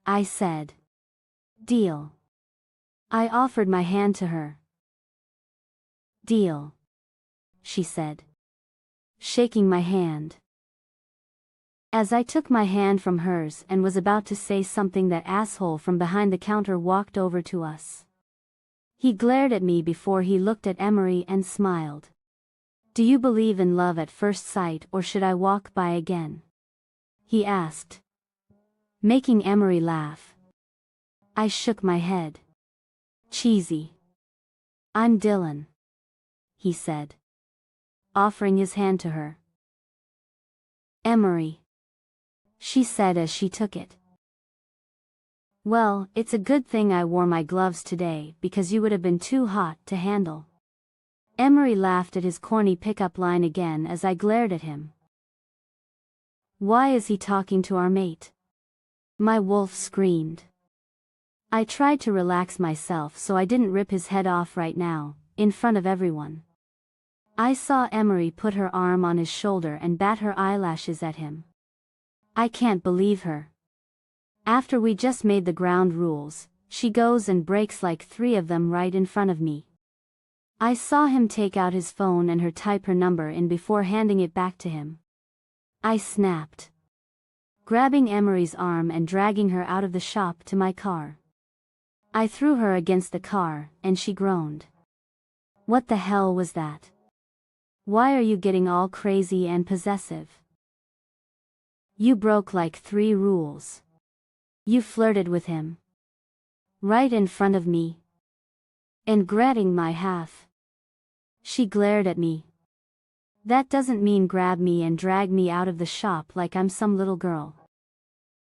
I said. Deal. I offered my hand to her. Deal. She said. Shaking my hand. As I took my hand from hers and was about to say something, that asshole from behind the counter walked over to us. He glared at me before he looked at Emery and smiled. Do you believe in love at first sight, or should I walk by again? He asked. Making Emery laugh. I shook my head. Cheesy. I'm Dylan. He said. Offering his hand to her. Emery. She said as she took it. Well, it's a good thing I wore my gloves today, because you would have been too hot to handle. Emery laughed at his corny pickup line again as I glared at him. Why is he talking to our mate? My wolf screamed. I tried to relax myself so I didn't rip his head off right now, in front of everyone. I saw Emery put her arm on his shoulder and bat her eyelashes at him. I can't believe her. After we just made the ground rules, she goes and breaks like 3 of them right in front of me. I saw him take out his phone and her type her number in before handing it back to him. I snapped, grabbing Emery's arm and dragging her out of the shop to my car. I threw her against the car, and she groaned. What the hell was that? Why are you getting all crazy and possessive? You broke like 3 rules. You flirted with him. Right in front of me. And grabbing my half. She glared at me. That doesn't mean grab me and drag me out of the shop like I'm some little girl.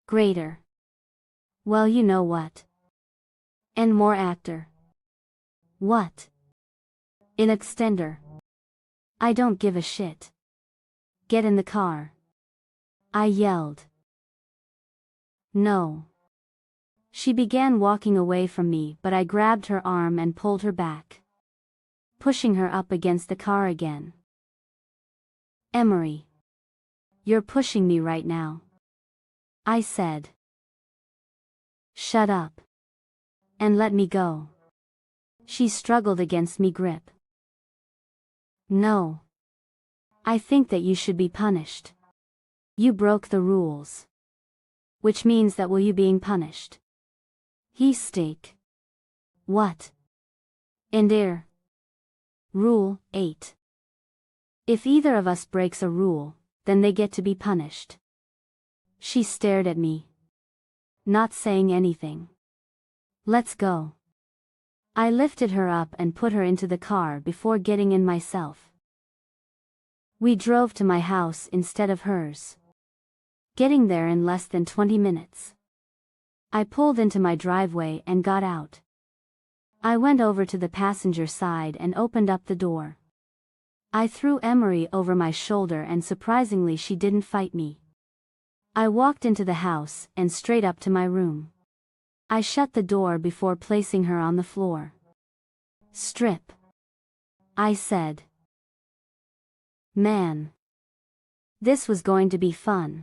Greater. Well, you know what? And more actor. What? An extender. I don't give a shit. Get in the car. I yelled. No. She began walking away from me, but I grabbed her arm and pulled her back, pushing her up against the car again. Emery. You're pushing me right now. I said. Shut up. And let me go. She struggled against me grip. No. I think that you should be punished. You broke the rules. Which means that will you being punished? He steak. What? And Rule 8. If either of us breaks a rule, then they get to be punished. She stared at me, not saying anything. Let's go. I lifted her up and put her into the car before getting in myself. We drove to my house instead of hers, getting there in less than 20 minutes. I pulled into my driveway and got out. I went over to the passenger side and opened up the door. I threw Emery over my shoulder and surprisingly she didn't fight me. I walked into the house and straight up to my room. I shut the door before placing her on the floor. Strip. I said. Man. This was going to be fun.